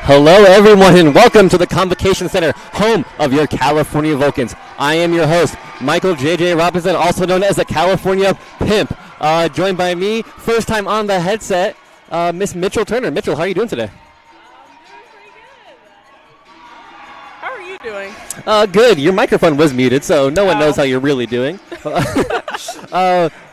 Hello, everyone, and welcome to the Convocation Center, home of your California Vulcans. I am your host, Michael J.J. Robinson, also known as the California Pimp. Joined by me, first time on the headset, Miss Mitchell Turner. Mitchell, how are you doing today? How are you doing? Good. Your microphone was muted, so no one knows how you're really doing.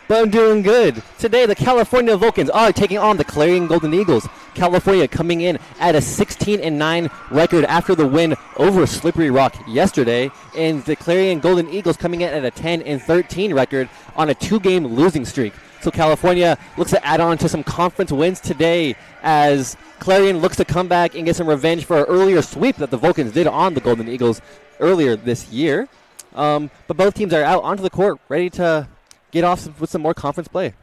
But I'm doing good. Today, the California Vulcans are taking on the Clarion Golden Eagles. California coming in at a 16-9 record after the win over Slippery Rock yesterday, and the Clarion Golden Eagles coming in at a 10-13 record on a two-game losing streak. So California looks to add on to some conference wins today as Clarion looks to come back and get some revenge for an earlier sweep that the Vulcans did on the Golden Eagles earlier this year. But both teams are out onto the court ready to get off with some more conference play.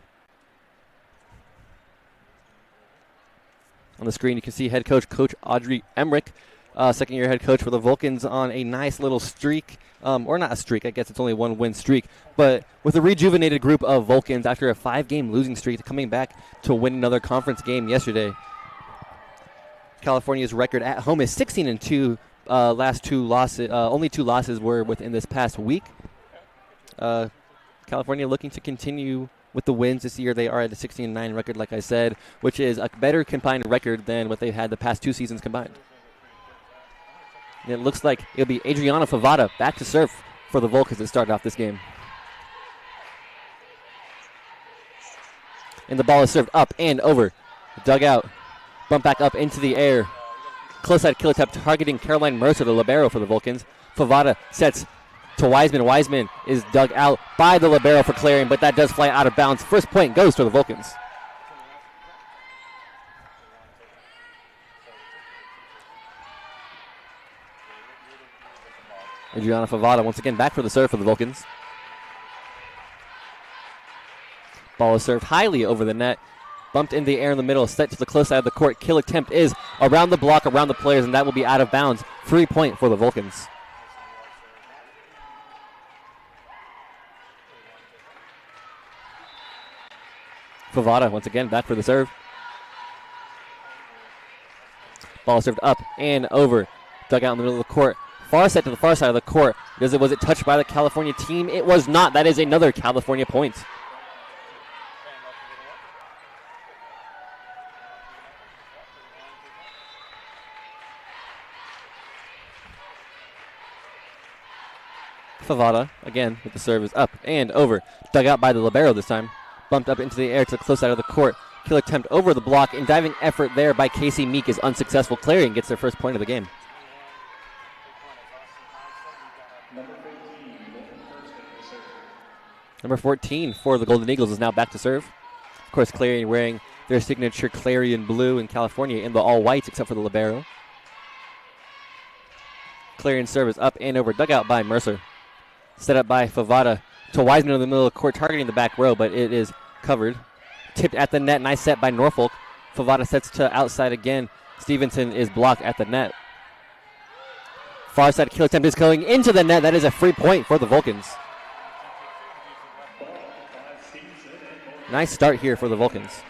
On the screen, you can see head coach, Coach Audrey Emmerich, second-year head coach for the Vulcans on a nice little streak. Or not a streak, I guess it's only one win streak. But with a rejuvenated group of Vulcans after a 5-game losing streak, coming back to win another conference game yesterday. California's record at home is 16-2. Last two losses, only two losses were within this past week. California looking to continue with the wins this year. They are at a 16-9 record, like I said, which is a better combined record than what they've had the past two seasons combined. And it looks like it'll be Adriana Favada back to serve for the Vulcans that started off this game. And the ball is served up and over. Dug out. Bump back up into the air. Close side killer tap targeting Caroline Mercer, the libero for the Vulcans. Favada sets to Wiseman. Wiseman is dug out by the libero for Clarion, but that does fly out of bounds. First point goes to the Vulcans. Adriana Favada once again back for the serve for the Vulcans. Ball is served highly over the net. Bumped in the air in the middle, set to the close side of the court. Kill attempt is around the block, around the players, and that will be out of bounds. Free point for the Vulcans. Favada once again back for the serve. Ball served up and over. Dug out in the middle of the court. Far set to the far side of the court. Was it touched by the California team? It was not. That is another California point. Favada again with the serve is up and over. Dug out by the libero this time. Bumped up into the air to the close side of the court. Kill attempt over the block, and diving effort there by Casey Meek is unsuccessful. Clarion gets their first point of the game. Number 14 for the Golden Eagles is now back to serve. Of course, Clarion wearing their signature Clarion blue in California in the all whites except for the libero. Clarion serve is up and over. Dug out by Mercer. Set up by Favada to Wiseman in the middle of the court, targeting the back row, but it is covered. Tipped at the net. Nice set by Norfolk. Favada sets to outside again. Stevenson is blocked at the net. Far side kill attempt is going into the net. That is a free point for the Vulcans. Nice start here for the Vulcans.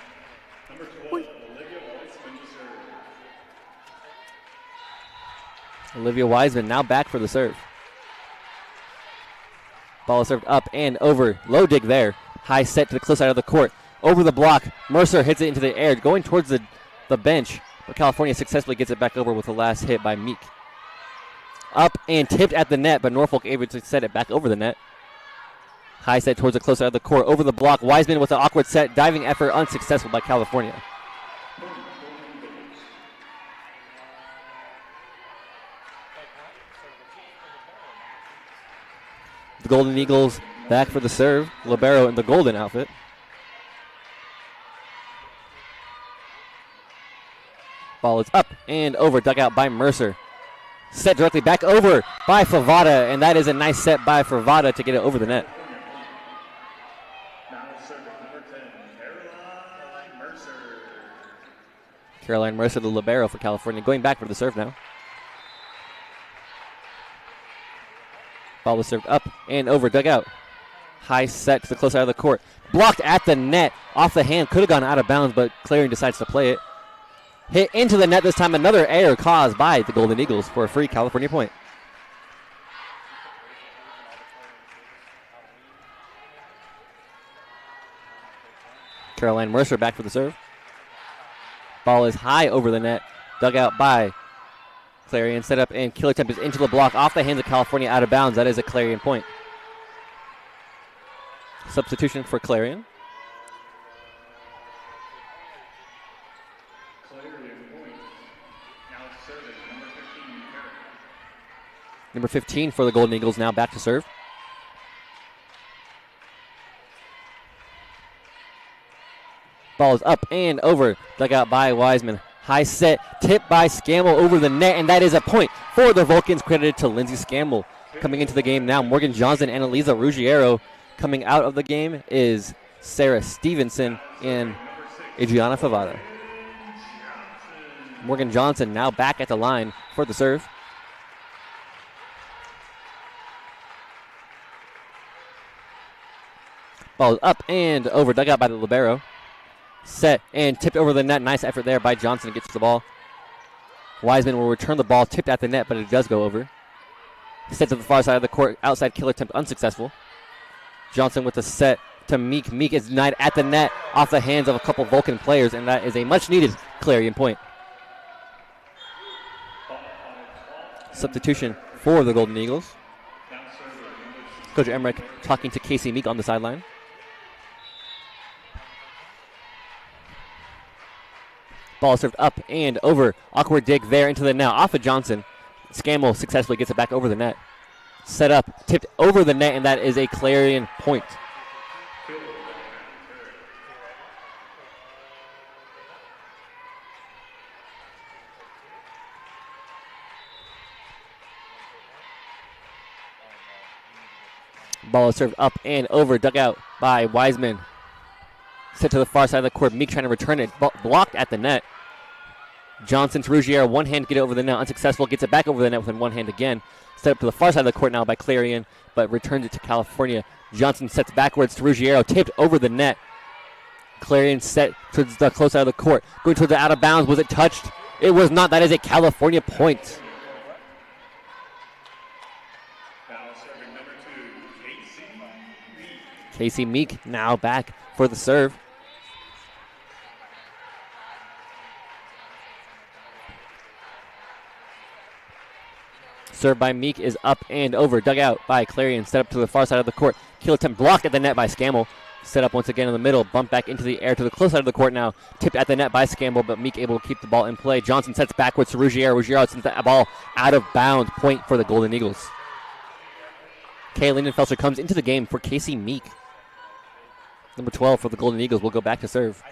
Olivia Wiseman now back for the serve. Ball is served up and over. Low dig there. High set to the close side of the court. Over the block. Mercer hits it into the air, going towards the bench. But California successfully gets it back over with the last hit by Meek. Up and tipped at the net, but Norfolk able to set it back over the net. High set towards the close side of the court. Over the block. Wiseman with an awkward set. Diving effort unsuccessful by California. The Golden Eagles back for the serve. Libero in the golden outfit. Ball is up and over. Dug out by Mercer. Set directly back over by Favada, and that is a nice set by Favada to get it over the net. Caroline Mercer, the libero for California, going back for the serve now. Ball was served up and over, dug out. High set to the close side of the court. Blocked at the net, off the hand, could have gone out of bounds, but Clarion decides to play it. hit into the net this time. Another error caused by the Golden Eagles for a free California point. Caroline Mercer back for the serve. Ball is high over the net. Dug out by Clarion. Set up and Killer Temp is into the block. Off the hands of California, out of bounds. That is a Clarion point. Substitution for Clarion. Number 15 for the Golden Eagles now back to serve. Ball is up and over. Dug out by Wiseman. High set, tipped by Scammell over the net, and that is a point for the Vulcans, credited to Lindsay Scammell. Coming into the game now, Morgan Johnson and Eliza Ruggiero. Coming out of the game is Sarah Stevenson and Adriana Favada. Morgan Johnson now back at the line for the serve. Ball is up and over, dug out by the libero. Set and tipped over the net. Nice effort there by Johnson. Gets the ball. Wiseman will return the ball, tipped at the net, but it does go over. Set to the far side of the court. Outside killer attempt unsuccessful. Johnson with the set to Meek. Meek is denied at the net off the hands of a couple Vulcan players, and that is a much needed Clarion point. Substitution for the Golden Eagles. Coach Emmerich talking to Casey Meek on the sideline. Ball served up and over. Awkward dig there into the net. Off of Johnson. Scammell successfully gets it back over the net. Set up, tipped over the net, and that is a Clarion point. Ball is served up and over. Dug out by Wiseman. Set to the far side of the court. Meek trying to return it. Blocked at the net. Johnson to Ruggiero. One hand get it over the net. Unsuccessful. Gets it back over the net with one hand again. Set up to the far side of the court now by Clarion, but returns it to California. Johnson sets backwards to Ruggiero. Taped over the net. Clarion set towards the close side of the court. Going towards the out of bounds. Was it touched? It was not. That is a California point. Casey Meek now back for the serve. Serve by Meek is up and over. Dug out by Clarion. Set up to the far side of the court. Kill attempt blocked at the net by Scammell. Set up once again in the middle. Bump back into the air to the close side of the court now. Tipped at the net by Scammell, but Meek able to keep the ball in play. Johnson sets backwards to Ruggiero. Ruggiero sends the ball out of bounds. Point for the Golden Eagles. Kay Lindenfelser comes into the game for Casey Meek. Number 12 for the Golden Eagles will go back to serve.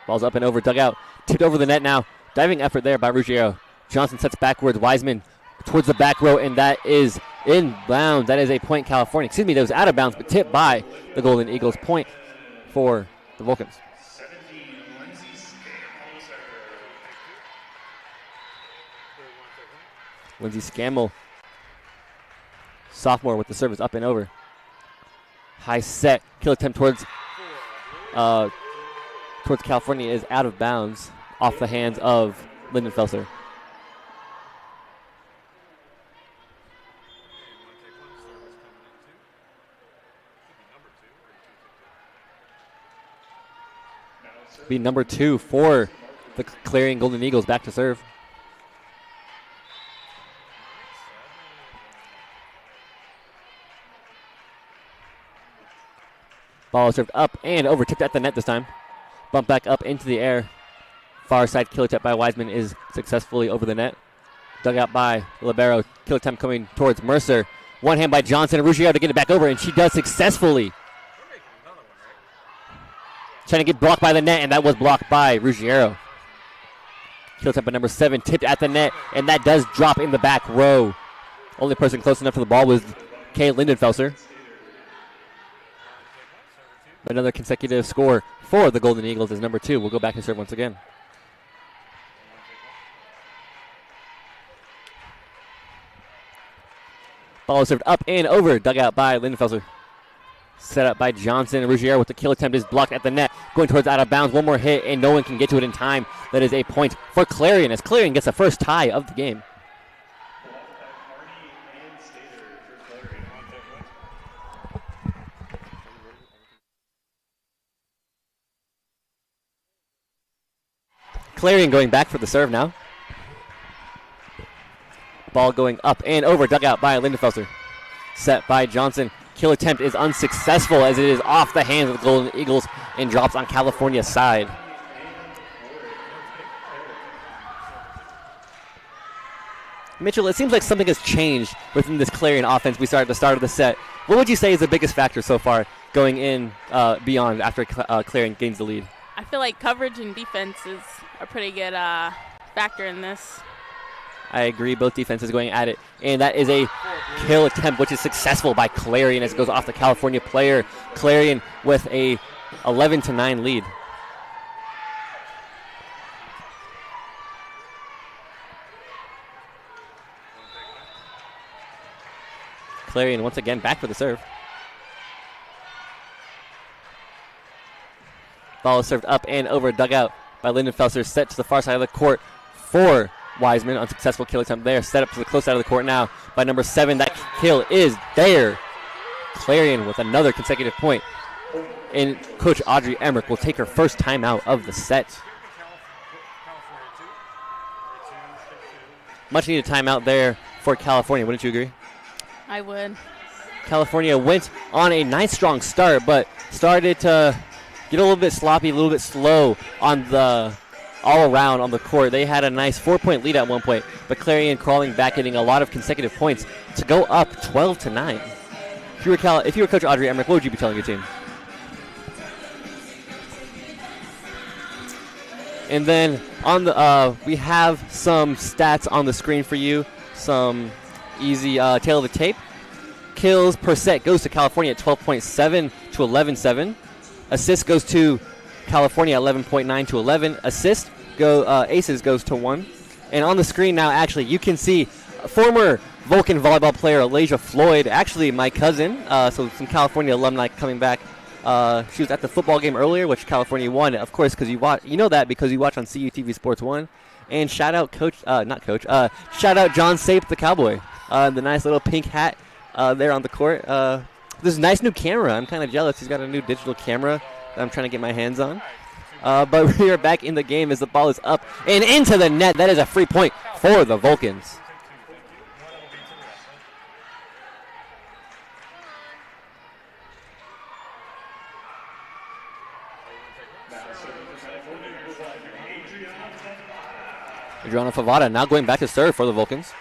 Ball's up and over, dug out. Tipped over the net now. Diving effort there by Ruggiero. Johnson sets backwards. Wiseman towards the back row, and that is in bounds. That is a point, California. Excuse me, that was out of bounds, but tipped by the Golden Eagles. Point for the Vulcans. Lindsay Scammell, sophomore with the service up and over. High set, kill attempt towards California is out of bounds off the hands of Lindenfelser. Be number 2 for the Clarion Golden Eagles back to serve. Ball served up and over, tipped at the net this time. Bump back up into the air. Far side kill attempt by Wiseman is successfully over the net. Dug out by libero. Kill attempt coming towards Mercer. One hand by Johnson. Ruggiero to get it back over, and she does successfully. Trying to get blocked by the net, and that was blocked by Ruggiero. Kill attempt by number 7, tipped at the net, and that does drop in the back row. Only person close enough to the ball was Kay Lindenfelser. Another consecutive score for the Golden Eagles is number 2. We'll go back to serve once again. Ball is served up and over. Dug out by Lindenfelser. Set up by Johnson. Ruggiero with the kill attempt is blocked at the net. Going towards out of bounds. One more hit, and no one can get to it in time. That is a point for Clarion, as Clarion gets the first tie of the game. Clarion going back for the serve now. Ball going up and over. Dug out by Lindenfelser. Set by Johnson. Kill attempt is unsuccessful as it is off the hands of the Golden Eagles and drops on California's side. Mitchell, it seems like something has changed within this Clarion offense we started at the start of the set. What would you say is the biggest factor so far going in beyond after Clarion gains the lead? I feel like coverage and defense is a pretty good factor in this. I agree. Both defenses going at it. And that is a kill attempt, which is successful by Clarion as it goes off the California player. Clarion with a 11-9 lead. Clarion once again back for the serve. Ball is served up and over. Dug out by Lindenfelser. Set to the far side of the court for Wiseman. Unsuccessful kill attempt there. Set up to the close side of the court now by number 7. That kill is there. Clarion with another consecutive point. And Coach Audrey Emmerich will take her first timeout of the set. Much needed timeout there for California. Wouldn't you agree? I would. California went on a nice strong start, but started to get a little bit sloppy, a little bit slow on the all around on the court. They had a nice 4-point lead at one point, but Clarion crawling back, getting a lot of consecutive points to go up 12-9. If you were Coach Audrey Emmerich, what would you be telling your team? And then on the we have some stats on the screen for you, some easy tail of the tape. Kills per set goes to California at 12.7 to 11.7. Assist goes to California at 11.9 to 11. Aces goes to 1. And on the screen now, actually, you can see former Vulcan volleyball player Alasia Floyd, actually my cousin, so some California alumni coming back. She was at the football game earlier, which California won, of course, because you know that because you watch on CUTV Sports 1. And shout out shout out John Sape, the Cowboy. The nice little pink hat there on the court. This nice new camera. I'm kind of jealous. He's got a new digital camera that I'm trying to get my hands on. But we are back in the game as the ball is up and into the net. That is a free point for the Vulcans. Adriana Favada now going back to serve for the Vulcans.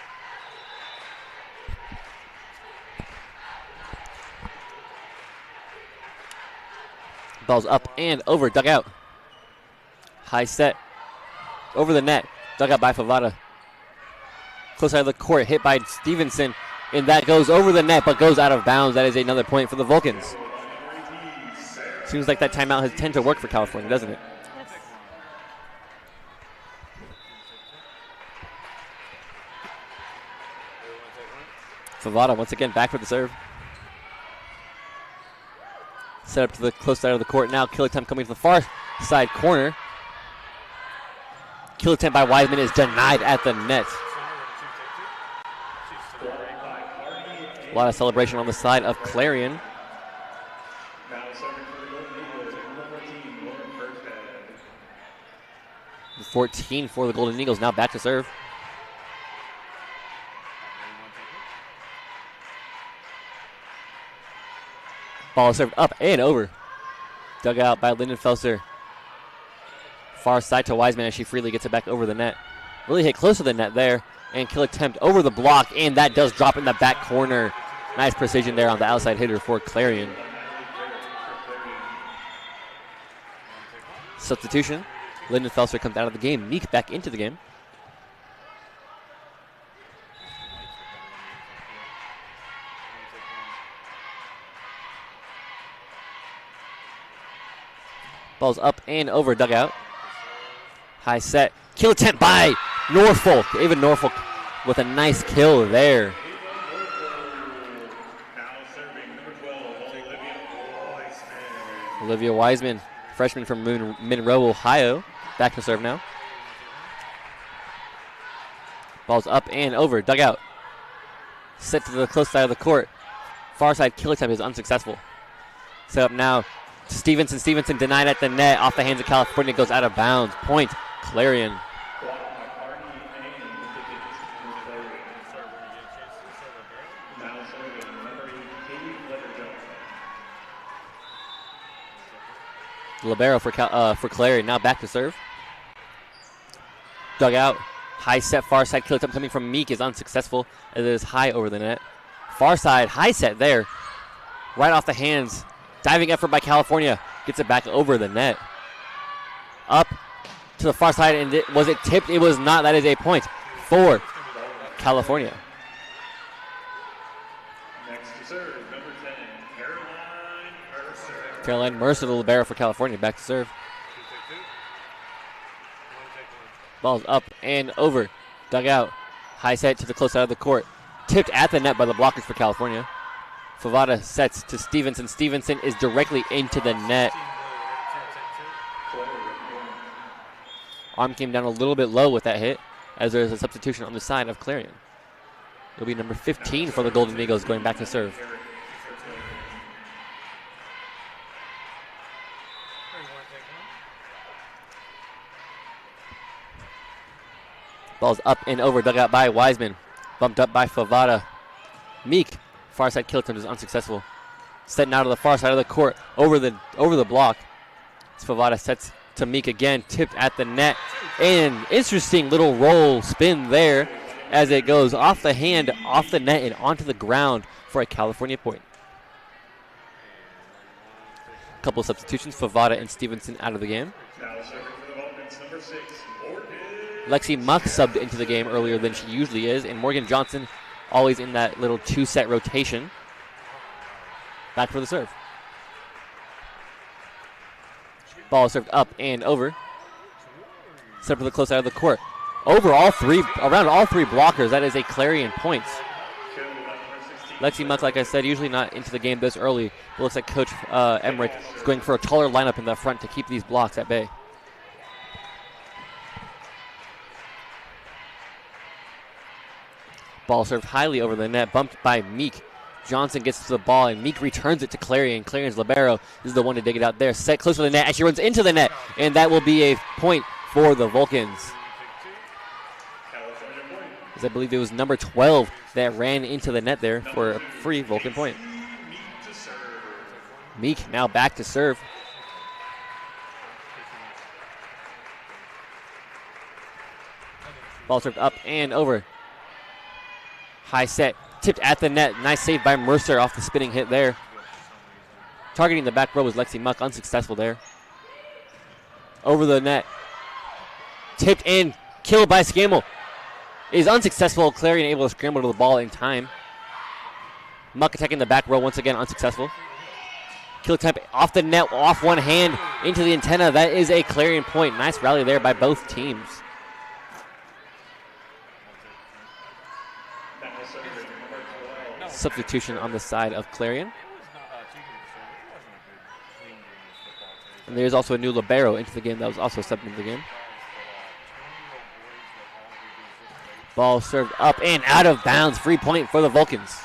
Ball's up and over, dug out. High set over the net, dug out by Favada. Close side of the court, hit by Stevenson, and that goes over the net but goes out of bounds. That is another point for the Vulcans. Seems like that timeout has tended to work for California, doesn't it? Favada once again back for the serve. Set up to the close side of the court now. Kill attempt coming to the far side corner. Kill attempt by Wiseman is denied at the net. A lot of celebration on the side of Clarion. 14 for the Golden Eagles, now back to serve. Ball is served up and over. Dug out by Lindenfelser. Far side to Wiseman as she freely gets it back over the net. Really hit close to the net there. And kill attempt over the block, and that does drop in the back corner. Nice precision there on the outside hitter for Clarion. Substitution. Lindenfelser comes out of the game. Meek back into the game. Ball's up and over, dugout. High set. Kill attempt by Norfolk. David Norfolk with a nice kill there. Olivia Wiseman, freshman from Monroe, Ohio, back to serve now. Ball's up and over, dugout. Set to the close side of the court. Far side kill attempt is unsuccessful. Set up now to Stevenson. Stevenson denied at the net, off the hands of California, goes out of bounds. Point, Clarion. Libero for Clarion, now back to serve. Dugout, high set, far side kill attempt coming from Meek is unsuccessful. It is high over the net. Far side, high set there. Right off the hands. Diving effort by California. Gets it back over the net. Up to the far side, and was it tipped? It was not. That is a point for California. Next to serve, number 10, Caroline Mercer. Caroline Mercer, the libero for California, back to serve. Ball's up and over. Dugout. High set to the close side of the court. Tipped at the net by the blockers for California. Favada sets to Stevenson. Stevenson is directly into the net. Arm came down a little bit low with that hit, as there is a substitution on the side of Clarion. It'll be number 15 for the Golden Eagles going back to serve. Ball's up and over, dug out by Wiseman. Bumped up by Favada. Meek, far side kill attempt is unsuccessful. Setting out to the far side of the court, over the block. Favada sets to Meek again, tipped at the net. And interesting little roll spin there as it goes off the hand, off the net, and onto the ground for a California point. A couple of substitutions, Favada and Stevenson out of the game. Now serving for the Vulcans, number 6, Morgan. Lexi Muck subbed into the game earlier than she usually is, and Morgan Johnson always in that little two-set rotation. Back for the serve. Ball served up and over. Set for the close side of the court. Around all three blockers, that is a Clarion point. Lexi Muck, like I said, usually not into the game this early. It looks like Coach Emmerich is going for a taller lineup in the front to keep these blocks at bay. Ball served highly over the net, bumped by Meek. Johnson gets to the ball, and Meek returns it to Clarion. Clarion's libero is the one to dig it out there. Set close to the net, and she runs into the net, and that will be a point for the Vulcans. As I believe it was number 12 that ran into the net there for a free Vulcan point. Meek now back to serve. Ball served up and over. High set, tipped at the net. Nice save by Mercer off the spinning hit there. Targeting the back row was Lexi Muck, unsuccessful there. Over the net. Tipped in, killed by Scammell. Is unsuccessful. Clarion able to scramble to the ball in time. Muck attacking the back row once again, unsuccessful. Kill attempt off the net, off one hand, into the antenna. That is a Clarion point. Nice rally there by both teams. Substitution on the side of Clarion. And there's also a new libero into the game that was also subbed into the game. Ball served up and out of bounds. Free point for the Vulcans.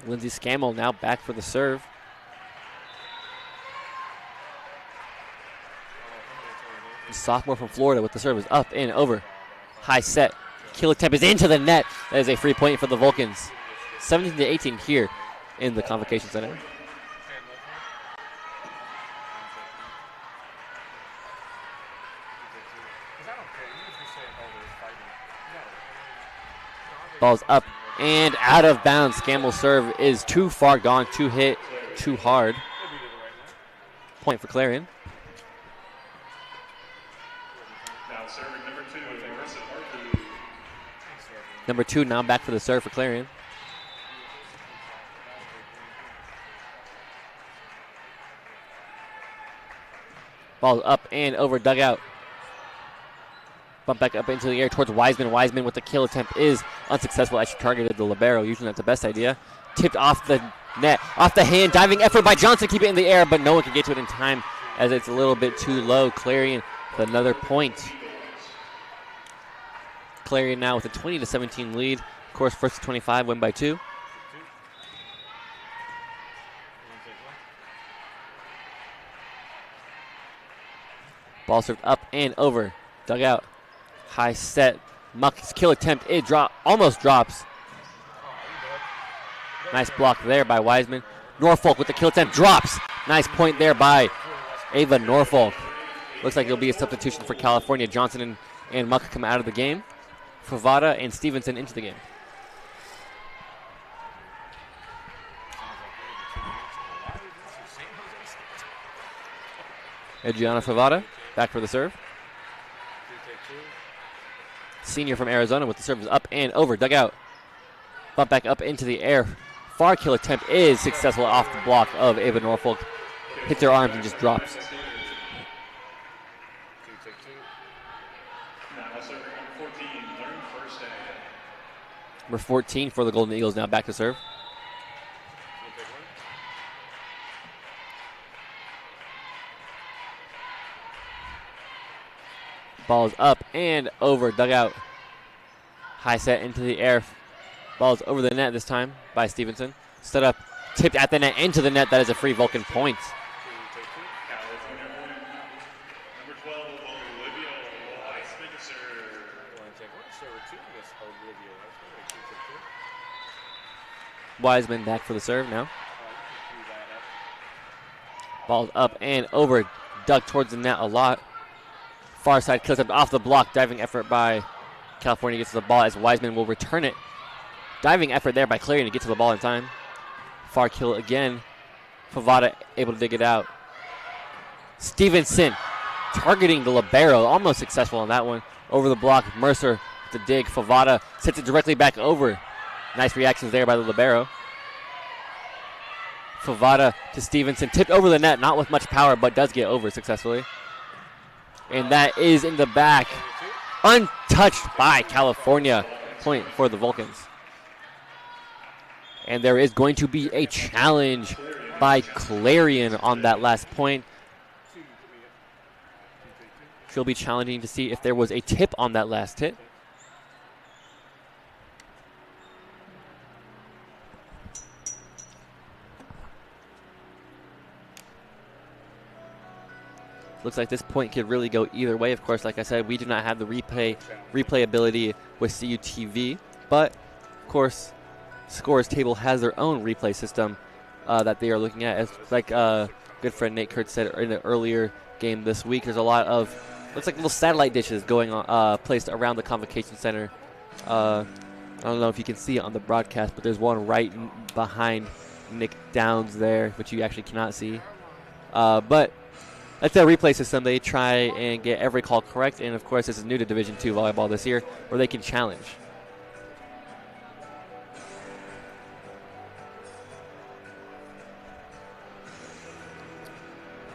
Lindsay Scammell now back for the serve. The sophomore from Florida with the serve is up and over. High set. Kill attempt is into the net. That is a free point for the Vulcans. 17-18 here in the Convocation Center. Ball's up and out of bounds. Scammell's serve is too far gone, too hit, too hard. Point for Clarion. Now serving number 2, Marissa Parker. Number 2 now back for the serve for Clarion. Ball up and over dugout. Bump back up into the air towards Wiseman. Wiseman with the kill attempt is unsuccessful as she targeted the libero. Usually not the best idea. Tipped off the net, off the hand. Diving effort by Johnson. Keep it in the air, but no one can get to it in time as it's a little bit too low. Clarion with another point. Clarion now with a 20-17 lead. Of course, first to 25, win by 2. Ball served up and over. Dug out. High set. Muck's kill attempt. It almost drops. Nice block there by Wiseman. Norfolk with the kill attempt. Drops. Nice point there by Ava Norfolk. Looks like it'll be a substitution for California. Johnson and Muck come out of the game. Favada and Stevenson into the game. Adriana Favada back for the serve. Senior from Arizona with the serve is up and over. Dug out. Bump back up into the air. Far kill attempt is successful off the block of Ava Norfolk. Hits her arms and just drops. Number 14 for the Golden Eagles now back to serve. Ball is up and over, dug out. High set into the air. Ball is over the net this time by Stevenson. Stood up, tipped at the net, into the net. That is a free Vulcan point. Wiseman back for the serve now. Ball's up and over, dug towards the net a lot. Far side kills up off the block. Diving effort by California gets to the ball as Wiseman will return it. Diving effort there by Clarion to get to the ball in time. Far kill again. Favada able to dig it out. Stevenson targeting the libero. Almost successful on that one. Over the block. Mercer with the dig. Favada sets it directly back over. Nice reactions there by the libero. Favada to Stevenson. Tipped over the net. Not with much power, but does get over successfully. And that is in the back. Untouched by California. Point for the Vulcans. And there is going to be a challenge by Clarion on that last point. She'll be challenging to see if there was a tip on that last hit. Looks like this point could really go either way. Of course, like I said, we do not have the replay ability with CUTV, but of course, Scores Table has their own replay system that they are looking at. As like good friend Nate Kurtz said in an earlier game this week, there's a lot of looks like little satellite dishes going on placed around the convocation center. I don't know if you can see it on the broadcast, but there's one right behind Nick Downs there, which you actually cannot see. But that's their replay system. They try and get every call correct, and of course, this is new to Division II volleyball this year, where they can challenge.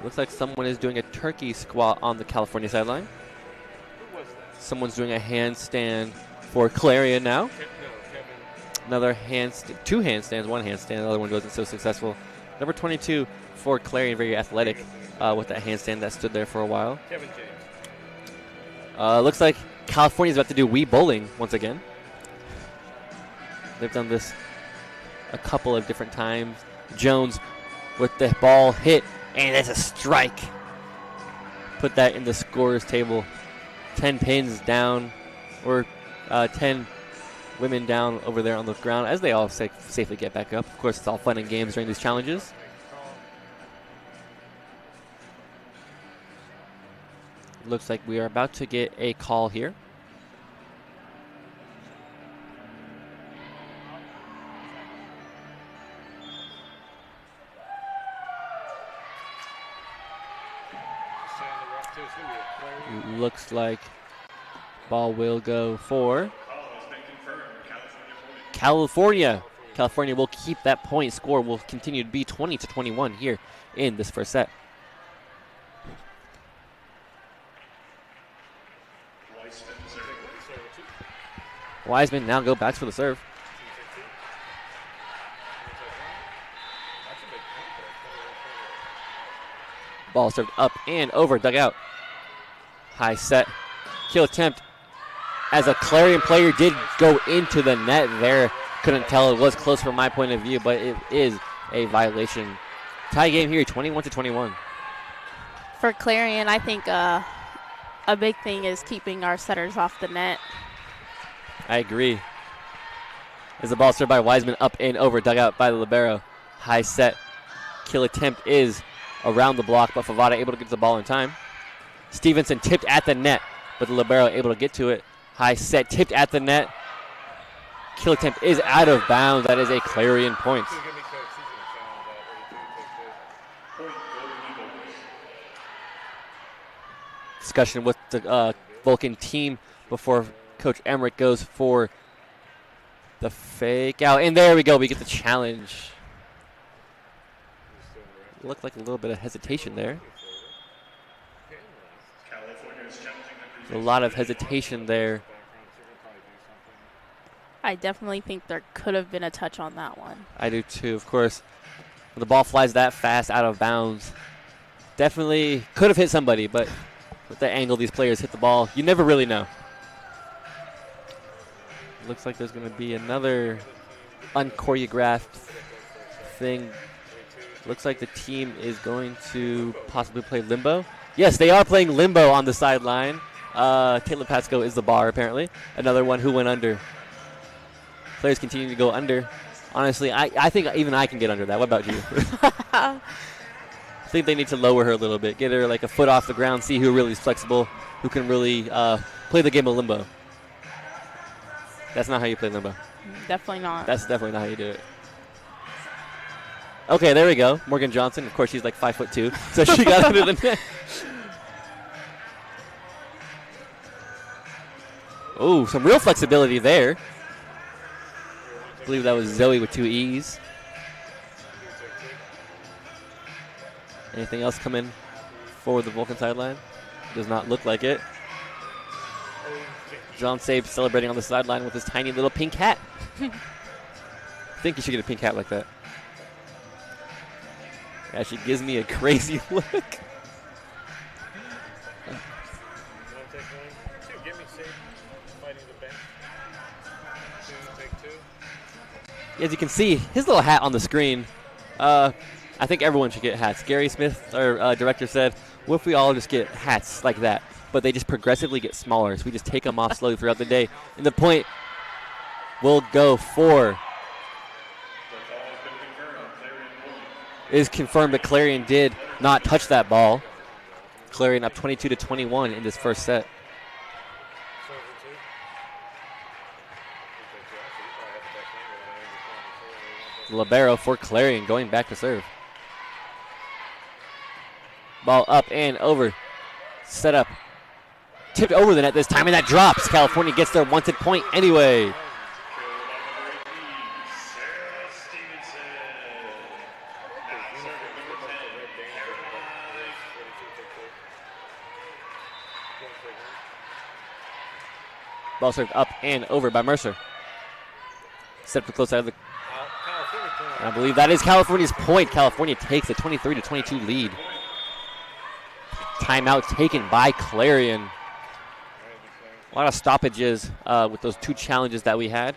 Looks like someone is doing a turkey squat on the California sideline. Someone's doing a handstand for Clarion now. Another two handstands, one handstand. The other one wasn't so successful. Number 22 for Clarion, very athletic with that handstand that stood there for a while. Looks like California's about to do Wii bowling once again. They've done this a couple of different times. Jones with the ball hit. And it's a strike. Put that in the scorers table. 10 pins down, or 10 women down over there on the ground as they all safely get back up. Of course, it's all fun and games during these challenges. Looks like we are about to get a call here. Looks like ball will go for California. California will keep that point. Score will continue to be 20-21 here in this first set. Weissman Wiseman now go back for the serve. Ball served up and over, dug out. High set. Kill attempt. As a Clarion player did go into the net there. Couldn't tell. It was close from my point of view, but it is a violation. Tie game here, 21-21. For Clarion, I think a big thing is keeping our setters off the net. I agree. As the ball served by Wiseman up and over, dug out by the libero. High set. Kill attempt is around the block, but Favada able to get the ball in time. Stevenson tipped at the net, but the libero able to get to it. High set, tipped at the net. Kill attempt is out of bounds. That is a Clarion point. Discussion with the Vulcan team before Coach Emmerich goes for the fake out. And there we go. We get the challenge. Looked like a little bit of hesitation there. A lot of hesitation there. I definitely think there could have been a touch on that one. I do too, of course. When the ball flies that fast out of bounds, definitely could have hit somebody, but with the angle these players hit the ball, you never really know. Looks like there's going to be another unchoreographed thing. Looks like the team is going to possibly play limbo. Yes, they are playing limbo on the sideline. Taylor Pasco is the bar, apparently. Another one who went under. Players continue to go under. Honestly, I think even I can get under that. What about you? I think they need to lower her a little bit. Get her like a foot off the ground, see who really is flexible, who can really play the game of limbo. That's not how you play limbo. Definitely not. That's definitely not how you do it. Okay, there we go. Morgan Johnson. Of course, she's like 5'2", so she got under the net. Oh, some real flexibility there. I believe that was Zoe with 2 E's. Anything else coming for the Vulcan sideline? Does not look like it. John Sabe celebrating on the sideline with his tiny little pink hat. I think you should get a pink hat like that. Actually gives me a crazy look. As you can see, his little hat on the screen. I think everyone should get hats. Gary Smith, our director, said, what if we all just get hats like that? But they just progressively get smaller, so we just take them off slowly throughout the day. And the point will go for is confirmed that Clarion did not touch that ball. Clarion up 22-21 in this first set. Libero for Clarion going back to serve. Ball up and over. Set up. Tipped over the net this time, and that drops. California gets their wanted point anyway. Ball served up and over by Mercer. Set up to close side of the. I believe that is California's point. California takes a 23-22 lead. Timeout taken by Clarion. A lot of stoppages with those 2 challenges that we had.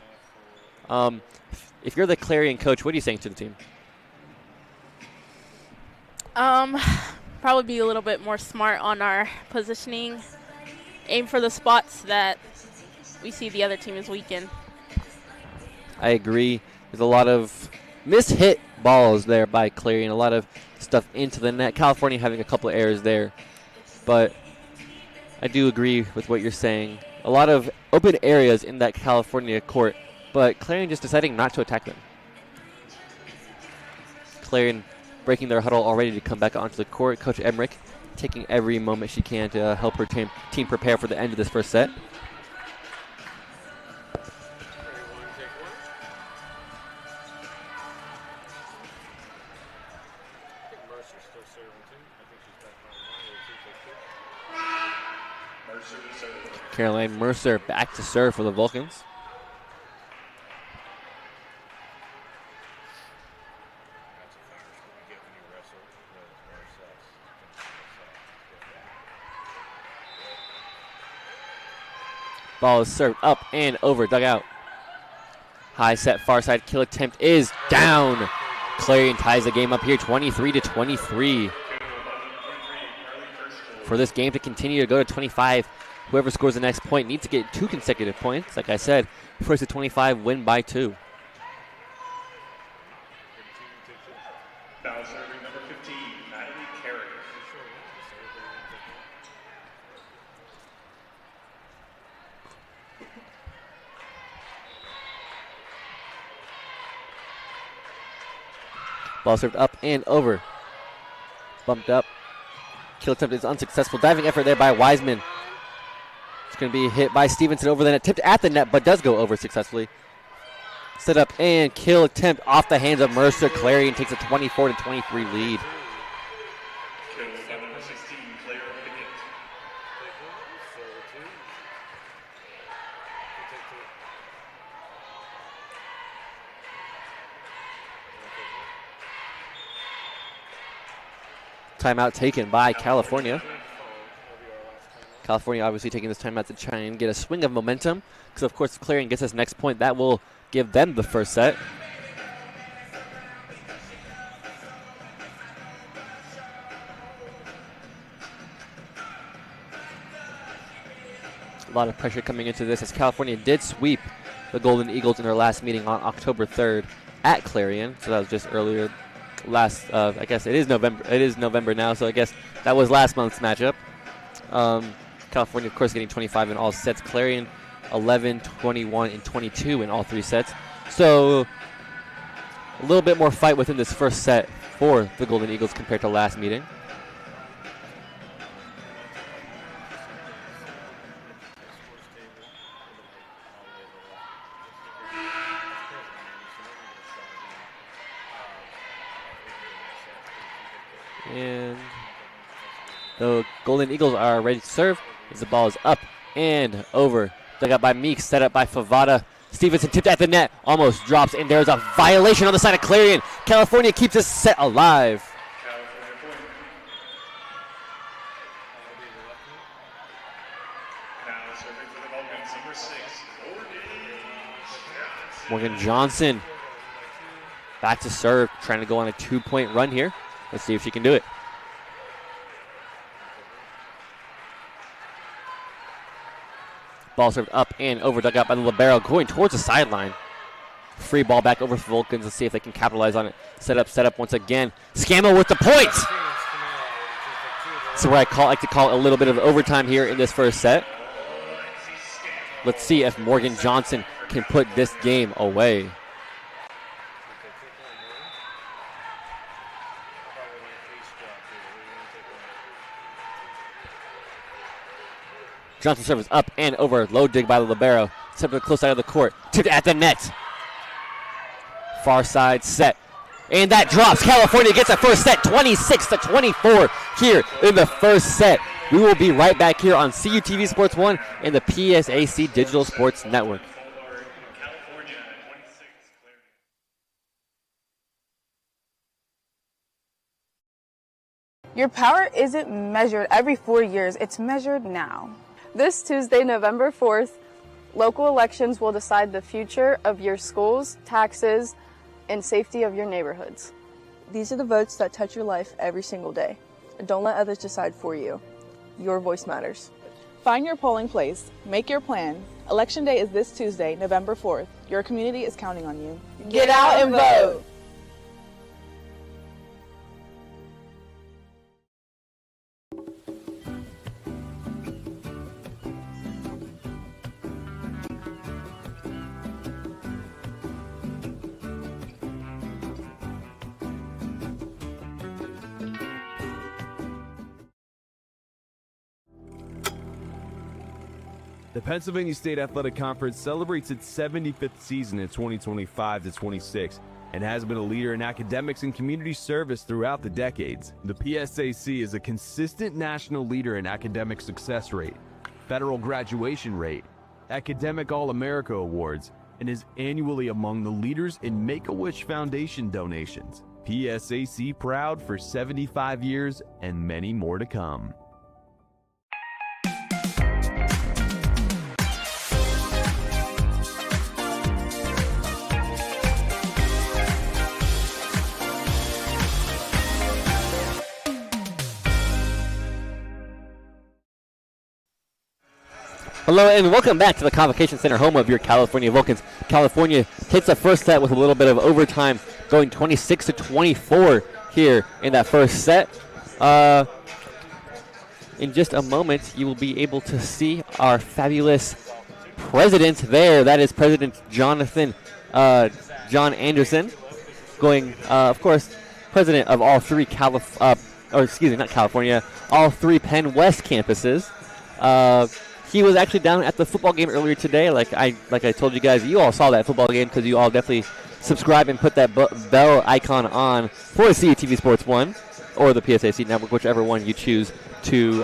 If you're the Clarion coach, what are you saying to the team? Probably be a little bit more smart on our positioning. Aim for the spots that we see the other team is weak in. I agree. There's a lot of mishit balls there by Clarion. A lot of stuff into the net. California having a couple of errors there. But I do agree with what you're saying. A lot of open areas in that California court, but Clarion just deciding not to attack them. Clarion breaking their huddle already to come back onto the court. Coach Emmerich taking every moment she can to help her team prepare for the end of this first set. Caroline Mercer back to serve for the Vulcans. Ball is served up and over, dugout. High set, far side kill attempt is down. Clarion ties the game up here, 23-23. For this game to continue to go to 25, whoever scores the next point needs to get 2 consecutive points. Like I said, first to 25, win by 2. Now serving number 15, Clarion. Ball served up and over. Bumped up. Kill attempt is unsuccessful. Diving effort there by Wiseman. It's going to be hit by Stevenson over the net. Tipped at the net, but does go over successfully. Set up and kill attempt off the hands of Mercer. Clarion takes a 24-23 lead. Kill by number 16, Claire Pickett. Timeout taken by California. California obviously taking this timeout to try and get a swing of momentum, because of course if Clarion gets this next point, that will give them the first set. A lot of pressure coming into this, as California did sweep the Golden Eagles in their last meeting on October 3rd at Clarion. So that was just earlier I guess it is November. It is November now, so I guess that was last month's matchup. California, of course, getting 25 in all sets. Clarion, 11, 21, and 22 in all 3 sets. So a little bit more fight within this first set for the Golden Eagles compared to last meeting. And the Golden Eagles are ready to serve as the ball is up and over. Dug out by Meeks, set up by Favada. Stevenson tipped at the net, almost drops, and there's a violation on the side of Clarion. California keeps this set alive. California point. Now serving for the Vulcans, number 6, Morgan Johnson back to serve, trying to go on a 2-point run here. Let's see if she can do it. Ball served up and over, dug out by the libero, going towards the sideline. Free ball back over for Vulcans. Let's see if they can capitalize on it. Set up once again. Scammo with the points. So where I like to call it a little bit of overtime here in this first set. Let's see if Morgan Johnson can put this game away. Johnson serves up and over. Low dig by the libero. Set to the close side of the court. Tipped at the net. Far side set. And that drops. California gets a first set, 26-24 here in the first set. We will be right back here on CUTV Sports 1 and the PSAC Digital Sports Network. California, 26, Clarion. Your power isn't measured every 4 years, it's measured now. This Tuesday, November 4th, local elections will decide the future of your schools, taxes, and safety of your neighborhoods. These are the votes that touch your life every single day. Don't let others decide for you. Your voice matters. Find your polling place. Make your plan. Election day is this Tuesday, November 4th. Your community is counting on you. Get out and vote! The Pennsylvania State Athletic Conference celebrates its 75th season in 2025-26 and has been a leader in academics and community service throughout the decades. The PSAC is a consistent national leader in academic success rate, federal graduation rate, academic All-America awards, and is annually among the leaders in Make-A-Wish Foundation donations. PSAC proud for 75 years and many more to come. Hello and welcome back to the Convocation Center, home of your California Vulcans. California takes the first set with a little bit of overtime, going 26-24 here in that first set. In just a moment, you will be able to see our fabulous president there. That is President John Anderson, going, of course, president of all three all three Penn West campuses. He was actually down at the football game earlier today. Like I told you guys, you all saw that football game because you all definitely subscribe and put that bell icon on for CUTV Sports 1 or the PSAC network, whichever one you choose to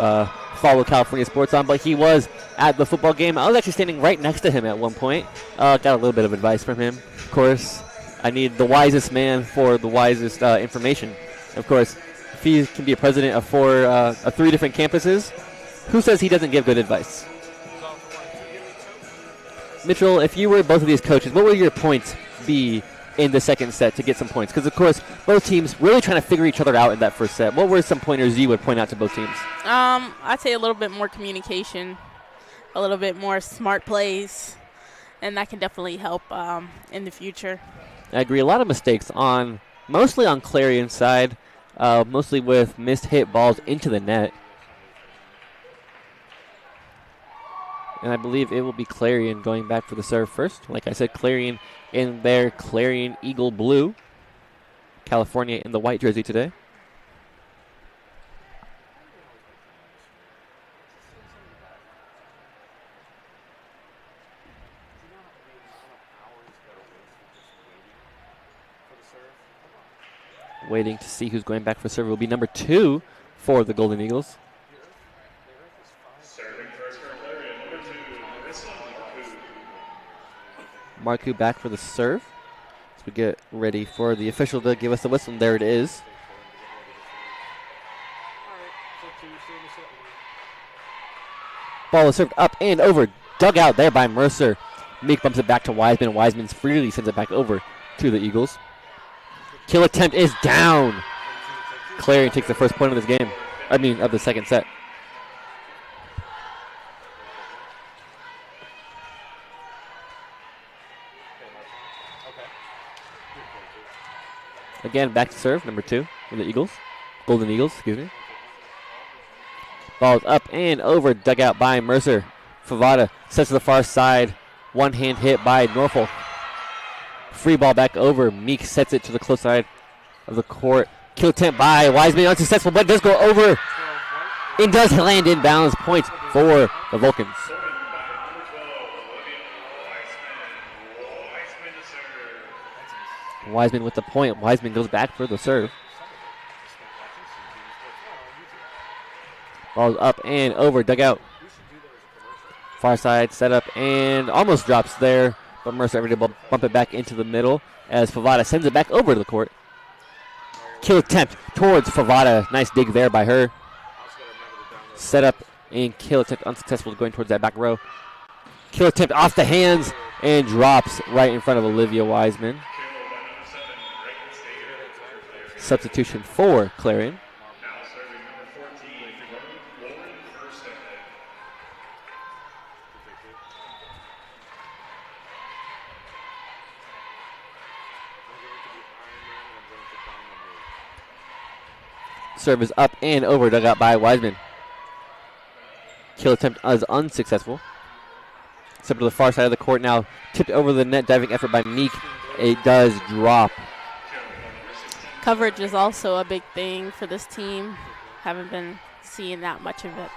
follow California sports on. But he was at the football game. I was actually standing right next to him at one point. Got a little bit of advice from him. Of course, I need the wisest man for the wisest information. Of course, if he can be a president of three different campuses, who says he doesn't give good advice? Mitchell, if you were both of these coaches, what would your points be in the second set to get some points? Because, of course, both teams really trying to figure each other out in that first set. What were some pointers you would point out to both teams? I'd say a little bit more communication, a little bit more smart plays, and that can definitely help in the future. I agree. A lot of mistakes mostly on Clarion's side, mostly with missed hit balls into the net. And I believe it will be Clarion going back for the serve first. Like I said, Clarion in their Clarion Eagle blue. California in the white jersey today. Waiting to see who's going back for serve. It will be number 2 for the Golden Eagles. Marku back for the serve. As we get ready for the official to give us the whistle. And there it is. Ball is served up and over. Dug out there by Mercer. Meek bumps it back to Wiseman. Wiseman freely sends it back over to the Eagles. Kill attempt is down. Clarion takes the first point of this game. Of the second set. Again, back to serve, number 2 for the Eagles. Golden Eagles, excuse me. Ball's up and over, dug out by Mercer. Favada sets to the far side. One hand hit by Norfolk. Free ball back over. Meek sets it to the close side of the court. Kill attempt by Wiseman, unsuccessful, but does go over. It does land in bounds. Points for the Vulcans. Wiseman with the point. Wiseman goes back for the serve. Ball's up and over, dug out. Far side, set up, and almost drops there. But Mercer able to bump it back into the middle as Favada sends it back over to the court. Kill attempt towards Favada. Nice dig there by her. Set up and kill attempt unsuccessful going towards that back row. Kill attempt off the hands and drops right in front of Olivia Wiseman. Substitution for Clarion. Serve is up and over, dug out by Wiseman. Kill attempt is unsuccessful. Step to the far side of the court now. Tipped over the net, diving effort by Meek. It does drop. Coverage is also a big thing for this team. Haven't been seeing that much of it.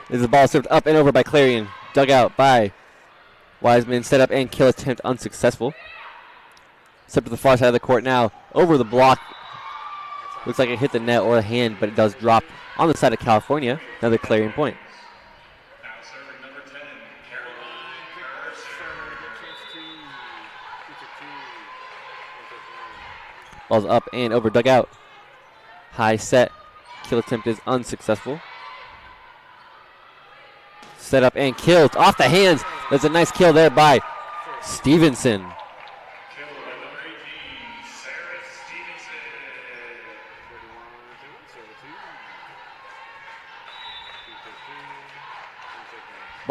This is the ball served up and over by Clarion. Dug out by Wiseman. Set up and kill attempt unsuccessful. Step to the far side of the court now. Over the block. Looks like it hit the net or the hand, but it does drop on the side of California. Another Clarion point. Now serving number 10, Caroline Mercer. Ball's up and over, dug out. High set. Kill attempt is unsuccessful. Set up and killed off the hands. There's a nice kill there by Stevenson. Kill by number 18,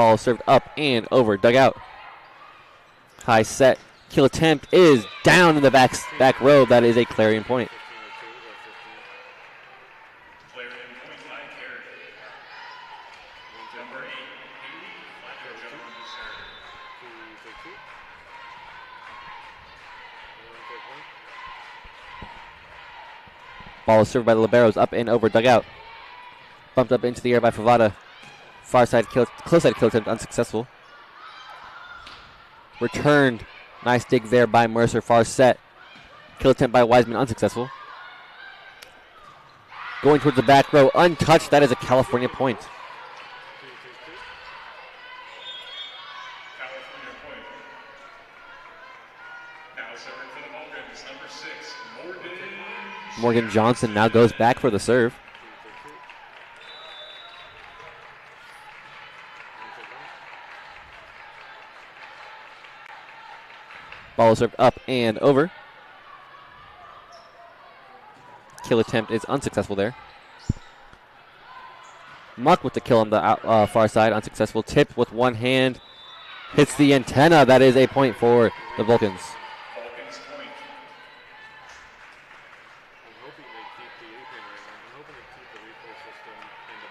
Ball served up and over, dugout. High set. Kill attempt is down in the back row. That is a Clarion point. Clarion point by Carey. Number 8, Haley Fletcher on the serve. Ball is served by the liberos, up and over, dugout. Bumped up into the air by Favada. Far side kill, close side kill attempt unsuccessful. Returned. Nice dig there by Mercer, far set. Kill attempt by Wiseman unsuccessful. Going towards the back row, untouched. That is a California point. California point. Now serving for the Vulcans, number 6, Morgan. Morgan Johnson now goes back for the serve. Ball is served up and over. Kill attempt is unsuccessful there. Muck with the kill on the far side, unsuccessful. Tip with one hand, hits the antenna. That is a point for the Vulcans. Vulcans point. I'm hoping they keep the apron right now. I'm hoping they keep the replay system and the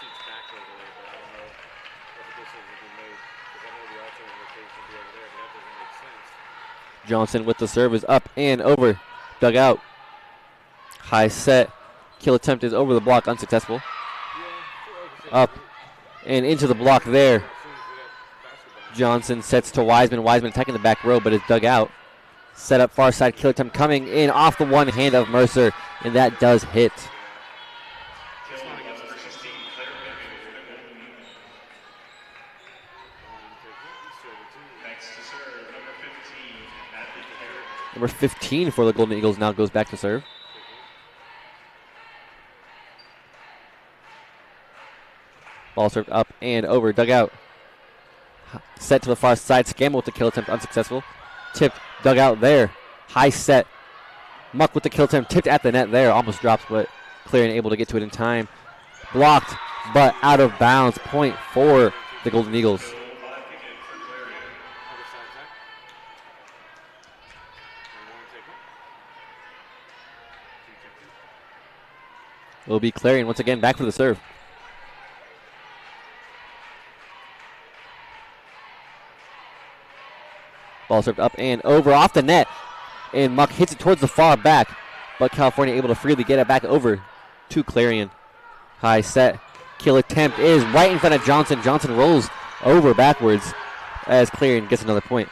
seats back over there, but I don't know what the decision will be made because I know the alternate location will be over there, but that doesn't make sense. Johnson with the serve is up and over. Dugout. High set. Kill attempt is over the block, unsuccessful. Up and into the block there. Johnson sets to Wiseman. Wiseman attacking the back row, but is dug out. Set up far side, kill attempt coming in off the one hand of Mercer, and that does hit. Kill number 16, Clarion for the Golden Eagles. Next to serve, number 15, Matthew Carey. Number 15 for the Golden Eagles now goes back to serve. Ball served up and over, dugout. Set to the far side, Scamble with the kill attempt, unsuccessful. Tipped, dug out there. High set. Muck with the kill attempt, tipped at the net there, almost drops, but Clarion able to get to it in time. Blocked, but out of bounds. Point for the Golden Eagles. It will be Clarion once again back for the serve. Ball served up and over off the net. And Muck hits it towards the far back. But California able to freely get it back over to Clarion. High set. Kill attempt is right in front of Johnson. Johnson rolls over backwards as Clarion gets another point.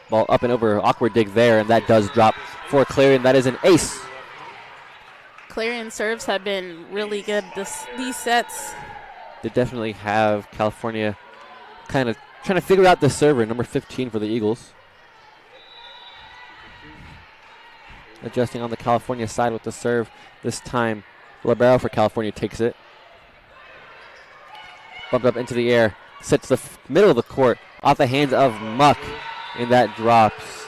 Ball up and over, awkward dig there, and that does drop for Clarion. That is an ace. Clarion serves have been really good these sets. They definitely have California kind of trying to figure out the server, number 15 for the Eagles. Adjusting on the California side with the serve. This time, Libero for California takes it. Bumped up into the air, set to the middle of the court, off the hands of Muck. And that drops.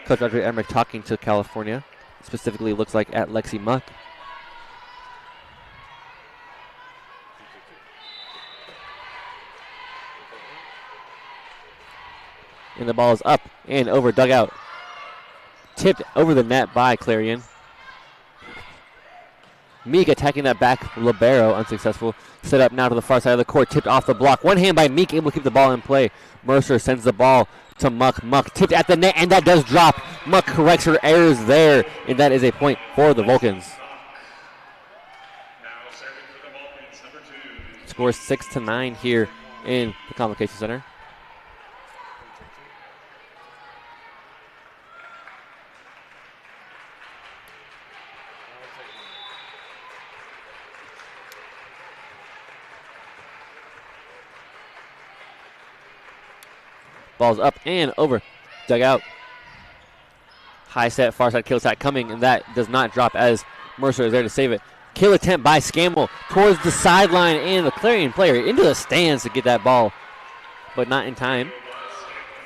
Coach Roger Emmerich talking to California. Specifically looks like at Lexi Muck. And the ball is up and over, dugout. Tipped over the net by Clarion. Meek attacking that back libero, unsuccessful. Set up now to the far side of the court, tipped off the block. One hand by Meek, able to keep the ball in play. Mercer sends the ball to Muck. Muck tipped at the net, and that does drop. Muck corrects her errors there, and that is a point for the Vulcans. Now serving for the Vulcans, number 2. Scores 6-9 here in the Convocation Center. Ball's up and over. Dugout. High set, far side kill attack coming, and that does not drop as Mercer is there to save it. Kill attempt by Scammell towards the sideline, and the Clarion player into the stands to get that ball, but not in time.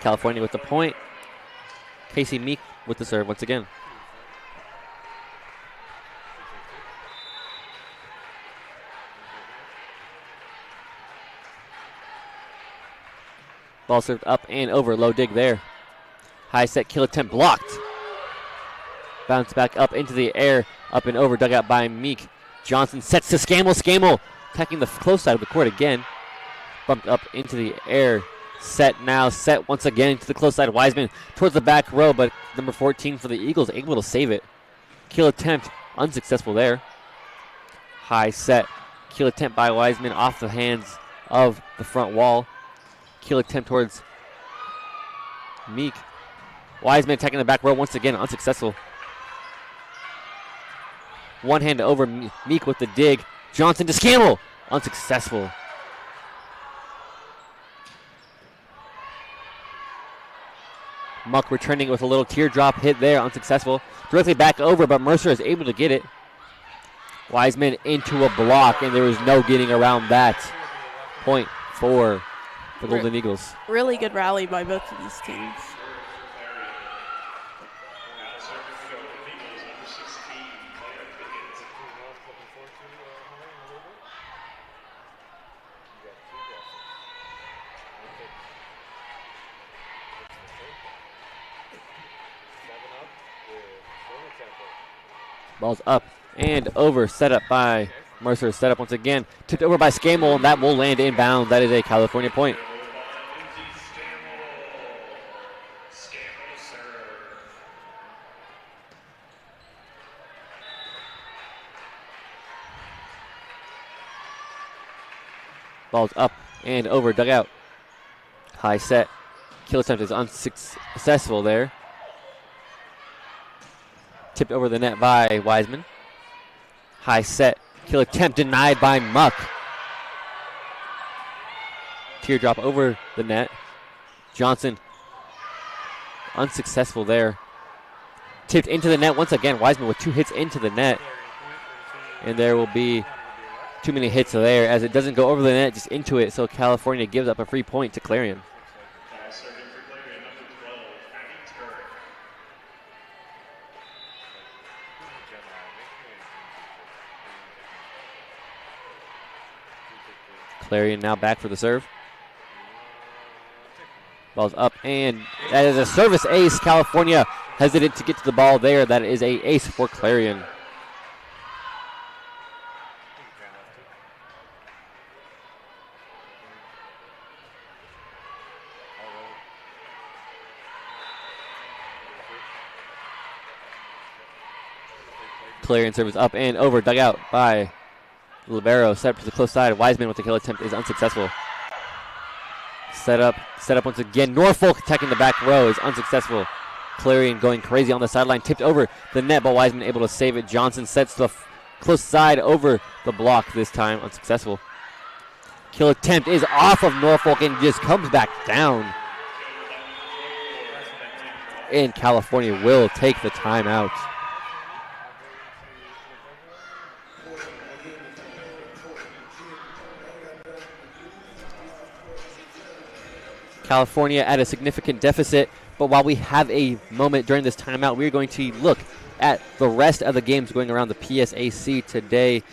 California with the point. Casey Meek with the serve once again. Ball served up and over. Low dig there. High set kill attempt blocked. Bounce back up into the air. Up and over. Dug out by Meek. Johnson sets to Scammell. Scammell attacking the close side of the court again. Bumped up into the air. Set now. Set once again to the close side. Wiseman towards the back row, but number 14 for the Eagles able to save it. Kill attempt unsuccessful there. High set. Kill attempt by Wiseman off the hands of the front wall. Kill attempt towards Meek. Wiseman attacking the back row once again, unsuccessful. One hand over Meek with the dig. Johnson to Scammell, unsuccessful. Muck returning with a little teardrop hit there, unsuccessful. Directly back over, but Mercer is able to get it. Wiseman into a block, and there was no getting around that. Point for the Golden Eagles. Really good rally by both of these teams. Ball's up and over, set up by Mercer. Set up once again, tipped over by Scammell, and that will land inbound. That is a California point. Ball's up and over, dug out. High set. Kill attempt is unsuccessful there. Tipped over the net by Wiseman. High set. Kill attempt denied by Muck. Teardrop over the net. Johnson unsuccessful there. Tipped into the net once again. Wiseman with 2 hits into the net. And there will be too many hits there as it doesn't go over the net, just into it. So California gives up a free point to Clarion. Clarion now back for the serve. Ball's up, and that is a service ace. California hesitant to get to the ball there. That is a ace for Clarion. Clarion service up and over, dug out by Libero. Set up to the close side. Wiseman with the kill attempt is unsuccessful. Set up once again. Norfolk attacking the back row is unsuccessful. Clarion going crazy on the sideline. Tipped over the net, but Wiseman able to save it. Johnson sets the close side over the block this time. Unsuccessful. Kill attempt is off of Norfolk and just comes back down. And California will take the timeout. California at a significant deficit, but while we have a moment during this timeout, we're going to look at the rest of the games going around the PSAC today.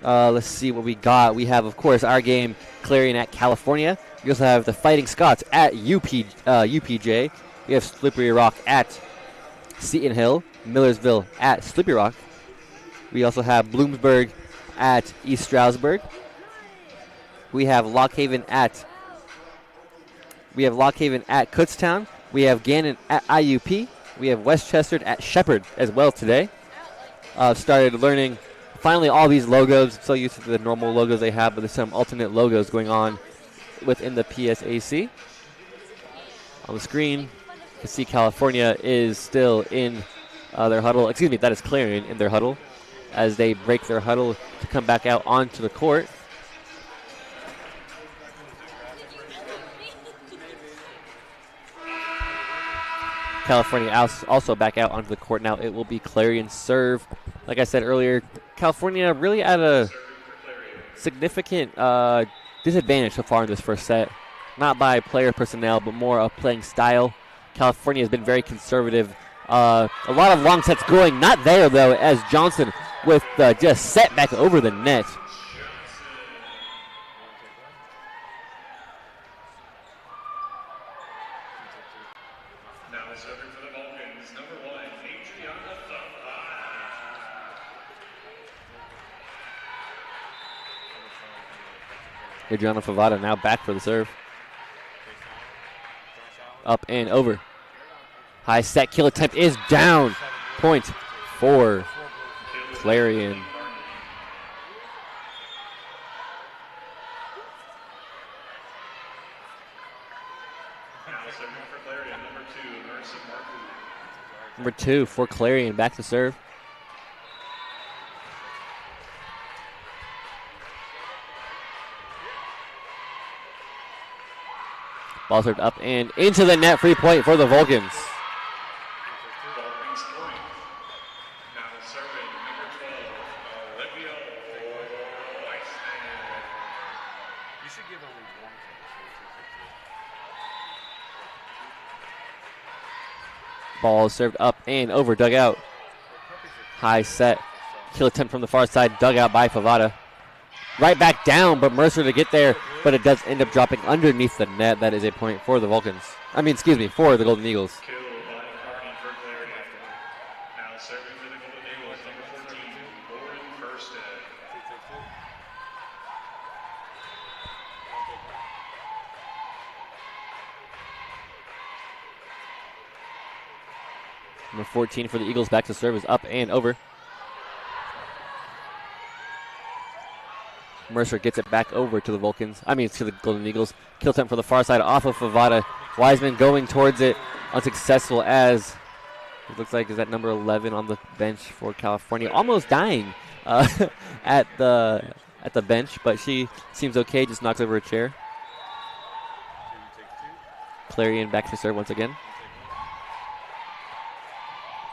Let's see what we got. We have, of course, our game, Clarion at California. We also have the Fighting Scots at UPJ. We have Slippery Rock at Seton Hill, Millersville at Slippery Rock. We also have Bloomsburg at East Stroudsburg. We have Lockhaven at Kutztown. We have Gannon at IUP. We have Westchester at Shepherd as well today. Started learning finally all these logos. I'm so used to the normal logos they have, but there's some alternate logos going on within the PSAC. On the screen, you can see California is still in their huddle. Excuse me, that is Clarion in their huddle as they break their huddle to come back out onto the court. California also back out onto the court now. It will be Clarion's serve. Like I said earlier, California really at a significant disadvantage so far in this first set. Not by player personnel, but more of playing style. California has been very conservative. A lot of long sets going. Not there, though, as Johnson with just set back over the net. Now serving for the Vulcans, number 1, Adriana Favada. Adriana Favada now back for the serve. Up and over. High set kill attempt is down. Point for Clarion. Now serving for Clarion, number 2, Marissa Markey. Number 2 for Clarion, back to serve. Ball served up and into the net, free point for the Vulcans. Vulcans point. Now serving, number 12, Olivia Weissman. You should give only one Ball served up and over, dug out. High set. Kill attempt from the far side, dug out by Favada. Right back down, but Mercer to get there, but it does end up dropping underneath the net. That is a point for the Vulcans. For the Golden Eagles. Kill by Carney for Clarion. Now serving for the Golden Eagles, number 14, Lauren Kirsten. Number 14 for the Eagles, back to serve, is up and over. Mercer gets it back over to the to the Golden Eagles. Kill attempt for the far side off of Favada. Wiseman going towards it, unsuccessful as it looks like is that number 11 on the bench for California, almost dying at the bench, but she seems okay, just knocks over a chair. Clarion back to serve once again.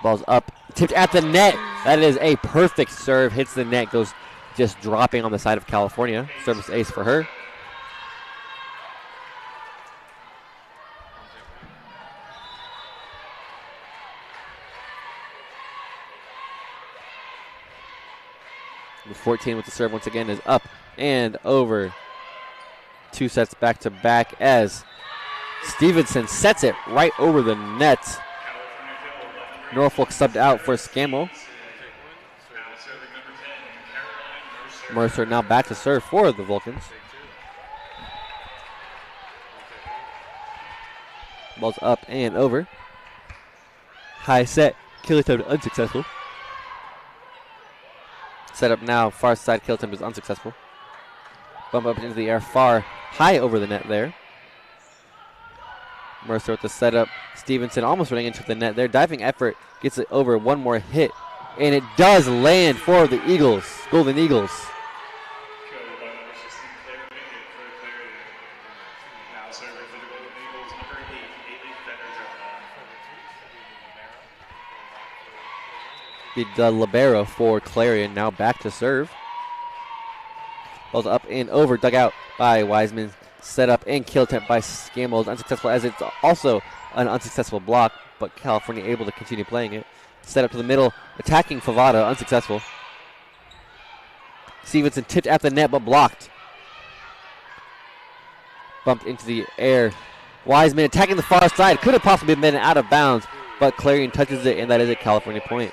Ball's up, tipped at the net. That is a perfect serve, hits the net, goes just dropping on the side of California. Service ace for her. Number 14 with the serve once again is up and over. 2 sets back to back as Stevenson sets it right over the net. Norfolk subbed out for Scammell. Mercer now back to serve for the Vulcans. Ball's up and over. High set, kill attempt unsuccessful. Set up now, far side kill attempt is unsuccessful. Bump up into the air, far high over the net there. Mercer with the setup. Stevenson almost running into the net there. Diving effort gets it over, one more hit. And it does land for the Eagles, Golden Eagles. Killed by number 16, Claire Pickett for Clarion. Now serving for the Golden Eagles, number 8, Haley Fetterjohn. The libero for Clarion now back to serve. Ball's up and over, dug out by Wiseman. Set up and kill attempt by Scammell is unsuccessful, as it's also an unsuccessful block, but California able to continue playing it. Set up to the middle, attacking Favada, unsuccessful. Stevenson tipped at the net, but blocked. Bumped into the air. Wiseman attacking the far side, could have possibly been out of bounds, but Clarion touches it, and that is a California point.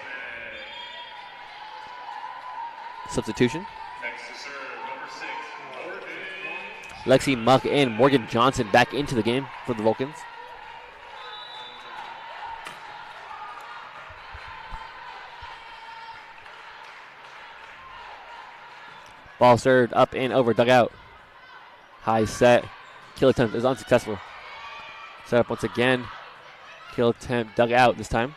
Substitution. Next to serve, number 6, Morgan. Lexi Muck and Morgan Johnson back into the game for the Vulcans. Ball served up and over, dug out. High set. Kill attempt is unsuccessful. Set up once again. Kill attempt dug out this time.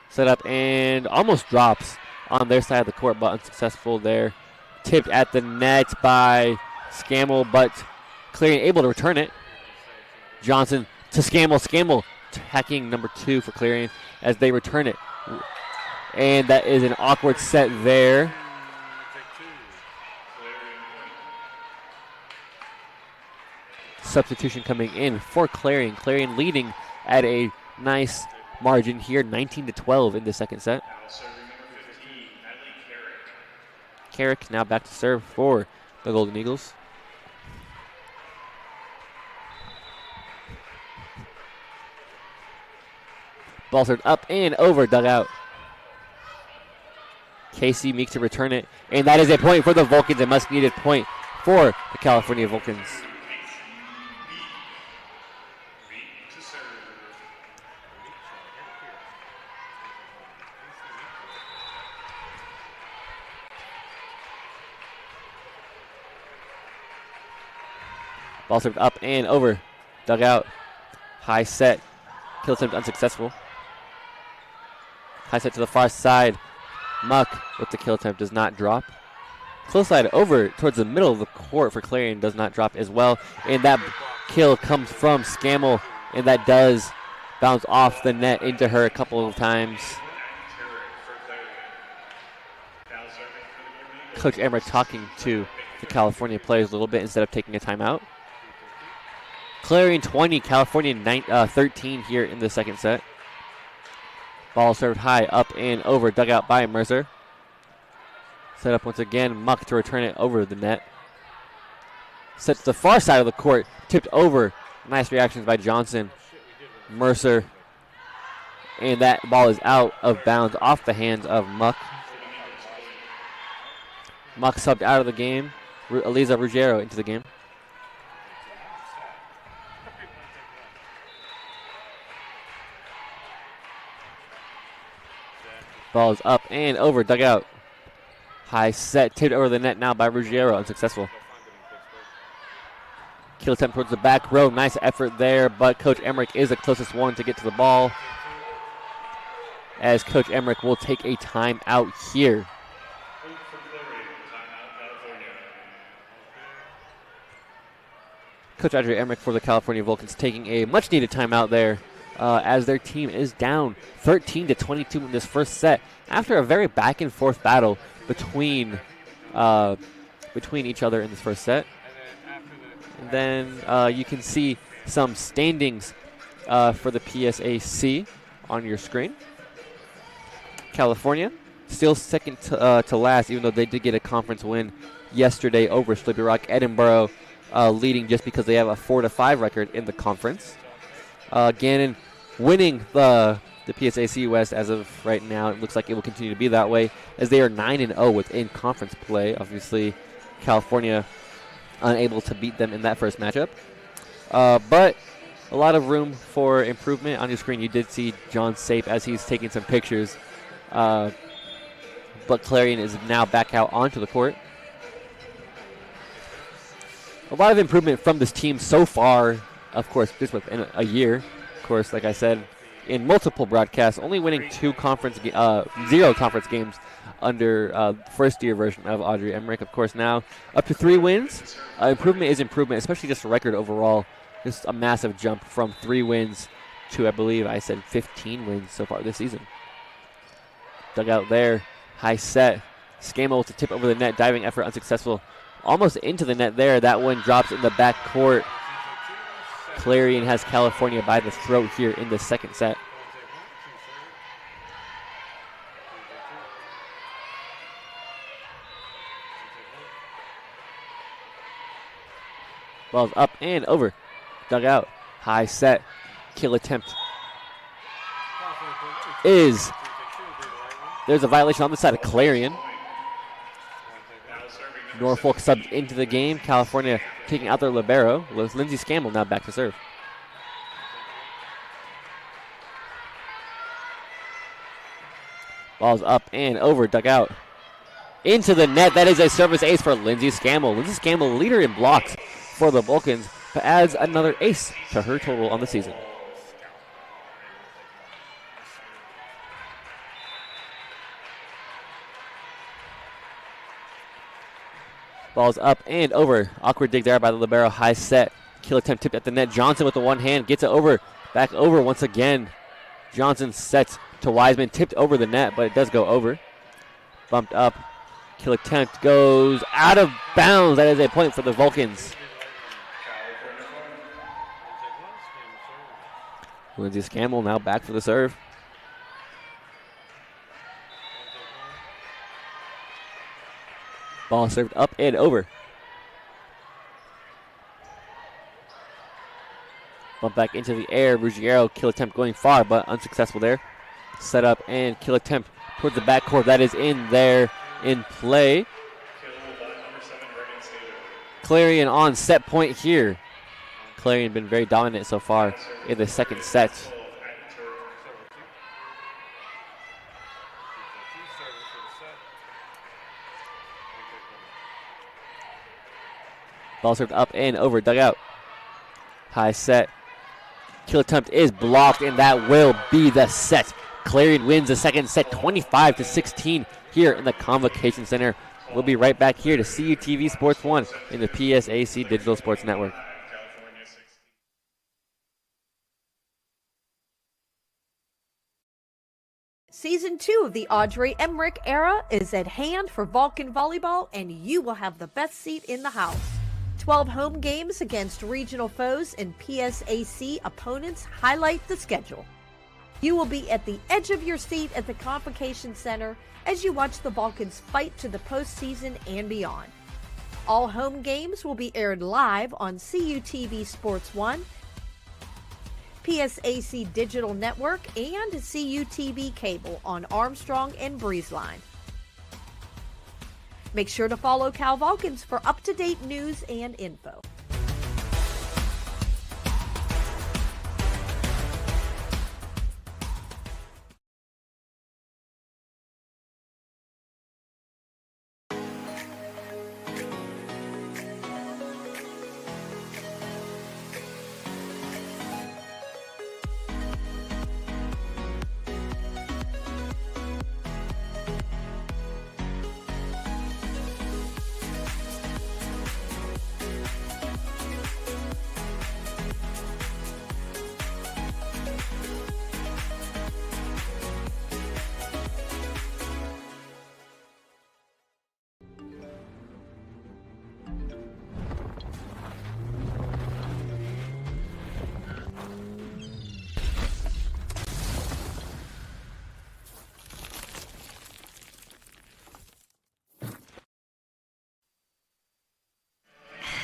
Set up and almost drops on their side of the court, but unsuccessful there. Tipped at the net by Scammell, but Clarion able to return it. Johnson to Scammell. Scammell attacking number 2 for Clarion as they return it. And that is an awkward set there. substitution coming in for Clarion. Clarion leading at a nice margin here, 19-12 in the second set. Now serving number 15, Natalie Carrick. Carrick now back to serve for the Golden Eagles. Ball served up and over, dugout. Casey Meek to return it, and that is a point for the Vulcans, a much-needed point for the California Vulcans. To serve. Ball served up and over, dugout. High set, kill attempt unsuccessful. High set to the far side. Muck with the kill attempt does not drop. Close side over towards the middle of the court for Clarion does not drop as well. And that kill comes from Scammell, and that does bounce off the net into her a couple of times. Coach Emmerich talking to the California players a little bit instead of taking a timeout. Clarion 20, California 13 here in the second set. Ball served high, up and over, dug out by Mercer. Set up once again, Muck to return it over the net. Set to the far side of the court, tipped over. Nice reactions by Johnson, Mercer. And that ball is out of bounds off the hands of Muck. Muck subbed out of the game. Eliza Ruggiero into the game. Ball is up and over, dugout. High set, tipped over the net now by Ruggiero, unsuccessful. Kill attempt towards the back row, nice effort there, but Coach Emmerich is the closest one to get to the ball, as Coach Emmerich will take a timeout here. Coach Audrey Emmerich for the California Vulcans taking a much-needed timeout there, as their team is down 13-22 in this first set after a very back-and-forth battle between each other in this first set. And then you can see some standings for the PSAC on your screen. California still second to last, even though they did get a conference win yesterday over Slippery Rock. Edinburgh leading just because they have a 4-5 record in the conference. Gannon winning the PSAC West as of right now. It looks like it will continue to be that way as they are 9-0 within conference play. Obviously, California unable to beat them in that first matchup. But a lot of room for improvement. On your screen, you did see John Sape as he's taking some pictures. But Clarion is now back out onto the court. A lot of improvement from this team so far, of course, just within a year. Of course, like I said, in multiple broadcasts, only winning 0 conference games under first-year version of Audrey Emmerich. Of course, now up to 3 wins. Improvement is improvement, especially just a record overall. Just a massive jump from 3 wins to, I believe I said 15 wins so far this season. Dug out there, high set. Scammell with the tip over the net, diving effort unsuccessful. Almost into the net there. That one drops in the back court. Clarion has California by the throat here in the second set. Ball's up and over. Dug out. High set. Kill attempt. There's a violation on the side of Clarion. Norfolk subbed into the game. California taking out their libero. Lindsey Scammell now back to serve. Ball's up and over, dug out. Into the net. That is a service ace for Lindsey Scammell. Lindsey Scammell, leader in blocks for the Vulcans, but adds another ace to her total on the season. Ball's up and over. Awkward dig there by the libero. High set. Kill attempt tipped at the net. Johnson with the one hand gets it over. Back over once again. Johnson sets to Wiseman. Tipped over the net, but it does go over. Bumped up. Kill attempt goes out of bounds. That is a point for the Vulcans. Lindsey Scammell now back for the serve. Ball served up and over. Bump back into the air. Ruggiero, kill attempt going far, but unsuccessful there. Set up and kill attempt towards the backcourt. That is in there in play. Clarion on set point here. Clarion been very dominant so far in the second set. Ball served up and over, dugout. High set. Kill attempt is blocked, and that will be the set. Clarion wins the second set 25-16 here in the Convocation Center. We'll be right back here to CUTV Sports 1 in the PSAC Digital Sports Network. Season 2 of the Audrey Emmerich era is at hand for Vulcan Volleyball, and you will have the best seat in the house. 12 home games against regional foes and PSAC opponents highlight the schedule. You will be at the edge of your seat at the Convocation Center as you watch the Vulcans fight to the postseason and beyond. All home games will be aired live on CUTV Sports 1, PSAC Digital Network, and CUTV Cable on Armstrong and Breezeline. Make sure to follow Cal Vulcans for up-to-date news and info.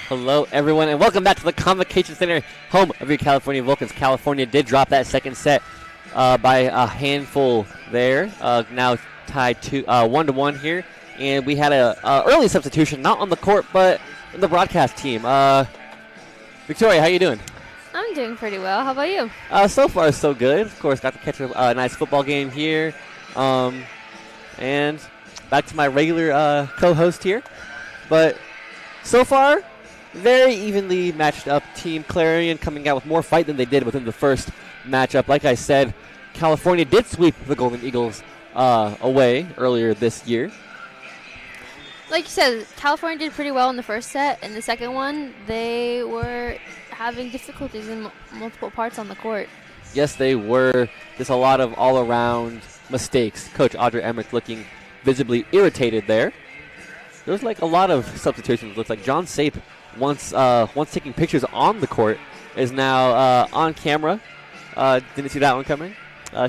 Hello, everyone, and welcome back to the Convocation Center, home of your California Vulcans. California did drop that second set by a handful there. Now tied to 1-1 here, and we had a early substitution, not on the court, but in the broadcast team. Victoria, how you doing? I'm doing pretty well. How about you? So far, so good. Of course, got to catch a nice football game here, and back to my regular co-host here. But so far, very evenly matched up team. Clarion coming out with more fight than they did within the first matchup. Like I said, California did sweep the Golden Eagles away earlier this year. Like you said, California did pretty well in the first set. In the second one, they were having difficulties in multiple parts on the court. Yes, they were. Just a lot of all-around mistakes. Coach Audrey Emmerich looking visibly irritated there. There's like a lot of substitutions. Looks like John Sape, once taking pictures on the court, is now on camera. Didn't see that one coming.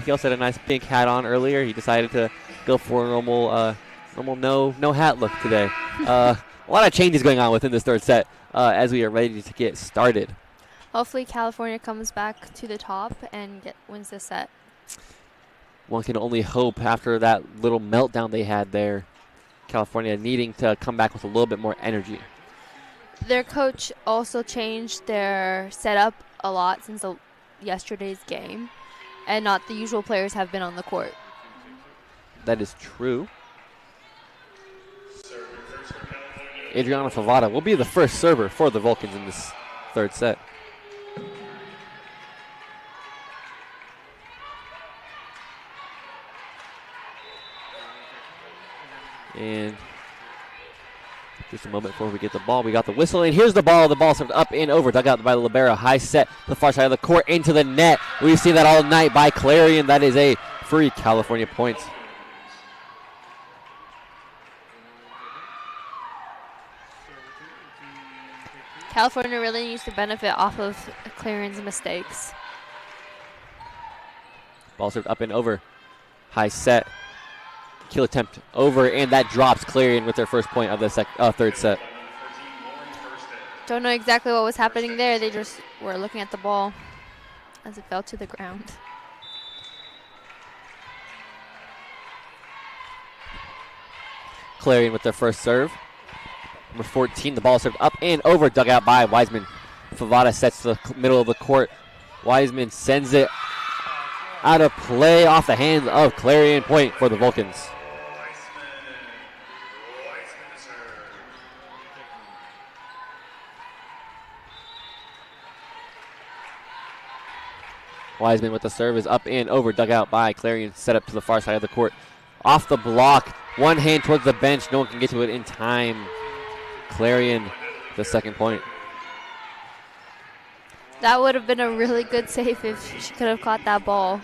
He also had a nice pink hat on earlier. He decided to go for a normal no hat look today. A lot of changes going on within this third set as we are ready to get started. Hopefully California comes back to the top and wins this set. One can only hope after that little meltdown they had there. California needing to come back with a little bit more energy. Their coach also changed their setup a lot since yesterday's game, and not the usual players have been on the court. That is true. Adriana Favada will be the first server for the Vulcans in this third set. And just a moment before we get the ball, we got the whistle, and here's the ball. The ball served up and over, dug out by the libero. High set, the far side of the court, into the net. We've seen that all night by Clarion. That is a free California points. California really needs to benefit off of Clarion's mistakes. Ball served up and over. High set. Kill attempt over, and that drops Clarion with their first point of the third set. Don't know exactly what was happening there. They just were looking at the ball as it fell to the ground. Clarion with their first serve. Number 14, the ball served up and over, dug out by Wiseman. Favada sets to the middle of the court. Wiseman sends it out of play off the hands of Clarion. Point for the Vulcans. Wiseman with the serve is up and over, dug out by Clarion, set up to the far side of the court. Off the block, one hand towards the bench, no one can get to it in time. Clarion, the second point. That would have been a really good save if she could have caught that ball.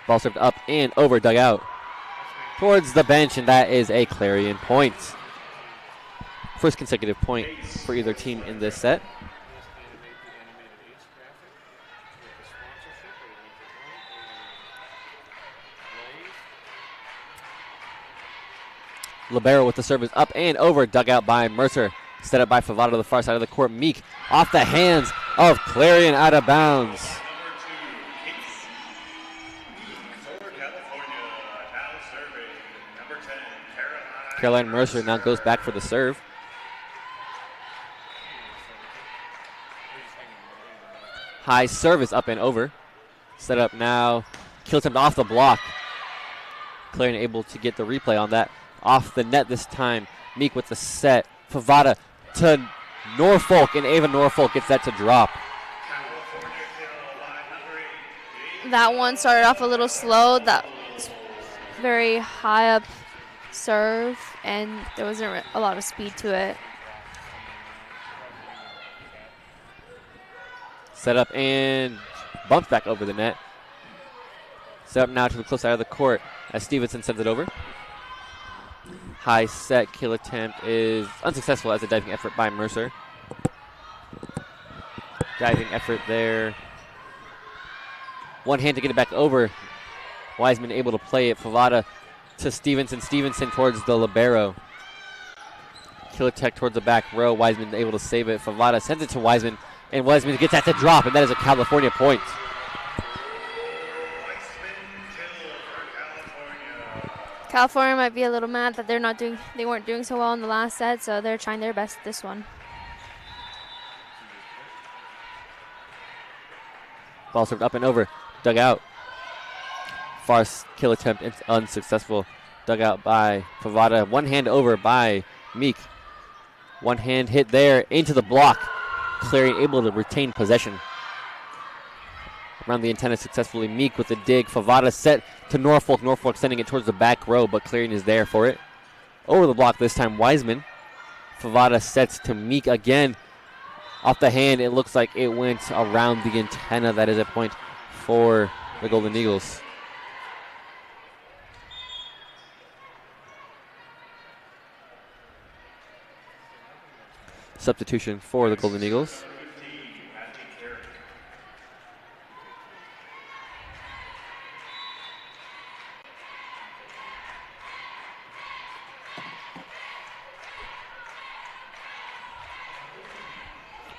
Ball served up and over, dug out towards the bench, and that is a Clarion point. First consecutive point for either team in this set. Libero with the service up and over, dug out by Mercer. Set up by Favada to the far side of the court. Meek off the hands of Clarion, out of bounds. Caroline Mercer now goes back for the serve. High service up and over. Set up now. Kill attempt off the block. Clarion able to get the replay on that. Off the net this time. Meek with the set. Favada to Norfolk, and Ava Norfolk gets that to drop. That one started off a little slow. That was very high up serve, and there wasn't a lot of speed to it. Set up and bumps back over the net. Set up now to the close side of the court as Stevenson sends it over. High set kill attempt is unsuccessful as a diving effort by Mercer. Diving effort there. One hand to get it back over. Wiseman able to play it. Favada to Stevenson. Stevenson towards the libero. Kill attempt towards the back row. Wiseman able to save it. Favada sends it to Wiseman, and Wiseman gets that to drop, and that is a California point. California might be a little mad that they weren't doing so well in the last set, so they're trying their best this one. Ball served up and over, dug out. Far kill attempt unsuccessful. Dug out by Favada. One hand over by Meek. One hand hit there into the block. Clarion able to retain possession. Around the antenna successfully. Meek with the dig. Favada set to Norfolk. Norfolk sending it towards the back row, but Clarion is there for it. Over the block this time, Wiseman. Favada sets to Meek again. Off the hand, it looks like it went around the antenna. That is a point for the Golden Eagles. Substitution for the Golden Eagles.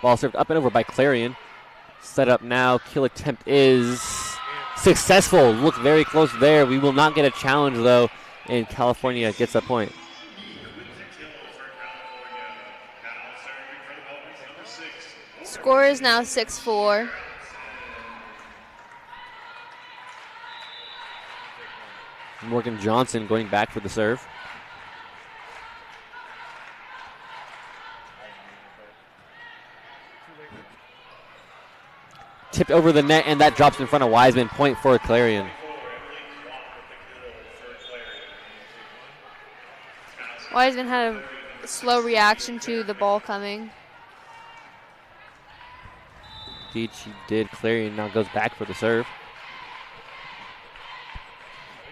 Ball served up and over by Clarion. Set up now. Kill attempt is successful. Looked very close there. We will not get a challenge, though, and California gets a point. Score is now 6-4. Morgan Johnson going back for the serve. Tipped over the net, and that drops in front of Wiseman. Point for Clarion. Wiseman had a slow reaction to the ball coming. Indeed, she did. Clarion now goes back for the serve.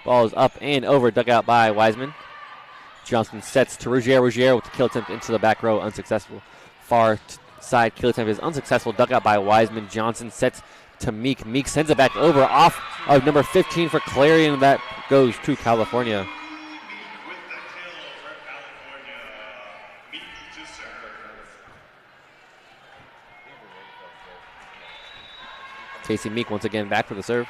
Ball is up and over, dug out by Wiseman. Johnson sets to Ruggiero. Ruggiero with the kill attempt into the back row, unsuccessful. Far side kill attempt is unsuccessful, dug out by Wiseman. Johnson sets to Meek. Meek sends it back over off of number 15 for Clarion. That goes to California. Casey Meek once again back for the serve.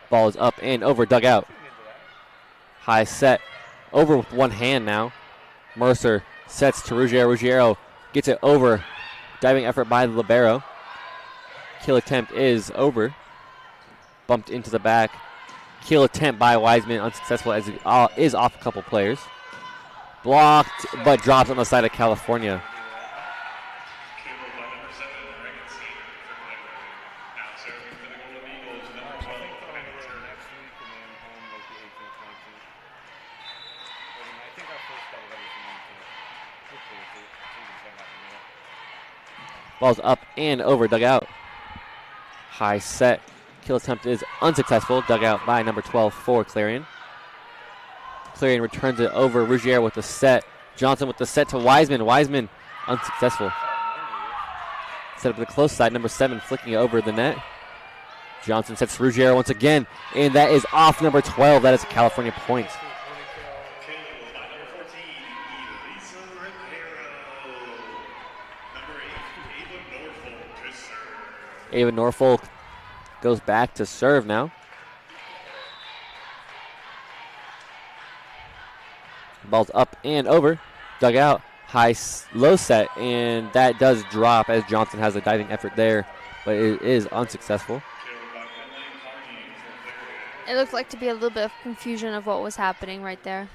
Ball is up and over, dug out. High set, over with one hand now. Mercer sets to Ruggiero. Ruggiero gets it over. Diving effort by the libero. Kill attempt is over. Bumped into the back. Kill attempt by Wiseman, unsuccessful as it is off a couple players. Blocked, but drops on the side of California. Ball's up and over, dug out. High set. Kill attempt is unsuccessful, dug out by number 12 for Clarion. Clarion returns it over. Ruggiero with the set. Johnson with the set to Wiseman. Wiseman unsuccessful. Set up to the close side. Number 7 flicking it over the net. Johnson sets Ruggiero once again, and that is off number 12. That is a California point. Ava Norfolk goes back to serve now. Ball's up and over. Dug out. High, low set, and that does drop as Johnson has a diving effort there, but it is unsuccessful. It looked like to be a little bit of confusion of what was happening right there.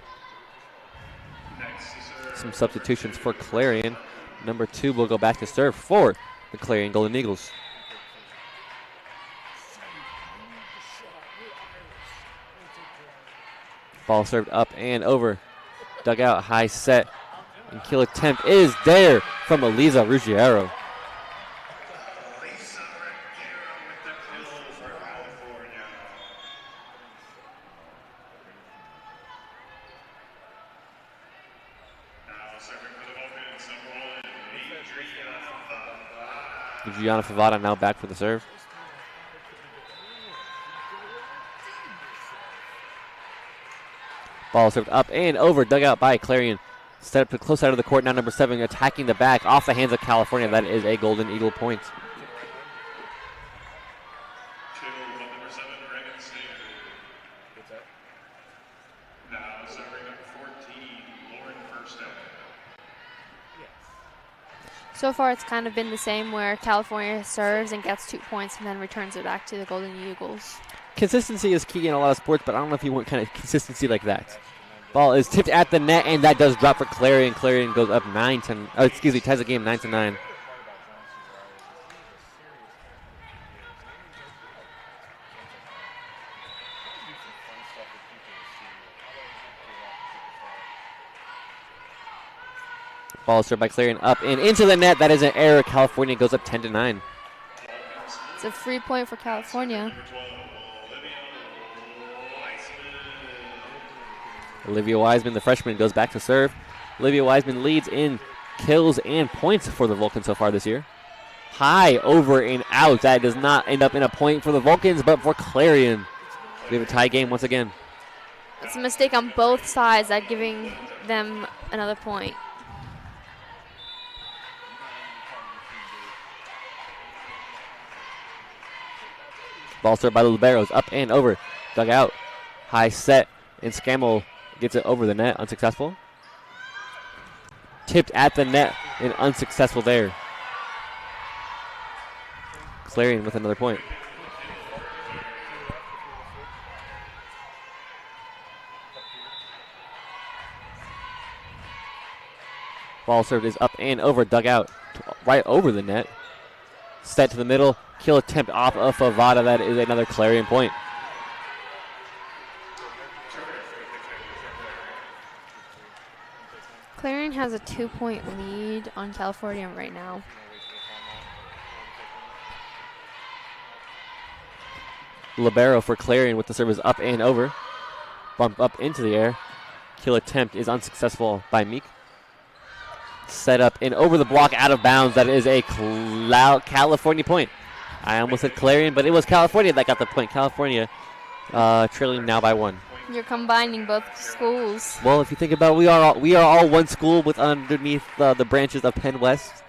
Some substitutions for Clarion. Number 2 will go back to serve for the Clarion Golden Eagles. Ball served up and over. Dug out, high set. And kill attempt is there from Eliza Ruggiero. Gianna Favada now back for the serve. Ball served up and over, dug out by Clarion. Set up to the close side of the court. Now number 7 attacking the back off the hands of California. That is a Golden Eagle point. So far, it's kind of been the same where California serves and gets 2 points and then returns it back to the Golden Eagles. Consistency is key in a lot of sports, but I don't know if you want kind of consistency like that. Ball is tipped at the net, and that does drop for Clarion. Clarion goes up 9-10. Ties the game 9-9. Ball served by Clarion up and into the net. That is an error. California goes up 10-9. It's a free point for California. Olivia Wiseman, the freshman, goes back to serve. Olivia Wiseman leads in kills and points for the Vulcans so far this year. High, over, and out. That does not end up in a point for the Vulcans, but for Clarion. We have a tie game once again. It's a mistake on both sides at giving them another point. Ball served by the liberos, up and over, dug out, high set, and Scammell gets it over the net, unsuccessful. Tipped at the net and unsuccessful there. Clarion with another point. Ball served is up and over, dug out, right over the net. Set to the middle, kill attempt off of Favada. That is another Clarion point. Clarion has a 2-point lead on California right now. libero for Clarion with the service up and over. Bump up into the air. Kill attempt is unsuccessful by Meek. Set up and over the block, out of bounds. That is a California point. I almost said Clarion, but it was California that got the point. California trailing now by 1. You're combining both schools. Well, if you think about it, we are all one school with underneath the branches of Penn West.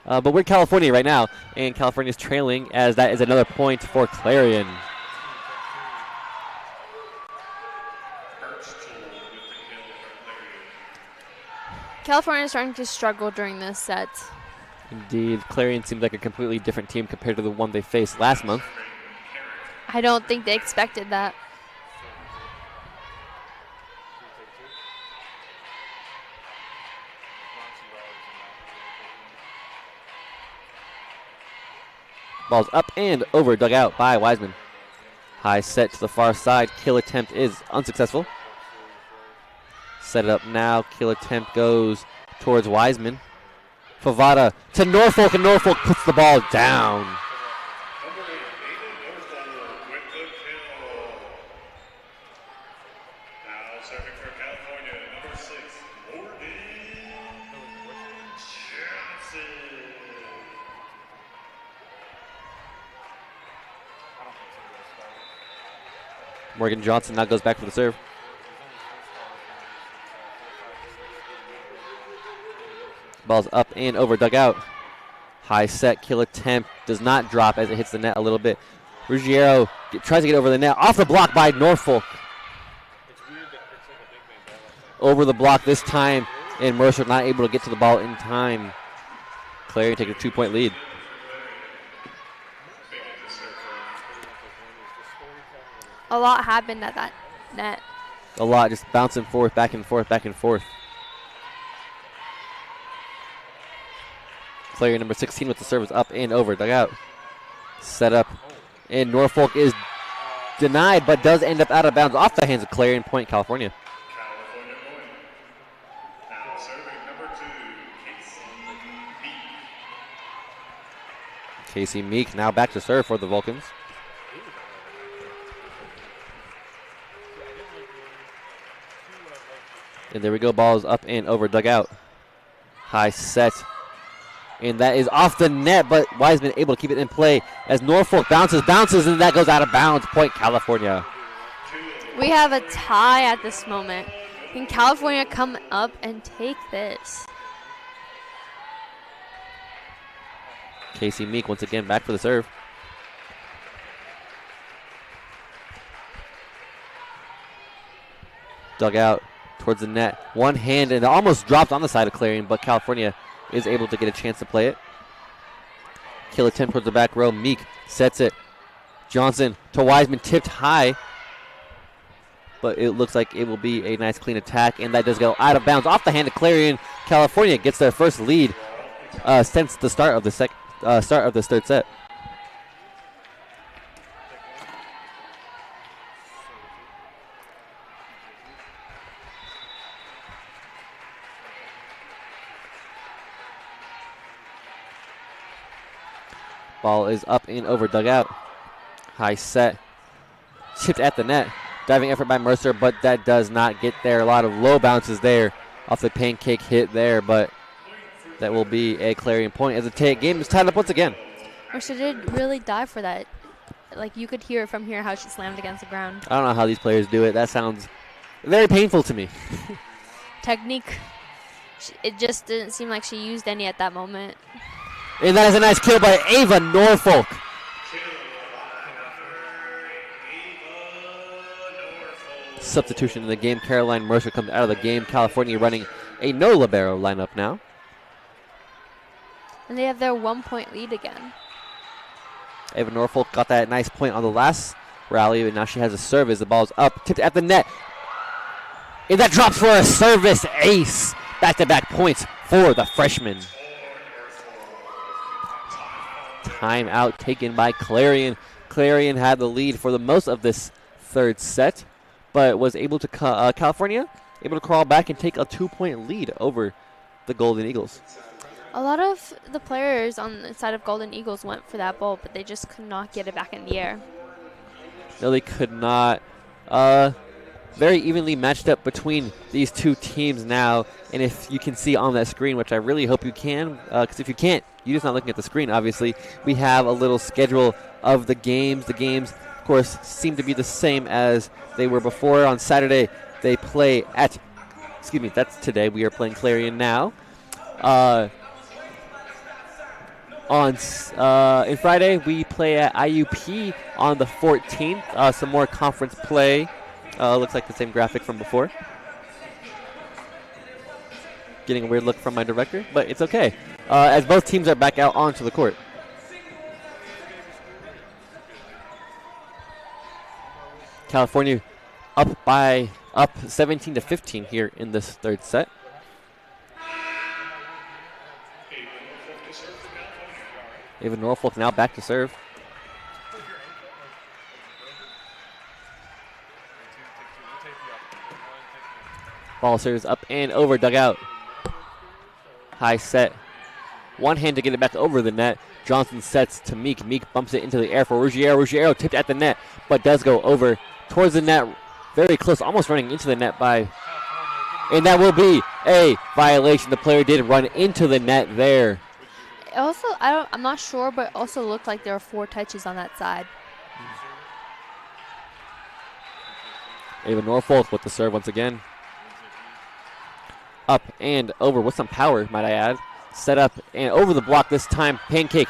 But we're California right now, and California's trailing as that is another point for Clarion. California is starting to struggle during this set. Indeed, Clarion seems like a completely different team compared to the one they faced last month. I don't think they expected that. Ball's up and over, dug out by Wiseman. High set to the far side. Kill attempt is unsuccessful. Set it up now. Kill attempt goes towards Wiseman. Favada to Norfolk, and Norfolk puts the ball down. Morgan Johnson now goes back for the serve. Ball's up and over, dug out. High set, kill attempt, does not drop as it hits the net a little bit. Ruggiero tries to get over the net, off the block by Norfolk. Over the block this time, and Mercer not able to get to the ball in time. Clarion takes a 2-point lead. A lot happened at that net. A lot, just bouncing forth, back and forth, back and forth. Clarion number 16 with the service up and over, dug out. Set up, and Norfolk is denied, but does end up out of bounds off the hands of Clarion. Point, California. California point. Now serving number 2, Casey Meek now back to serve for the Vulcans. And there we go, balls up and over, dug out. High set. And that is off the net, but Wiseman able to keep it in play as Norfolk bounces, and that goes out of bounds. Point, California. We have a tie at this moment. Can California come up and take this? Casey Meek once again back for the serve. Dug out towards the net. One hand, and it almost dropped on the side of Clarion, but California is able to get a chance to play it. Kill attempt towards the back row. Meek sets it. Johnson to Wiseman, tipped high. But it looks like it will be a nice clean attack, and that does go out of bounds off the hand of Clarion. California gets their first lead since the start of this third set. Ball is up and over, dug out. High set. Chipped at the net. Diving effort by Mercer, but that does not get there. A lot of low bounces there off the pancake hit there, but that will be a Clarion point as the game is tied up once again. Mercer did really dive for that. Like, you could hear it from here how she slammed against the ground. I don't know how these players do it. That sounds very painful to me. Technique. It just didn't seem like she used any at that moment. And that is a nice kill by Ava Norfolk. Substitution in the game. Caroline Mercer comes out of the game. California running a no libero lineup now. And they have their 1-point lead again. Ava Norfolk got that nice point on the last rally, but now she has a service. The ball's up, tipped at the net. And that drops for a service ace. Back-to-back points for the freshman. Timeout taken by Clarion. Clarion had the lead for the most of this third set, but was able to California able to crawl back and take a 2-point lead over the Golden Eagles. A lot of the players on the side of Golden Eagles went for that ball, but they just could not get it back in the air. No, they could not. Very evenly matched up between these two teams now. And if you can see on that screen, which I really hope you can, because if you can't, you're just not looking at the screen, obviously. We have a little schedule of the games. The games, of course, seem to be the same as they were before. On Saturday, they play at, that's today. We are playing Clarion now. On Friday, we play at IUP on the 14th. Some more conference play. Looks like the same graphic from before. Getting a weird look from my director, but it's okay. As both teams are back out onto the court. California up 17-15 here in this third set. Ava Norfolk now back to serve. Ball serves up and over, dugout. High set. One hand to get it back over the net. Johnson sets to Meek. Meek bumps it into the air for Ruggiero. Ruggiero tipped at the net, but does go over towards the net. Very close, almost running into the net by... And that will be a violation. The player did run into the net there. Also, I'm not sure, but it also looked like there were 4 touches on that side. Ava Norfolk with the serve once again. Up and over with some power, might I add. Set up and over the block this time. Pancake.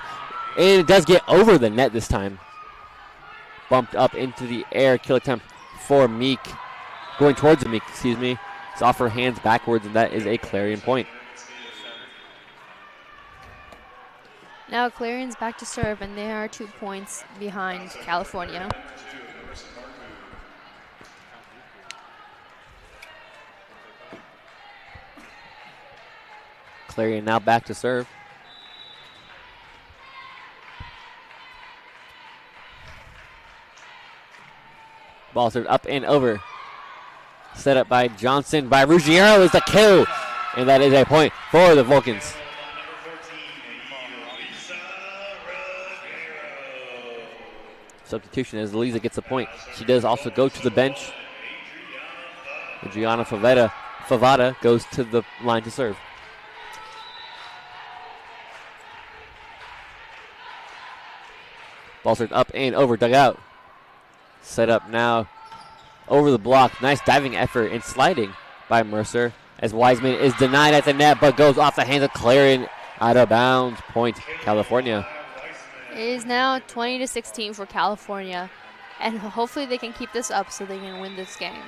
And it does get over the net this time. Bumped up into the air. Kill attempt for Meek. Going towards the Meek, It's off her hands backwards, and that is a Clarion point. Now Clarion's back to serve, and they are 2 points behind California. Clarion now back to serve. Ball served up and over. Set up by Johnson. By Ruggiero is the kill. And that is a point for the Vulcans. Substitution as Eliza gets a point. She does also go to the bench. Adriana Favada goes to the line to serve. Ball served up and over, dugout. Set up now over the block. Nice diving effort and sliding by Mercer as Wiseman is denied at the net but goes off the hands of Clarion out of bounds. Point, California. It is now 20-16 for California, and hopefully they can keep this up so they can win this game.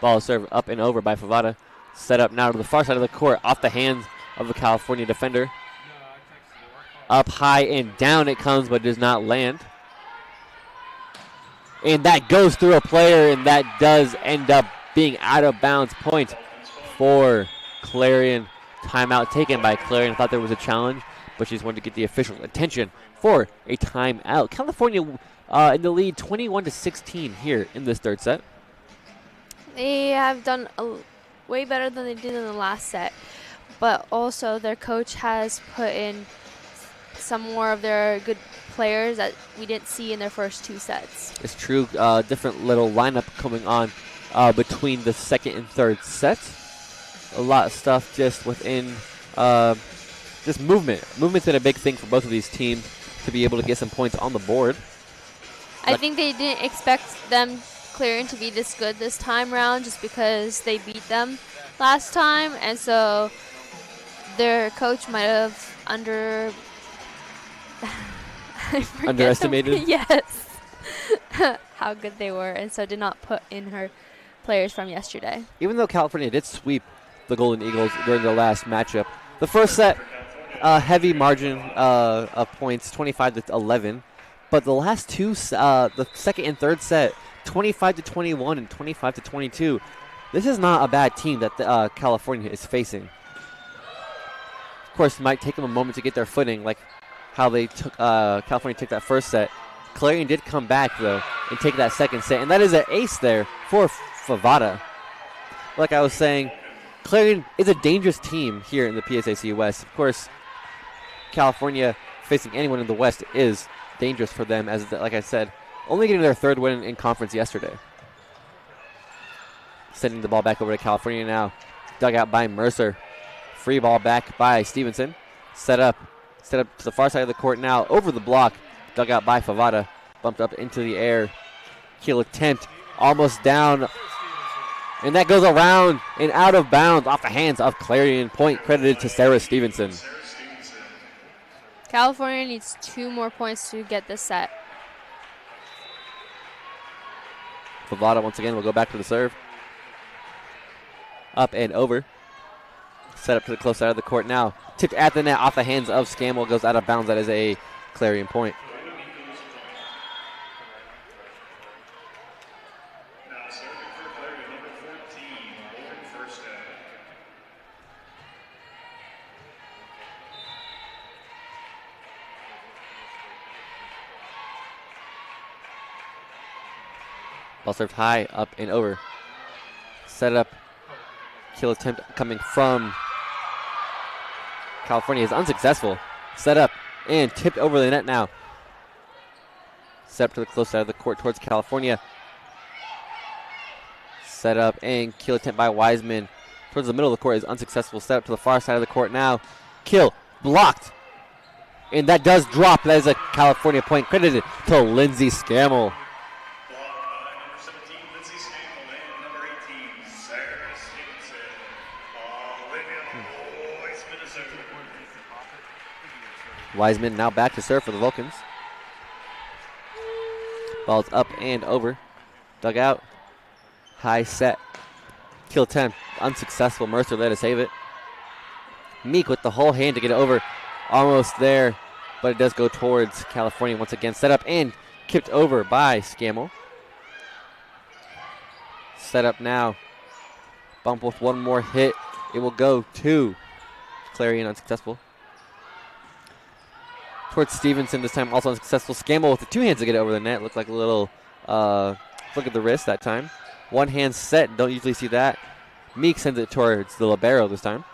Ball served up and over by Favada. Set up now to the far side of the court off the hands of the California defender. Up high and down it comes, but does not land. And that goes through a player, and that does end up being out of bounds. Point for Clarion. Timeout taken by Clarion. Thought there was a challenge, but she just wanted to get the official attention for a timeout. California in the lead 21-16 here in this third set. They have done way better than they did in the last set, but also their coach has put in some more of their good players that we didn't see in their first 2 sets. It's true. Different little lineup coming on between the second and third sets. A lot of stuff just within just movement. Movement's been a big thing for both of these teams to be able to get some points on the board. I think they didn't expect Clarion to be this good this time around just because they beat them last time, and so their coach might have underestimated? Yes. How good they were, and so did not put in her players from yesterday. Even though California did sweep the Golden Eagles during their last matchup, the first set, heavy margin of points, 25-11. But the last 2, the second and third set, 25-21 and 25-22. This is not a bad team that California is facing. Of course, it might take them a moment to get their footing, like how they took California took that first set. Clarion did come back though and take that second set, and that is an ace there for Favada. Like I was saying, Clarion is a dangerous team here in the PSAC West. Of course, California facing anyone in the West is dangerous for them, as like I said, only getting their third win in conference yesterday. Sending the ball back over to California now. Dug out by Mercer. Free ball back by Stevenson. Set up to the far side of the court now. Over the block. Dug out by Favada. Bumped up into the air. Kill attempt. Almost down. And that goes around and out of bounds off the hands of Clarion. Point credited to Sarah Stevenson. California needs 2 more points to get this set. Favada once again will go back to the serve. Up and over. Set up to the close side of the court now. Tipped at the net off the hands of Scammell. Goes out of bounds. That is a Clarion point. Now serving for Clarion, number 14, Morgan Firstead. Ball served high, up and over. Set up. Kill attempt coming from California is unsuccessful. Set up and tipped over the net now. Set up to the close side of the court towards California. Set up and kill attempt by Wiseman towards the middle of the court is unsuccessful. Set up to the far side of the court now. Kill blocked. And that does drop. That is a California point credited to Lindsay Scammell. Wiseman now back to serve for the Vulcans. Ball's up and over. Dug out. High set. Kill 10. Unsuccessful. Mercer there to save it. Meek with the whole hand to get it over. Almost there. But it does go towards California once again. Set up and kicked over by Scammell. Set up now. Bump with one more hit. It will go to Clarion, unsuccessful. Towards Stevenson this time, also unsuccessful. Scammell with the 2 hands to get it over the net. Looked like a little flick of the wrist that time. One hand set, don't usually see that. Meek sends it towards the libero this time.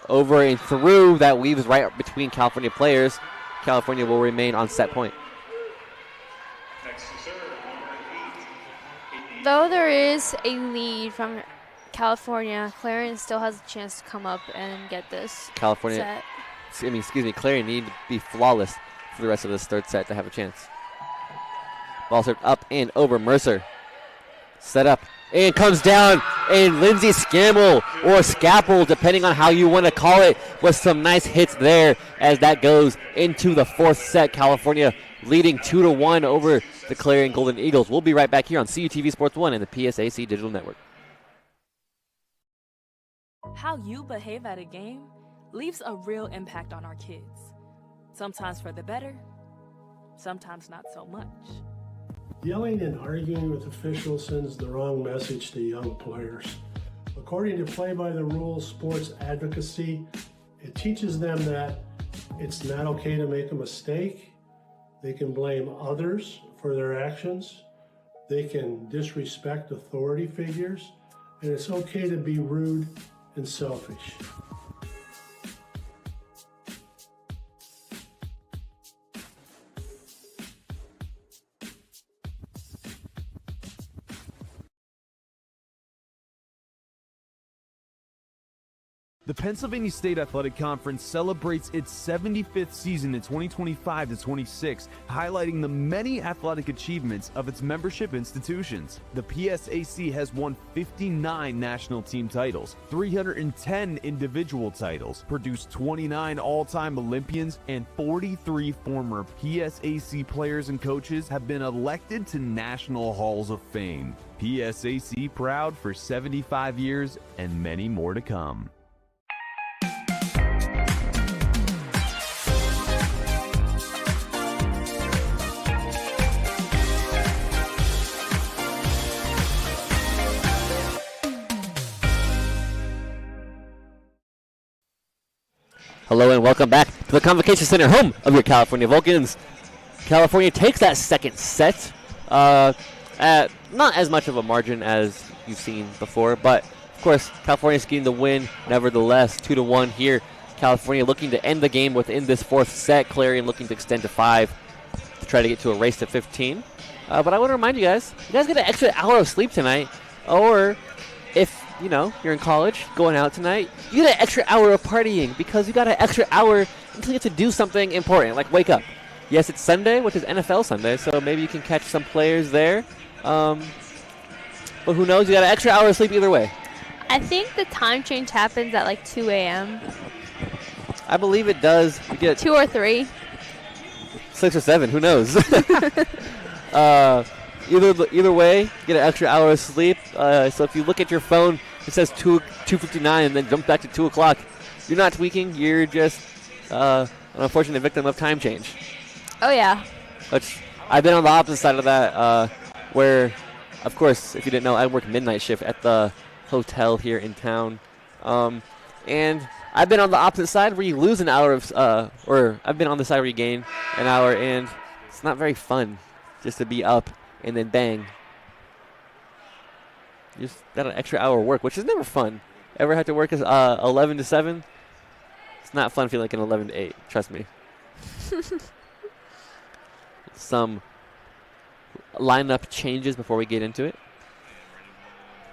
Over and through, that weaves right between California players. California will remain on set point. Though there is a lead from California, Clarion still has a chance to come up and get this California, set. Clarion need to be flawless for the rest of this third set to have a chance. Ball served up and over. Mercer. Set up and comes down. And Lindsay Scammell or Scapple, depending on how you want to call it, with some nice hits there as that goes into the 4th set. California leading 2-1 over the Clarion Golden Eagles. We'll be right back here on CUTV Sports 1 and the PSAC Digital Network. How you behave at a game leaves a real impact on our kids. Sometimes for the better, sometimes not so much. Yelling and arguing with officials sends the wrong message to young players. According to Play by the Rules Sports Advocacy, it teaches them that it's not okay to make a mistake. They can blame others for their actions. They can disrespect authority figures, and it's okay to be rude and selfish. The Pennsylvania State Athletic Conference celebrates its 75th season in 2025-26, highlighting the many athletic achievements of its membership institutions. The PSAC has won 59 national team titles, 310 individual titles, produced 29 all-time Olympians, and 43 former PSAC players and coaches have been elected to National Halls of Fame. PSAC proud for 75 years and many more to come. Hello and welcome back to the Convocation Center, home of your California Vulcans. California takes that second set at not as much of a margin as you've seen before, but of course California's getting the win nevertheless, 2-1 here California looking to end the game within this fourth set. Clarion looking to extend to 5 to try to get to a race to 15. But I want to remind you guys get an extra hour of sleep tonight. Or if, you're in college, going out tonight, you get an extra hour of partying because you got an extra hour until you get to do something important, like wake up. Yes, it's Sunday, which is NFL Sunday, so maybe you can catch some players there. But who knows? You got an extra hour of sleep either way. I think the time change happens at like 2 a.m. I believe it does. You get 2 or 3. 6 or 7, who knows? Either way, you get an extra hour of sleep. So if you look at your phone, it says 2:59 and then jump back to 2 o'clock. You're not tweaking. You're just an unfortunate victim of time change. Oh, yeah. Which I've been on the opposite side of that where, of course, if you didn't know, I work midnight shift at the hotel here in town. And I've been on the opposite side where you lose an hour of, or I've been on the side where you gain an hour, and it's not very fun just to be up and then bang. You just got an extra hour of work, which is never fun. Ever had to work as 11 to 7? It's not fun feeling like an 11 to 8, trust me. Some lineup changes before we get into it.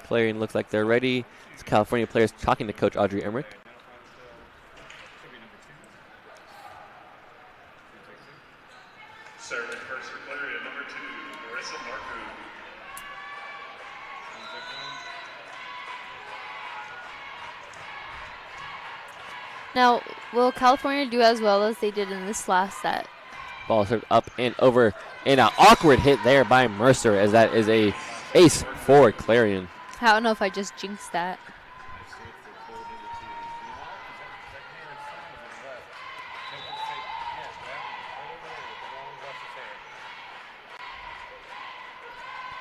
Clarion looks like they're ready. It's California players talking to Coach Audrey Emmerich. Serving first for Clarion, number 2, Marissa Marcoux. Now, will California do as well as they did in this last set? Ball served up and over, and an awkward hit there by Mercer, as that is a ace for Clarion. I don't know if I just jinxed that.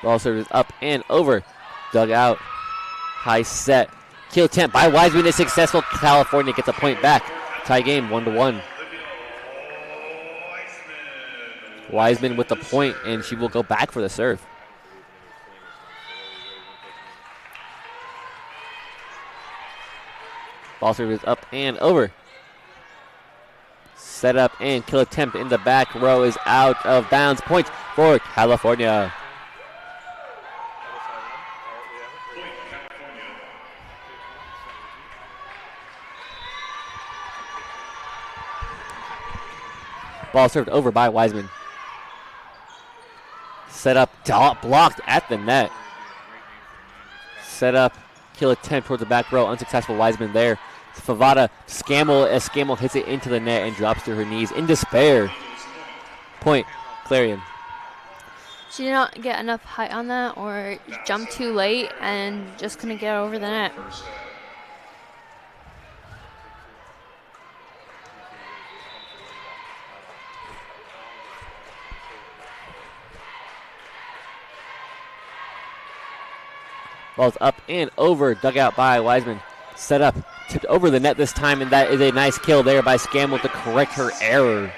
Ball serve is up and over. Dug out. High set. Kill attempt by Wiseman is successful. California gets a point back. Tie game 1-1. Wiseman with the point, and she will go back for the serve. Ball serve is up and over. Set up and kill attempt in the back row is out of bounds. Point for California. Ball served over by Wiseman. Set up, blocked at the net. Set up, kill attempt towards the back row. Unsuccessful. Wiseman there. Favada, Scammell, as Scammell hits it into the net and drops to her knees in despair. Point, Clarion. She did not get enough height on that or jumped too late and just couldn't get over the net. Ball's up and over, dug out by Wiseman. Set up, tipped over the net this time, and that is a nice kill there by Scammell to correct her error.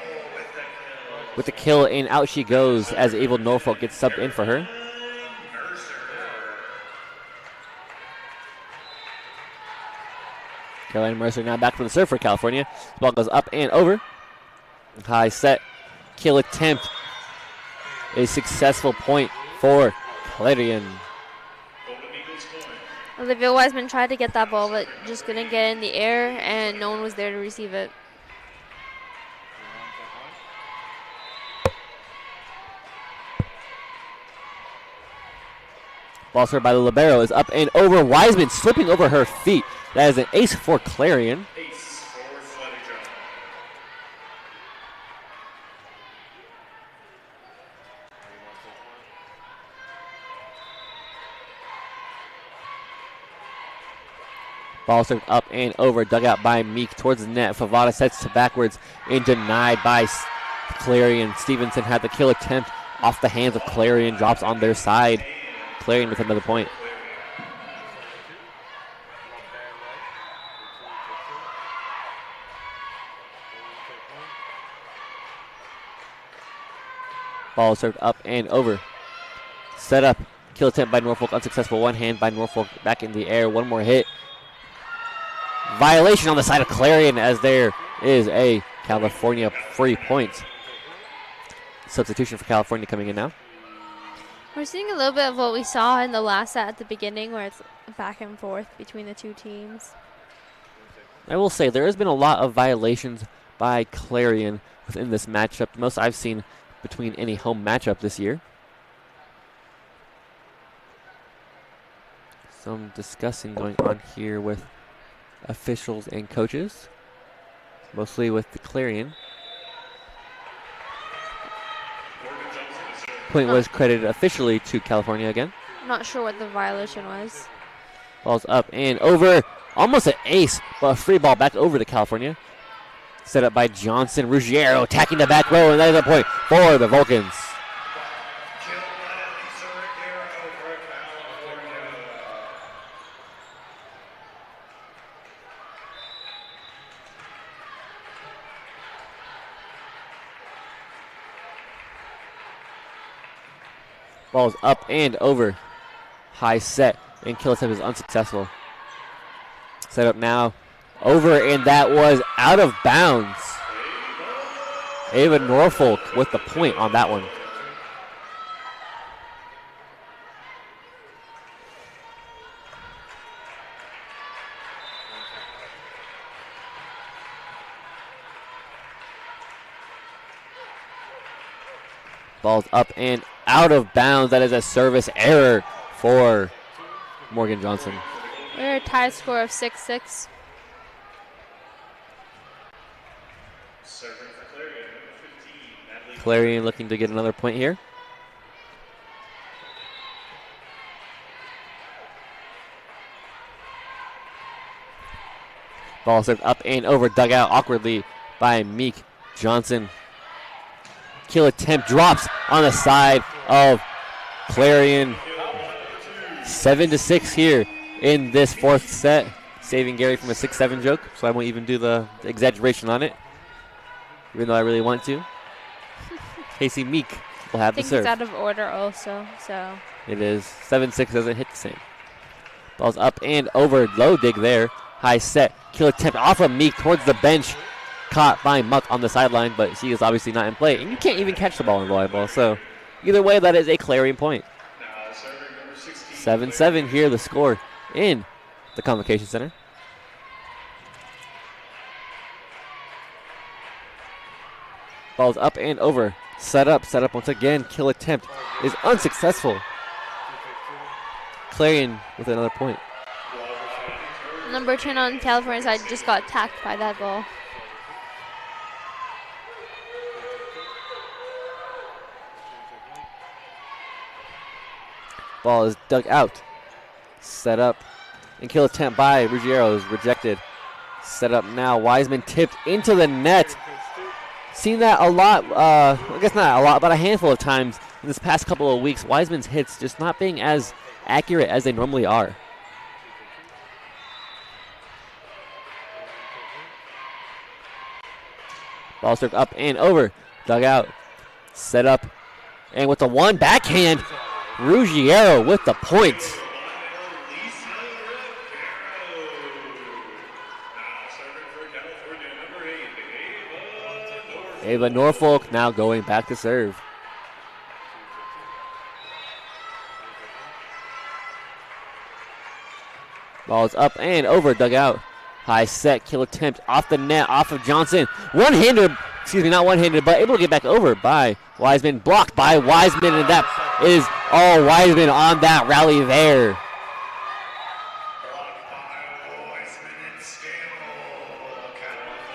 With the kill, and out she goes as Abel Norfolk gets subbed in for her. Carolina Mercer now back for the serve for California. Ball goes up and over. High set, kill attempt. A successful point for Clarion. Olivia Wiseman tried to get that ball, but just couldn't get in the air, and no one was there to receive it. Ball served by the libero is up and over. Wiseman slipping over her feet. That is an ace for Clarion. Ball served up and over, dug out by Meek towards the net. Favada sets to backwards and denied by Clarion. Stevenson had the kill attempt off the hands of Clarion, drops on their side. Clarion with another point. Ball served up and over. Set up, kill attempt by Norfolk, unsuccessful. One hand by Norfolk back in the air. One more hit. violation on the side of Clarion as there is a California free point. Substitution for California coming in now. We're seeing a little bit of what we saw in the last set at the beginning where it's back and forth between the two teams. I will say there has been a lot of violations by Clarion within this matchup, the most I've seen between any home matchup this year. Some discussing going on here with officials and coaches, mostly with the Clarion. Point was credited officially to California again. I'm not sure what the violation was. Ball's up and over. Almost an ace, but a free ball back over to California. Set up by Johnson. Ruggiero attacking the back row, and that is a point for the Vulcans. Ball's up and over. High set, and Killatep is unsuccessful. Set up now, over, and that was out of bounds. Ava Norfolk with the point on that one. Ball's up and out of bounds. That is a service error for Morgan Johnson. We're a tie score of 6-6. Clarion looking to get another point here. Ball served up and over, dug out awkwardly by Meek Johnson. Kill attempt drops on the side of Clarion. 7-6 here in this fourth set. Saving Gary from a 6-7 joke, so I won't even do the exaggeration on it, even though I really want to. Casey Meek will have the serve. I think it's out of order also, so. It is. 7-6 doesn't hit the same. Ball's up and over. Low dig there. High set. Kill attempt off of Meek towards the bench. Caught by Muck on the sideline, but she is obviously not in play. And you can't even catch the ball in volleyball, so either way, that is a Clarion point. 7-7 here, the score in the Convocation Center. Ball's up and over. Set up once again. Kill attempt is unsuccessful. Clarion with another point. Number 10 on California's side just got tacked by that ball. Ball is dug out. Set up. And kill attempt by Ruggiero is rejected. Set up now. Wiseman tipped into the net. Seen that a lot, I guess not a lot, but a handful of times in this past couple of weeks. Wiseman's hits just not being as accurate as they normally are. Ball served up and over. Dug out. Set up. And with the one backhand, Ruggiero with the points. Ava Norfolk now going back to serve. Ball's up and over, dug out. High set, kill attempt off the net, off of Johnson. One-handed, excuse me, not one-handed, but able to get back over by Wiseman. Blocked by Wiseman, and that is all Wiseman on that rally there.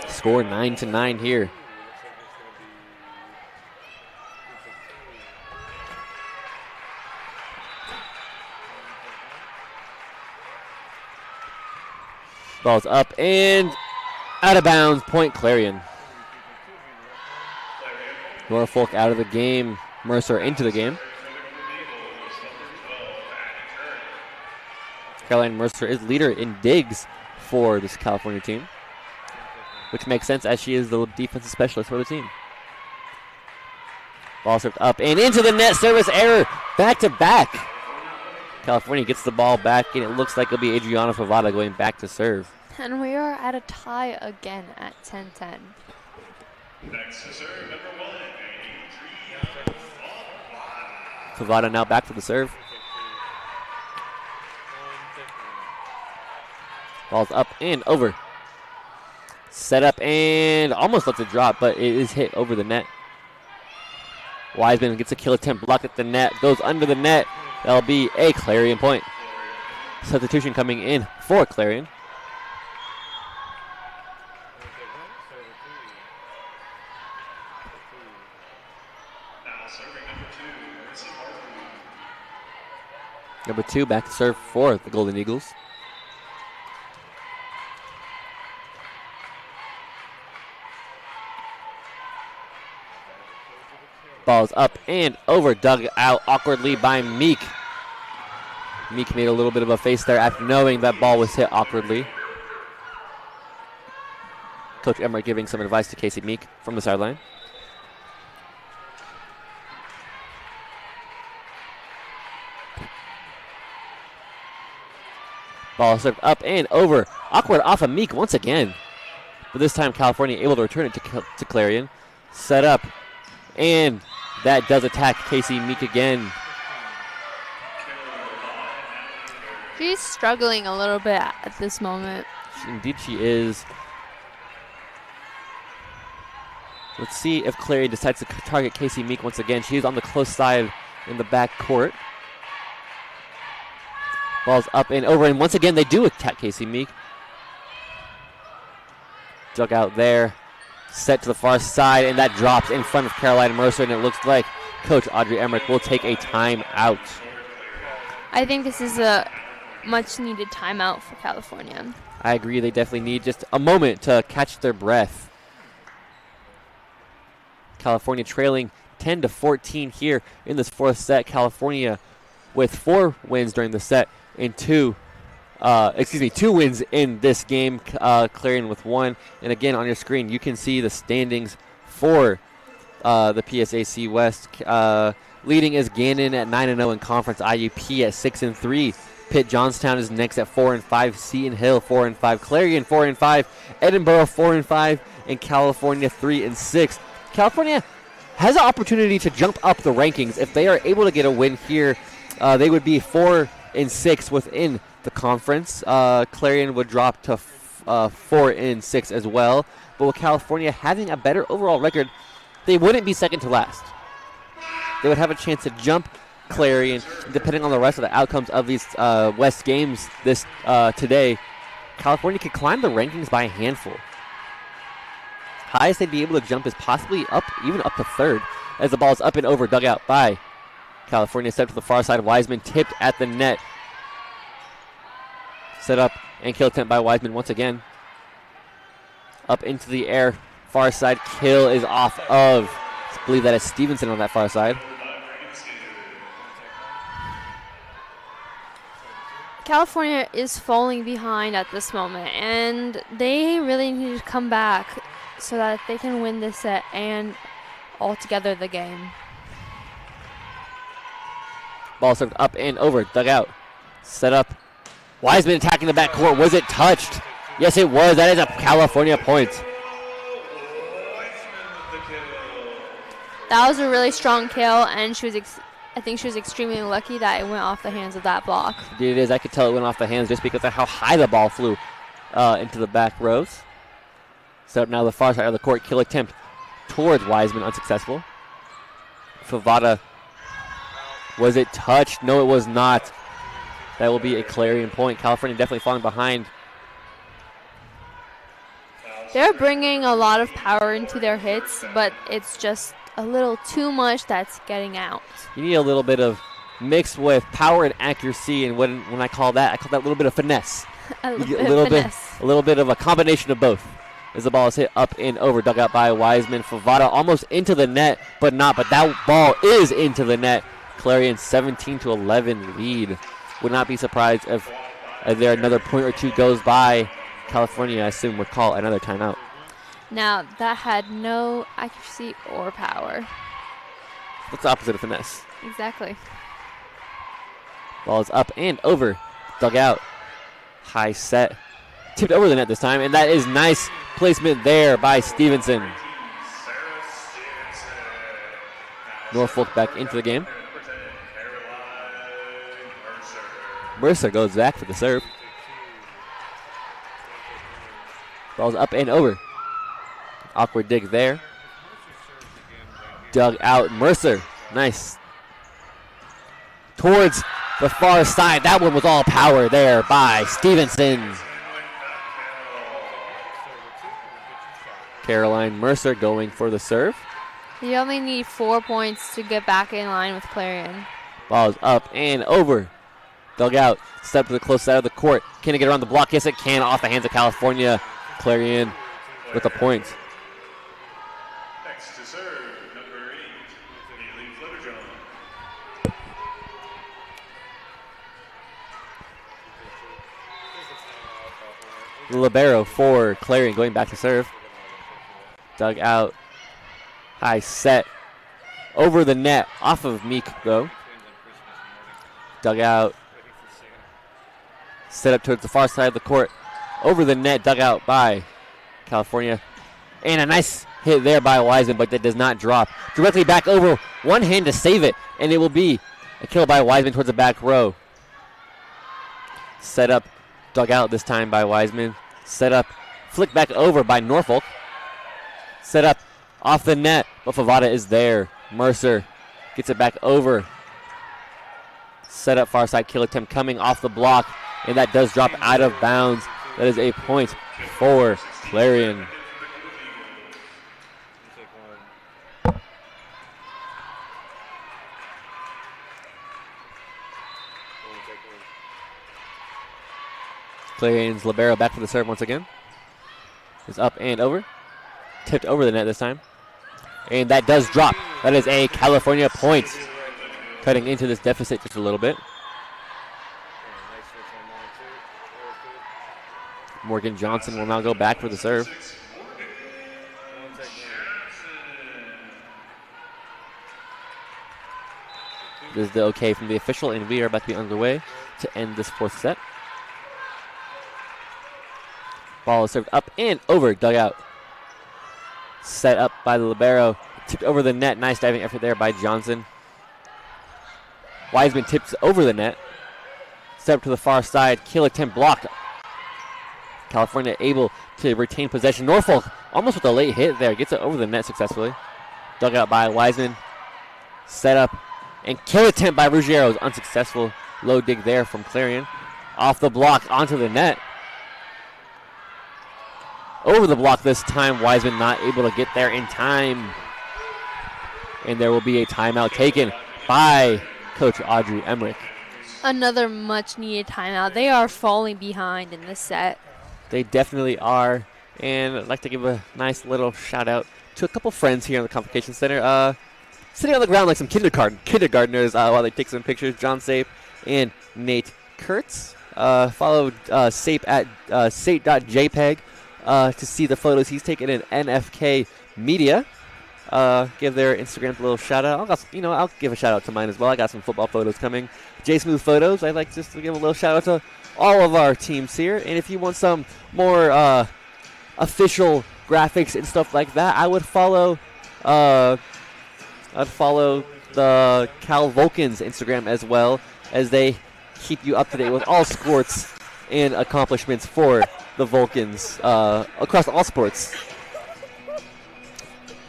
Score 9-9 here. Ball's up and out of bounds. Point Clarion. Norfolk out of the game. Mercer into the game. Caroline Mercer is leader in digs for this California team, which makes sense as she is the defensive specialist for the team. Ball served up and into the net. Service error. Back to back. California gets the ball back, and it looks like it'll be Adriana Favada going back to serve. And we are at a tie again at 10-10. Next to serve, number 1, Favada now back for the serve. Ball's up and over. Set up and almost lets it drop, but it is hit over the net. Wiseman gets a kill attempt, blocked at the net, goes under the net. That'll be a Clarion point. Substitution coming in for Clarion. Number 2 back to serve for the Golden Eagles. Ball's up and over, dug out awkwardly by Meek. Meek made a little bit of a face there after knowing that ball was hit awkwardly. Coach Emmerich giving some advice to Casey Meek from the sideline. Ball served up and over. Awkward off of Meek once again. But this time California able to return it to Clarion. Set up. And that does attack Casey Meek again. She's struggling a little bit at this moment. Indeed she is. Let's see if Clarion decides to target Casey Meek once again. She's on the close side in the back court. Ball's up and over, and once again they do attack Casey Meek. Dug out there. Set to the far side, and that drops in front of Carolina Mercer, and it looks like Coach Audrey Emmerich will take a timeout. I think this is a much-needed timeout for California. I agree. They definitely need just a moment to catch their breath. California trailing 10-14 here in this fourth set. California with 4 wins during the set and 2 wins in this game. Clarion with 1. And again, on your screen, you can see the standings for the PSAC West. Leading is Gannon at 9-0 in conference. IUP at 6-3. Pitt Johnstown is next at 4-5. Seton Hill 4-5. Clarion 4-5. Edinburgh 4-5. And California 3-6. California has an opportunity to jump up the rankings. If they are able to get a win here, they would be 4-6 within the conference. Clarion would drop to 4-6 as well. But with California having a better overall record, they wouldn't be second to last. They would have a chance to jump Clarion. Depending on the rest of the outcomes of these West games this today, California could climb the rankings by a handful. Highest they'd be able to jump is possibly up, even up to third, as the ball is up and over, dug out by California. Set to the far side. Wiseman tipped at the net. Set up and kill attempt by Wiseman once again. Up into the air. Far side kill is off of, I believe that is Stevenson on that far side. California is falling behind at this moment, and they really need to come back so that they can win this set and altogether the game. Ball served up and over, dug out. Set up. Wiseman attacking the backcourt. Was it touched? Yes, it was. That is a California point. That was a really strong kill, and I think she was extremely lucky that it went off the hands of that block. Indeed it is. I could tell it went off the hands just because of how high the ball flew into the back rows. Set up now the far side of the court. Kill attempt towards Wiseman, unsuccessful. Favada. Was it touched? No, it was not. That will be a Clarion point. California definitely falling behind. They're bringing a lot of power into their hits, but it's just a little too much that's getting out. You need a little bit of mixed with power and accuracy, and when I call that a little bit of finesse. A little bit of a combination of both. As the ball is hit up and over, dug out by Wiseman. Favada almost into the net, but not. But that ball is into the net. Clarion 17-11 lead. Would not be surprised if there another point or two goes by. California, I assume, would call another timeout. Now, that had no accuracy or power. That's the opposite of finesse. Exactly. Ball is up and over. Dug out. High set. tipped over the net this time, and that is nice placement there by Stevenson. Norfolk back into the game. Mercer goes back for the serve. Ball's up and over. Awkward dig there. Dug out Mercer. Nice. Towards the far side. That one was all power there by Stevenson. Caroline Mercer going for the serve. You only need 4 points to get back in line with Clarion. Ball's up and over. Dug out. Step to the close side of the court. Can it get around the block? Yes, it can. Off the hands of California. Clarion with a point. Next to serve, number 8, Haley Flutterjohn. Libero for Clarion going back to serve. Dug out. High set. Over the net. Off of Meek, though. Dug out. Set up towards the far side of the court. Over the net. Dug out by California. And a nice hit there by Wiseman, but that does not drop. Directly back over. One hand to save it. And it will be a kill by Wiseman towards the back row. Set up. Dug out this time by Wiseman. Set up. Flick back over by Norfolk. Set up. Off the net, but Favada is there. Mercer gets it back over. Set up far side kill attempt coming off the block, and that does drop out of bounds. That is a point for Clarion. Clarion's libero back for the serve once again. Is up and over. Tipped over the net this time. And that does drop. That is a California point. Cutting into this deficit just a little bit. Morgan Johnson will now go back for the serve. This is the okay from the official, and we are about to be underway to end this fourth set. Ball is served up and over, dug out. Set up by the libero. Tipped over the net. Nice diving effort there by Johnson. Wiseman tips over the net. Set up to the far side. Kill attempt blocked. California able to retain possession. Norfolk almost with a late hit there. Gets it over the net successfully. Dug out by Wiseman. Set up. And kill attempt by Ruggiero is unsuccessful. Low dig there from Clarion. Off the block onto the net. Over the block this time. Wiseman not able to get there in time. And there will be a timeout taken by Coach Audrey Emmerich. Another much needed timeout. They are falling behind in this set. They definitely are. And I'd like to give a nice little shout out to a couple friends here in the Convocation Center. Sitting on the ground like some kindergartners while they take some pictures. John Sape and Nate Kurtz. Follow Sape at sape.jpg to see the photos he's taken in NFK Media. Give their Instagram a little shout out. I'll give a shout out to mine as well. I got some football photos coming. J Smooth Photos. I'd like just to give a little shout out to all of our teams here. And if you want some more official graphics and stuff like that, I would follow the Cal Vulcan's Instagram as well, as they keep you up to date with all sports and accomplishments for the Vulcans across all sports.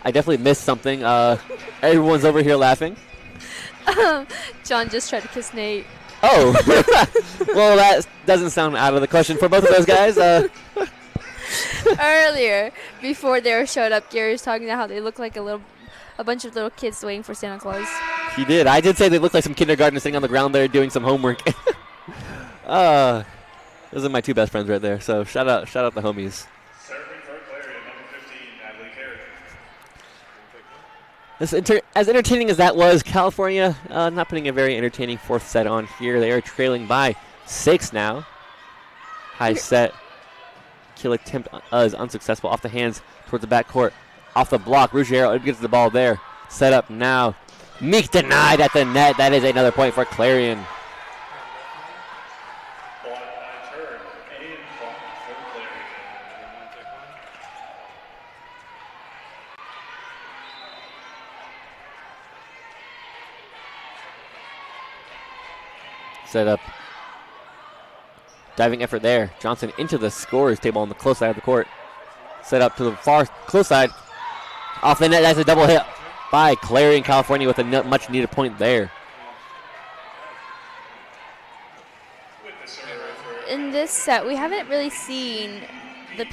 I definitely missed something. Everyone's over here laughing. John just tried to kiss Nate. Oh, well, that doesn't sound out of the question for both of those guys. Earlier, before they showed up, Gary was talking about how they look like a bunch of little kids waiting for Santa Claus. He did. I did say they look like some kindergartners sitting on the ground there doing some homework. Those are my two best friends right there. So shout out the homies. Serving for Clarion, number 15, Natalie Carey. As entertaining as that was, California not putting a very entertaining fourth set on here. They are trailing by 6 now. High set. Kill attempt is unsuccessful. Off the hands towards the backcourt. Off the block. Ruggiero gets the ball there. Set up now. Meek denied at the net. That is another point for Clarion. Set up. Diving effort there. Johnson into the scorer's table on the close side of the court. Set up to the far close side. Off the net. That's a double hit by Clarion, California with a much needed point there. In this set, we haven't really seen the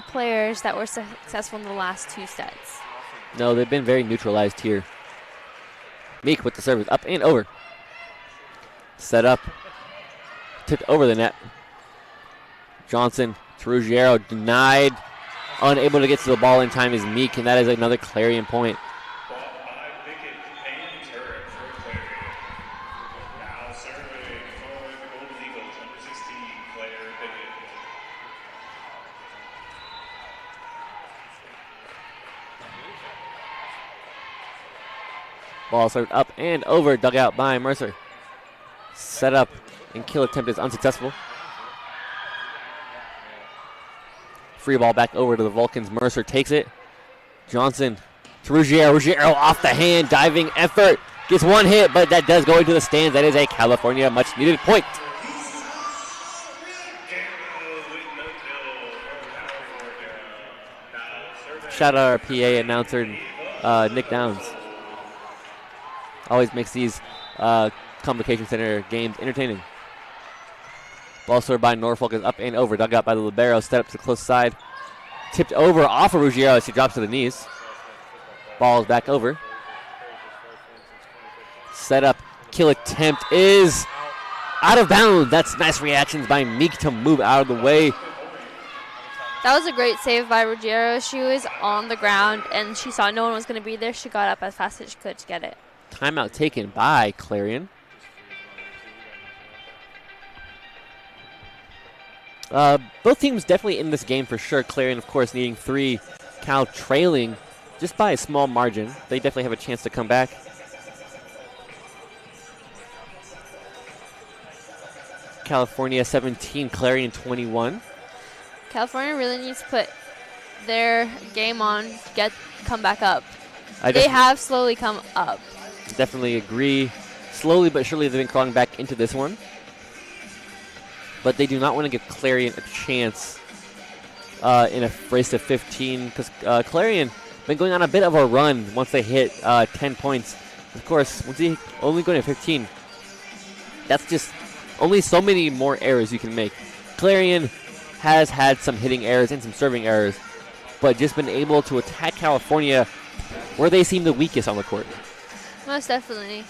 players that were successful in the last 2 sets. No, they've been very neutralized here. Meek with the service up and over. Set up. Tipped over the net. Johnson to Ruggiero, denied. Unable to get to the ball in time is Meek, and that is another Clarion point. Now serving for the Golden Eagles, number 16, Claire Pickett. Ball served up and over, dug out by Mercer. Set up and kill attempt is unsuccessful. Free ball back over to the Vulcans. Mercer takes it. Johnson to Ruggiero. Ruggiero off the hand, diving effort. Gets one hit, but that does go into the stands. That is a California much needed point. Shout out our PA announcer, Nick Downs. Always makes these Convocation Center games entertaining. Ball served by Norfolk is up and over. Dug out by the libero. Step up to the close side. Tipped over off of Ruggiero as he drops to the knees. Ball is back over. Set up. Kill attempt is out of bounds. That's nice reactions by Meek to move out of the way. That was a great save by Ruggiero. She was on the ground and she saw no one was going to be there. She got up as fast as she could to get it. Timeout taken by Clarion. Both teams definitely in this game for sure. Clarion, of course, needing 3. Cal trailing just by a small margin. They definitely have a chance to come back. California 17, Clarion 21. California really needs to put their game on, come back up. They have slowly come up. Definitely agree. Slowly but surely they've been crawling back into this one. But they do not want to give Clarion a chance in a race to 15 because Clarion been going on a bit of a run once they hit 10 points. Of course, once they only going to 15, that's just only so many more errors you can make. Clarion has had some hitting errors and some serving errors, but just been able to attack California where they seem the weakest on the court. Most definitely.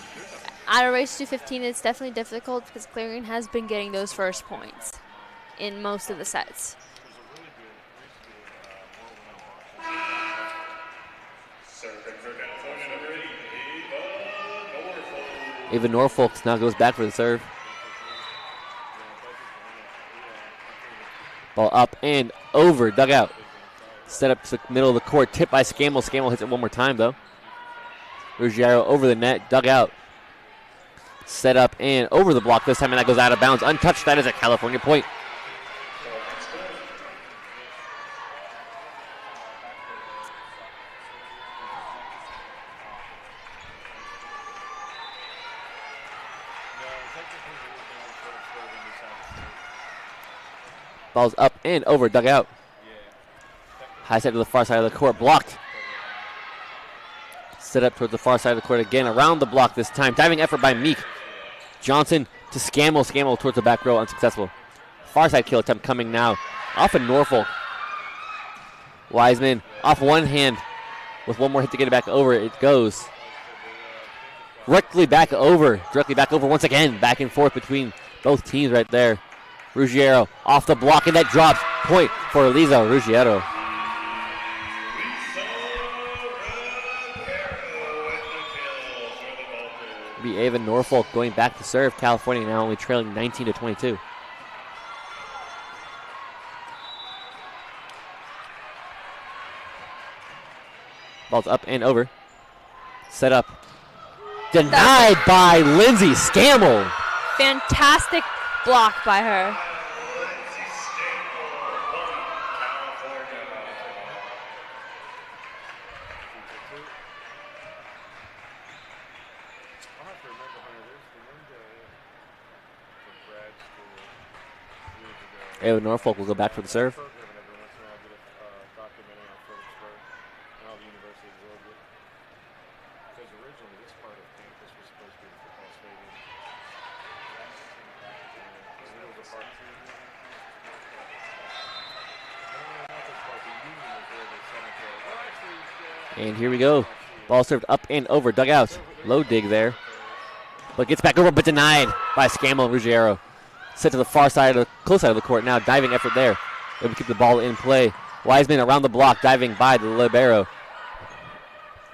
At a race to 15, it's definitely difficult because Clarion has been getting those first points in most of the sets. Ava Norfolk now goes back for the serve. Ball up and over, dug out. Set up to the middle of the court, tipped by Scammell. Scammell hits it one more time though. Ruggiero over the net, dug out. Set up and over the block this time, and that goes out of bounds. Untouched, that is a California point. Ball's up and over, dug out. High set to the far side of the court, blocked. Set up towards the far side of the court again, around the block this time. Diving effort by Meek. Johnson to Scammell. Scammell towards the back row, unsuccessful. Far side kill attempt coming now. Off of Norfolk. Wiseman off one hand with one more hit to get it back over. It goes. Directly back over once again. Back and forth between both teams right there. Ruggiero off the block, and that drops. Point for Eliza Ruggiero. Be Ava Norfolk going back to serve. California now only trailing 19-22. Ball's up and over. Set up. Denied by Lindsay Scammell. Fantastic block by her. Norfolk will go back for the serve. And here we go. Ball served up and over. Dugout. Low dig there. But gets back over, but denied by Scammell and Ruggiero. Set to the far side of the close side of the court now. Diving effort there. Able to keep the ball in play. Wiseman around the block, diving by the libero.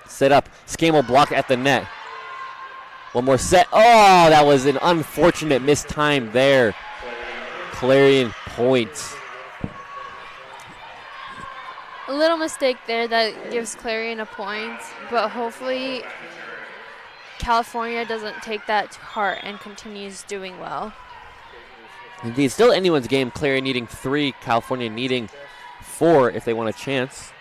Set up. Scammell blocked at the net. One more set. Oh, that was an unfortunate missed time there. Clarion points. A little mistake there that gives Clarion a point, but hopefully California doesn't take that to heart and continues doing well. Indeed, still anyone's game. Clarion needing 3, California needing 4 if they want a chance.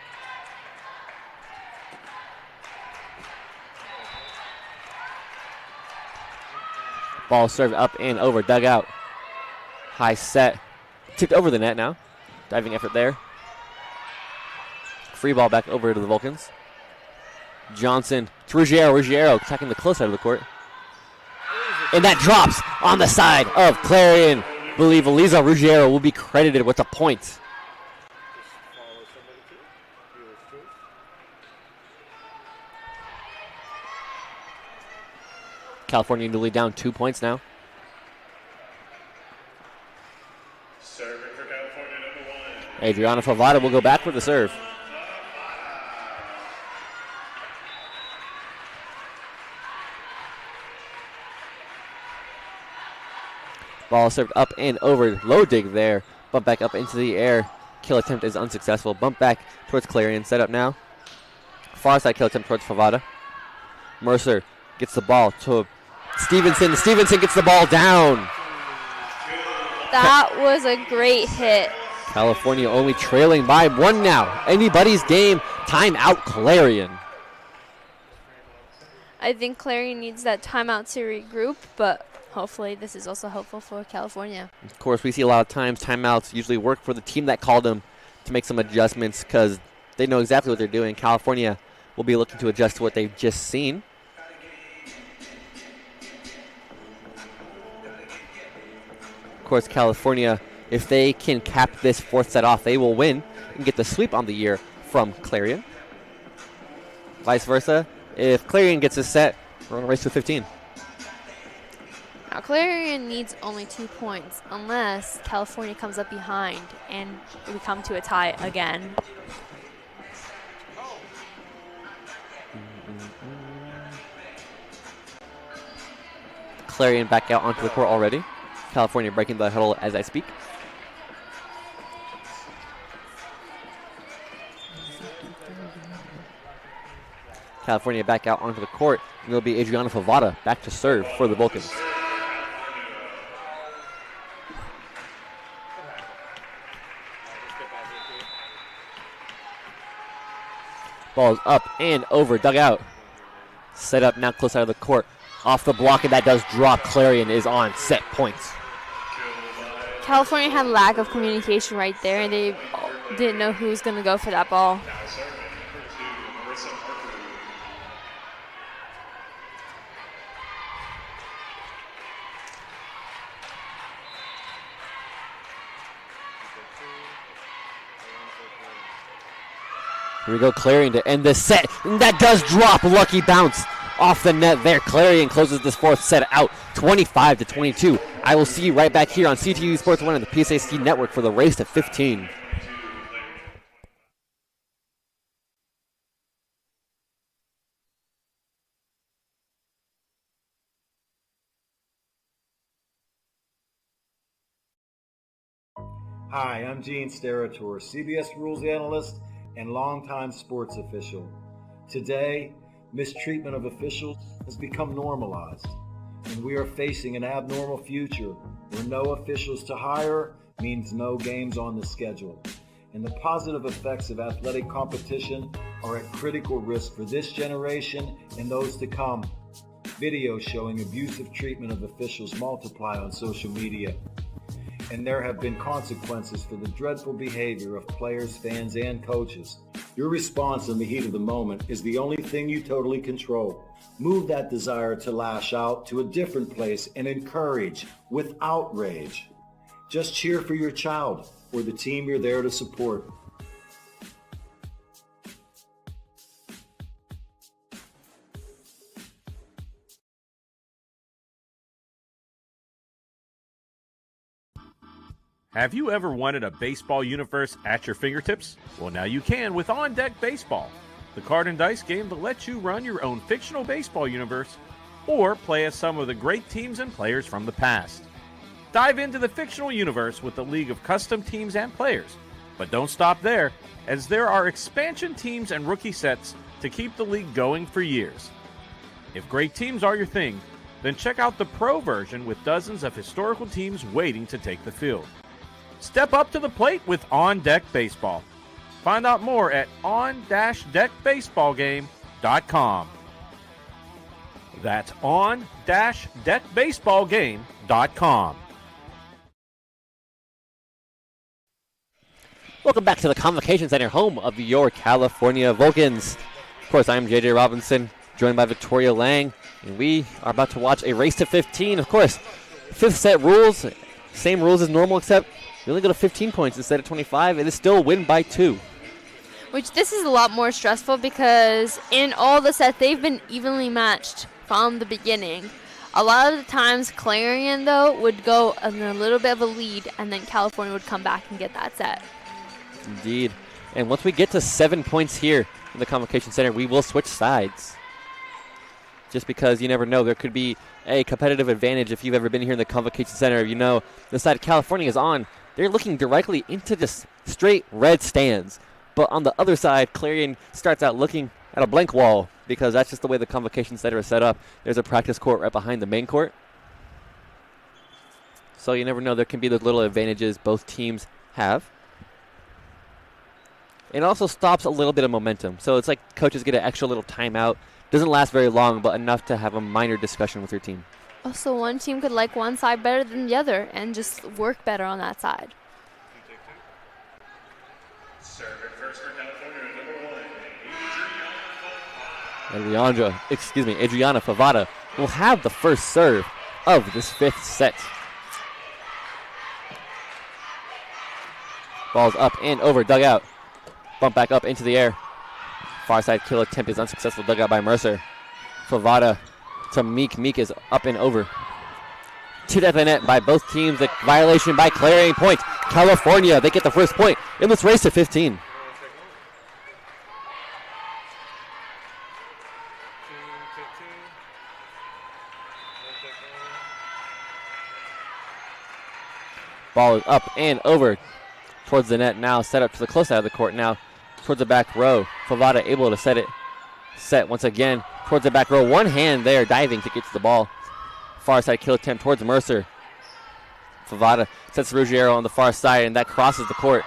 Ball served up and over, dugout. High set. Tipped over the net now. Diving effort there. Free ball back over to the Vulcans. Johnson to Ruggiero. Ruggiero attacking the close side of the court. And that drops on the side of Clarion. I believe Eliza Ruggiero will be credited with a point. California newly down 2 points now. Serving for California, number 1. Adriana Favada will go back with the serve. Ball served up and over. Low dig there. Bump back up into the air. Kill attempt is unsuccessful. Bump back towards Clarion. Set up now. Far side kill attempt towards Favada. Mercer gets the ball to Stevenson. Stevenson gets the ball down. That was a great hit. California only trailing by 1 now. Anybody's game. Timeout Clarion. I think Clarion needs that timeout to regroup, but hopefully this is also helpful for California. Of course, we see a lot of times timeouts usually work for the team that called them to make some adjustments because they know exactly what they're doing. California will be looking to adjust to what they've just seen. Of course, California, if they can cap this 4th set off, they will win and get the sweep on the year from Clarion. Vice versa, if Clarion gets a set, we're on a race to 15. Now, Clarion needs only 2 points unless California comes up behind and we come to a tie again. Clarion back out onto the court already. California breaking the huddle as I speak. California back out onto the court, and it'll be Adriana Favada back to serve for the Vulcans. Ball is up and over, dugout. Set up now close out of the court. Off the block, and that does drop. Clarion is on set points. California had lack of communication right there, and they didn't know who was going to go for that ball. Here we go, Clarion to end this set. And that does drop. Lucky bounce off the net there. Clarion closes this 4th set out 25-22. I will see you right back here on CTU Sports 1 and the PSAC Network for the race to 15. Hi, I'm Gene Sterator, CBS Rules Analyst and longtime sports official. Today, mistreatment of officials has become normalized, and we are facing an abnormal future where no officials to hire means no games on the schedule. And the positive effects of athletic competition are at critical risk for this generation and those to come. Videos showing abusive treatment of officials multiply on social media. and there have been consequences for the dreadful behavior of players, fans, and coaches. Your response in the heat of the moment is the only thing you totally control. Move that desire to lash out to a different place and encourage without rage. Just cheer for your child or the team you're there to support. Have you ever wanted a baseball universe at your fingertips? Well, now you can with On Deck Baseball, the card and dice game that lets you run your own fictional baseball universe or play as some of the great teams and players from the past. Dive into the fictional universe with a league of custom teams and players. But don't stop there, as there are expansion teams and rookie sets to keep the league going for years. If great teams are your thing, then check out the pro version with dozens of historical teams waiting to take the field. Step up to the plate with On Deck Baseball. Find out more at on-deckbaseballgame.com. That's on-deckbaseballgame.com. Welcome back to the Convocation Center, home of your California Vulcans. Of course, I'm JJ Robinson, joined by Victoria Lang, and we are about to watch a race to 15. Of course, fifth set rules, same rules as normal, except we only go to 15 points instead of 25. It is still a win by 2. Which this is a lot more stressful because in all the sets, they've been evenly matched from the beginning. A lot of the times, Clarion, though, would go in a little bit of a lead, and then California would come back and get that set. Indeed. And once we get to 7 points here in the Convocation Center, we will switch sides. Just because you never know, there could be a competitive advantage if you've ever been here in the Convocation Center. You know, the side California is on, they're looking directly into this straight red stands. But on the other side, Clarion starts out looking at a blank wall because that's just the way the Convocation Center is set up. There's a practice court right behind the main court. So you never know, there can be those little advantages both teams have. It also stops a little bit of momentum. So it's like coaches get an extra little timeout. Doesn't last very long, but enough to have a minor discussion with your team. Also, one team could like one side better than the other and just work better on that side. Serving first for California, number 1, Adriana Favada will have the first serve of this fifth set. Ball's up and over, dugout. Bump back up into the air. Far side kill attempt is unsuccessful, dugout by Mercer. Favada to Meek. Meek is up and over. To the net by both teams. The violation by Clarion point. California, they get the first point in this race to 15. Ball is up and over towards the net now. Set up to the close side of the court now. Towards the back row. Favada able to set once again towards the back row. One hand there diving to get to the ball. Far side kill attempt towards Mercer. Favada sets Ruggiero on the far side, and that crosses the court.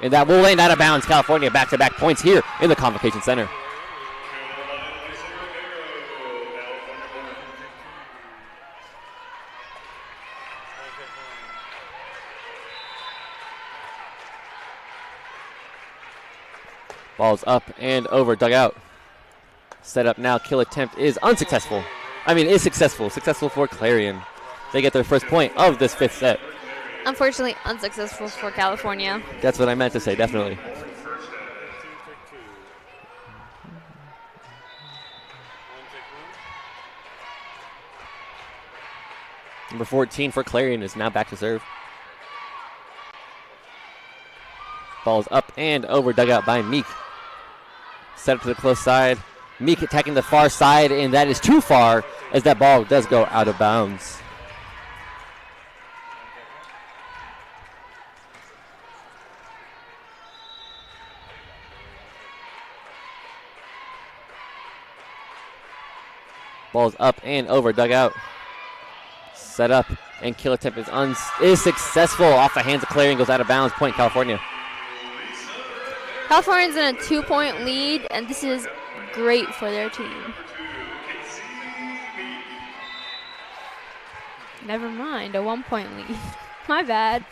And that will land out of bounds. California back-to-back points here in the Convocation Center. Ball's up and over, dugout. Set up now, kill attempt is unsuccessful. Is successful. Successful for Clarion. They get their first point of this fifth set. Unfortunately, unsuccessful for California. That's what I meant to say, definitely. Number 14 for Clarion is now back to serve. Ball's up and over, dugout by Meek. Set up to the close side. Meek attacking the far side, and that is too far as that ball does go out of bounds. Ball's up and over, dugout. Set up, and kill attempt is successful. Off the hands of Clarion, goes out of bounds. Point, California. California's in a 2-point lead, and this is great for their team. Never mind, a 1-point lead. My bad.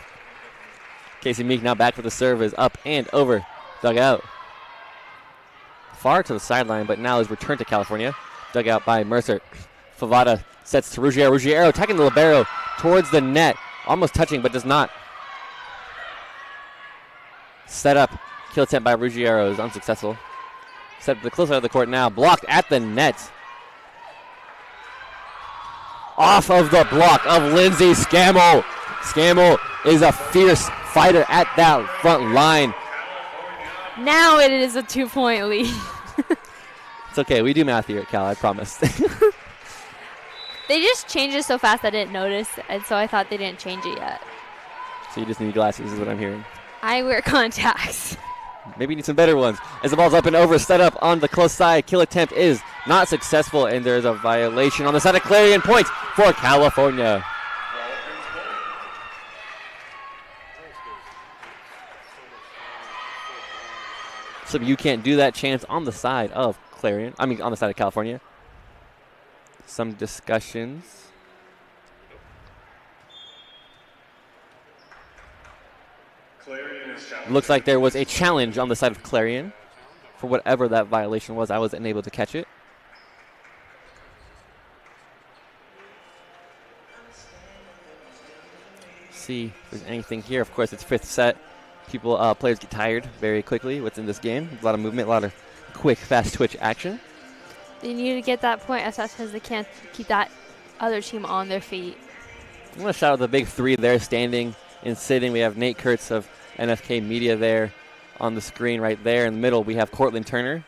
Casey Meek now back for the serve is up and over. Dug out. Far to the sideline, but now is returned to California. Dug out by Mercer. Favada sets to Ruggiero. Ruggiero attacking the libero towards the net. Almost touching, but does not. Set up. Kill attempt by Ruggiero is unsuccessful. Set up to the close side of the court now. Blocked at the net. Off of the block of Lindsay Scammell. Scammell is a fierce fighter at that front line. Now it is a 2-point lead. It's okay. We do math here at Cal, I promise. They just changed it so fast I didn't notice, and so I thought they didn't change it yet. So you just need glasses is what I'm hearing. I wear contacts. Maybe you need some better ones. As the ball's up and over, set up on the close side. Kill attempt is not successful, and there's a violation on the side of Clarion. Point for California. So you can't do that chance on the side of Clarion. I mean, on the side of California. Some discussions. Looks like there was a challenge on the side of Clarion for whatever that violation was. I was unable to catch it. See if there's anything here. Of course, it's fifth set. Players get tired very quickly. What's in this game? A lot of movement, a lot of quick, fast twitch action. They need to get that point as fast as they can to keep that other team on their feet. I want to shout out the big three there, standing and sitting. We have Nate Kurtz of NFK Media there on the screen right there. In the middle, we have Cortland Turner.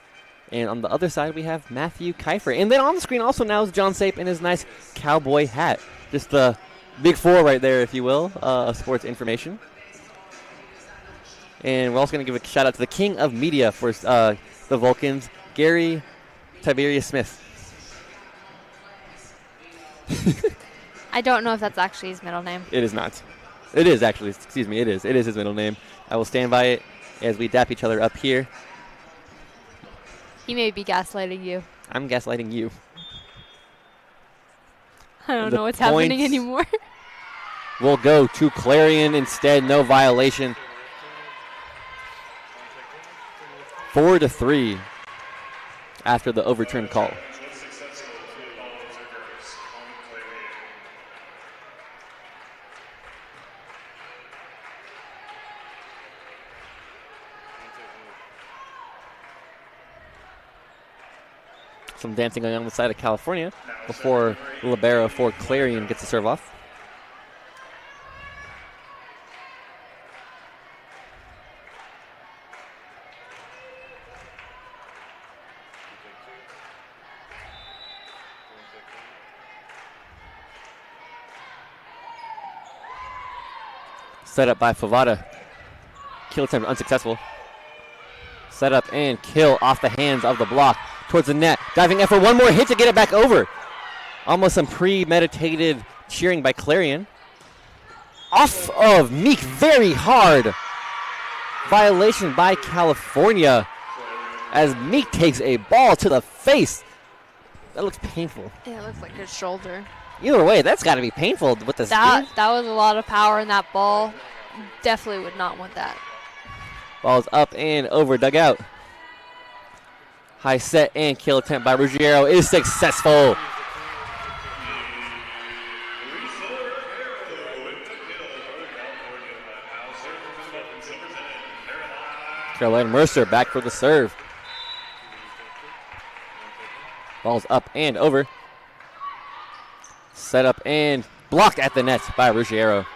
And on the other side, we have Matthew Kiefer. And then on the screen also now is John Sape in his nice cowboy hat. Just the big four right there, if you will, of sports information. And we're also going to give a shout out to the king of media for the Vulcans, Gary Tiberius Smith. I don't know if that's actually his middle name. It is not. It is actually. Excuse me. It is. It is his middle name. I will stand by it as we dap each other up here. He may be gaslighting you. I'm gaslighting you. I don't know what's happening anymore. We'll go to Clarion instead. No violation. 4-3 after the overturned call. Some dancing going on the side of California before libero for Clarion gets the serve off. Set up by Favada. Kill attempt unsuccessful. Set up and kill off the hands of the block towards the net. Diving effort, one more hit to get it back over. Almost some premeditated cheering by Clarion. Off of Meek, very hard. Violation by California as Meek takes a ball to the face. That looks painful. Yeah, it looks like his shoulder. Either way, that's got to be painful with the That was a lot of power in that ball. Definitely would not want that. Ball's up and over, dugout. High set and kill attempt by Ruggiero is successful. Carolina Mercer back for the serve. Ball's up and over. Set up and blocked at the net by Ruggiero.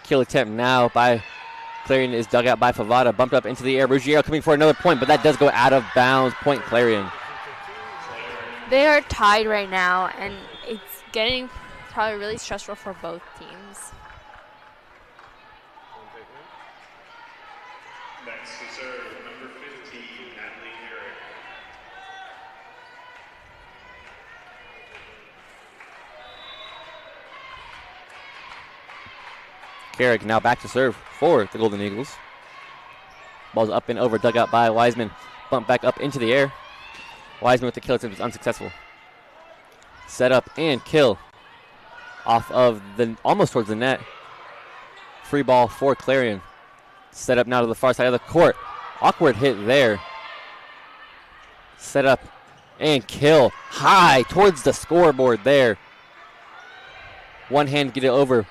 Kill attempt now by Clarion is dug out by Favada. Bumped up into the air. Ruggiero coming for another point, but that does go out of bounds. Point Clarion. They are tied right now, and it's getting probably really stressful for both teams. Next to serve, number 15, Natalie Herrick. Carrick now back to serve for the Golden Eagles. Ball's up and over, dug out by Wiseman. Bump back up into the air. Wiseman with the kill attempt is unsuccessful. Set up and kill. off of almost towards the net. Free ball for Clarion. Set up now to the far side of the court. Awkward hit there. Set up and kill high towards the scoreboard there. One hand get it over.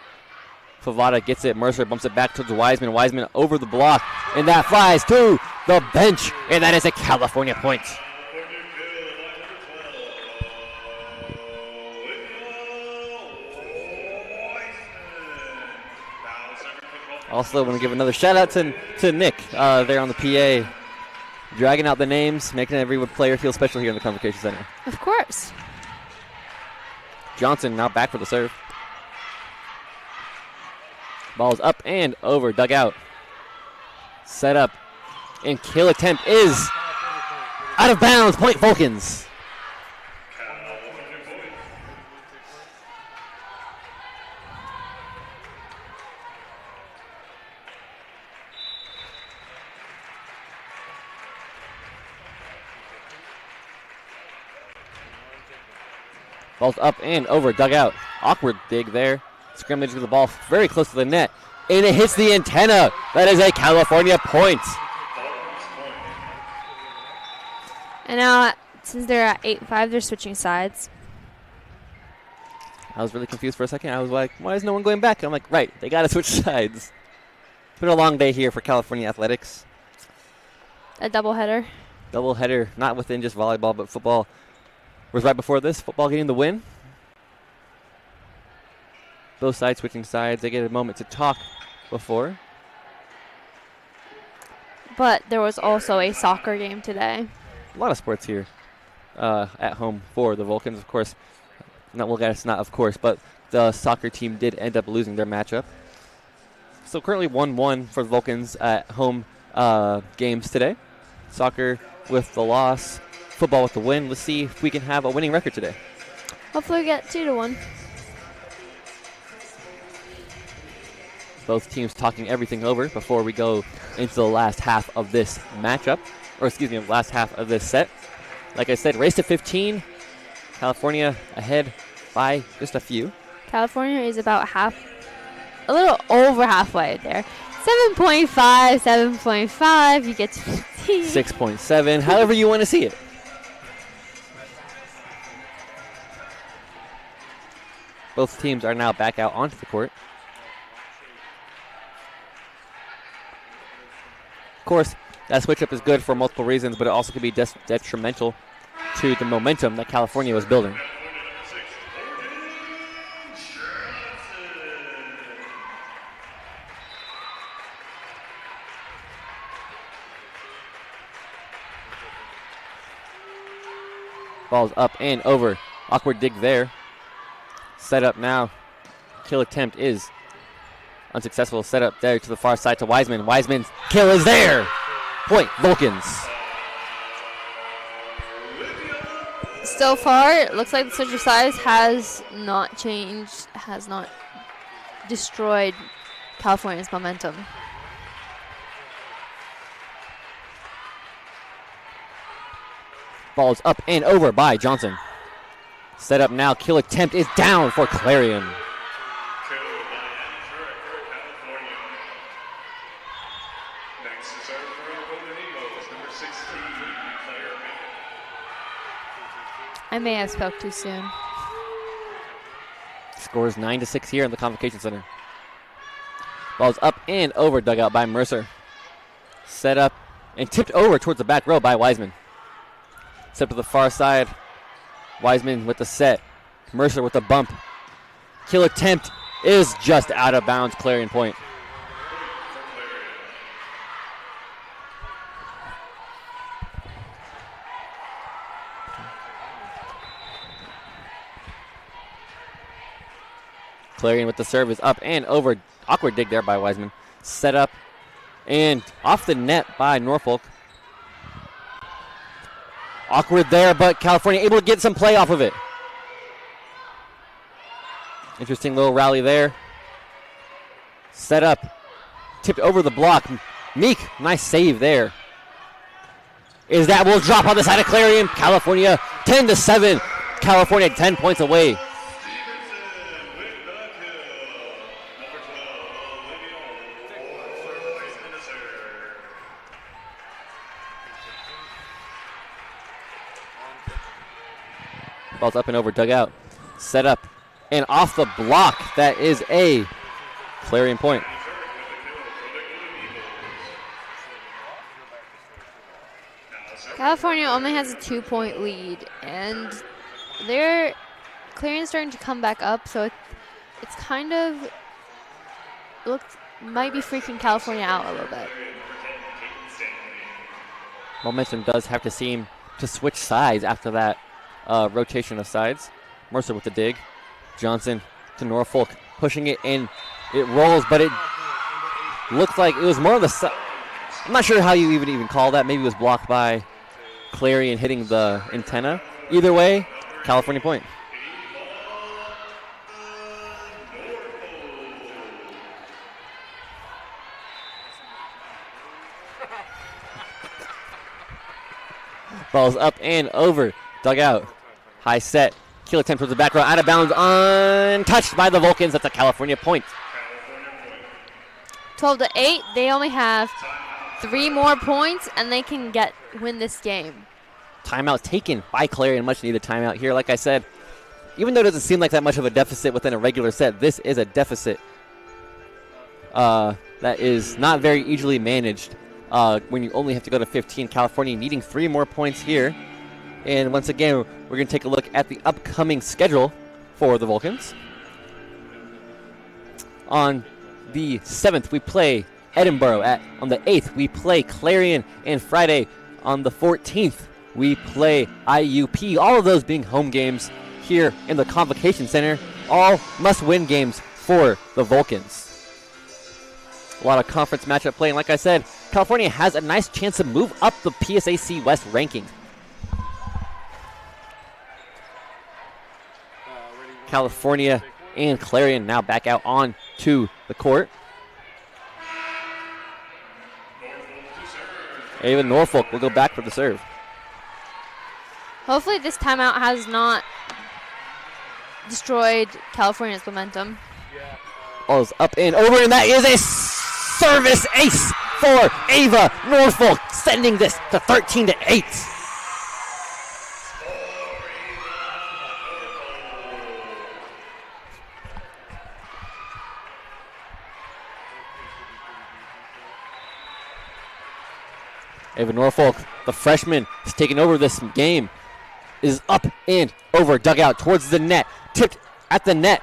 Favada gets it. Mercer bumps it back towards Wiseman. Wiseman over the block. And that flies to the bench. And that is a California point. Also, want to give another shout out to Nick there on the PA, dragging out the names, making every player feel special here in the Convocation Center. Of course. Johnson now back for the serve. Ball's up and over, dug out. Set up and kill attempt is out of bounds. Point Vulcans. Ball's up and over, dug out. Awkward dig there. Scrimmage with the ball very close to the net. And it hits the antenna. That is a California point. And now, since they're at 8-5, they're switching sides. I was really confused for a second. I was like, why is no one going back? I'm like, right, they got to switch sides. It's been a long day here for California athletics. A doubleheader. Doubleheader, not within just volleyball, but football. Was right before this, football getting the win. Both sides switching sides. They get a moment to talk before. But there was also a soccer game today. A lot of sports here at home for the Vulcans, of course. Not of course, but the soccer team did end up losing their matchup. So currently 1-1 for the Vulcans at home games today. Soccer with the loss. Football with the win. Let's see if we can have a winning record today. Hopefully we get 2-1. Both teams talking everything over before we go into the last half of this matchup. Or excuse me, last half of this set. Like I said, race to 15. California ahead by just a few. California is about a little over halfway there. 7.5, 7.5, you get to 15. 6.7, however you want to see it. Both teams are now back out onto the court. Of course, that switch-up is good for multiple reasons, but it also could be detrimental to the momentum that California was building. Ball's up and over. Awkward dig there. Set up now. Kill attempt is unsuccessful. Set up there to the far side to Wiseman. Wiseman's kill is there. Point Vulcans. So far, it looks like the switch of size has not changed, has not destroyed California's momentum. Ball's up and over by Johnson. Set up now. Kill attempt is down for Clarion. I may have spoke too soon. Scores 9-6 here in the Convocation Center. Ball's up and over, dug out by Mercer. Set up and tipped over towards the back row by Wiseman. Set to the far side. Wiseman with the set. Mercer with the bump. Kill attempt is just out of bounds. Clarion point. Clarion with the serve is up and over. Awkward dig there by Wiseman. Set up and off the net by Norfolk. Awkward there, but California able to get some play off of it. Interesting little rally there. Set up. Tipped over the block. Meek, nice save there. Is that will drop on the side of Clarion. California 10-7. California 10 points away. Ball's up and over, dugout. Set up and off the block. That is a Clarion point. California only has a 2-point lead, and Clarion's starting to come back up, so it's kind of might be freaking California out a little bit. Momentum does have to seem to switch sides after that rotation of sides. Mercer with the dig. Johnson to Norfolk, pushing it in. It rolls, but it looks like it was more of the I'm not sure how you even call that. Maybe it was blocked by Clarion hitting the antenna. Either way, California point. Ball's up and over. Dugout. High set. Kill attempt towards the back row. Out of bounds. Untouched by the Vulcans. That's a California point. 12-8. They only have 3 more points, and they can win this game. Timeout taken by Clarion. Much needed timeout here. Like I said, even though it doesn't seem like that much of a deficit within a regular set, this is a deficit that is not very easily managed. When you only have to go to 15, California needing 3 more points here. And once again, we're going to take a look at the upcoming schedule for the Vulcans. On the 7th, we play Edinburgh. On the 8th, we play Clarion. And Friday, on the 14th, we play IUP. All of those being home games here in the Convocation Center. All must-win games for the Vulcans. A lot of conference matchup play, and like I said, California has a nice chance to move up the PSAC West rankings. California and Clarion now back out on to the court. Even Norfolk will go back for the serve. Hopefully this timeout has not destroyed California's momentum. Ball's up and over, and that is a service ace for Ava Norfolk, sending this to 13-8. Ava Norfolk, the freshman, is taking over this game. Is up and over, dugout towards the net, tipped at the net.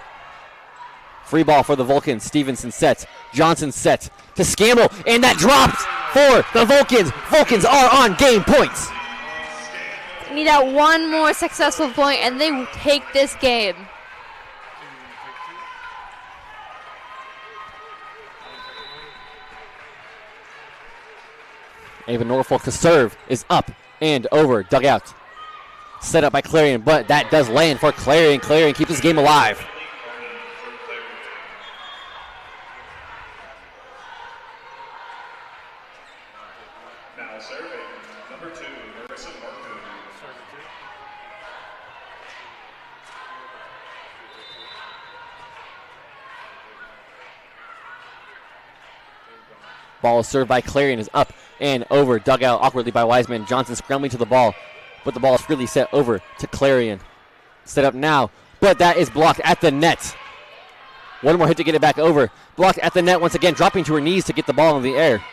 Free ball for the Vulcans. Stevenson sets. Johnson sets to Scammell, and that drops for the Vulcans. Vulcans are on game points. They need that one more successful point, and they take this game. Ava Norfolk to serve is up and over, dugout. Set up by Clarion, but that does land for Clarion. Clarion keeps this game alive. Now serving, number 2, Marissa Marco. Ball served by Clarion is up and over, dugout awkwardly by Wiseman. Johnson scrambling to the ball, but the ball is freely set over to Clarion. Set up now, but that is blocked at the net. One more hit to get it back over. Blocked at the net once again, dropping to her knees to get the ball in the air.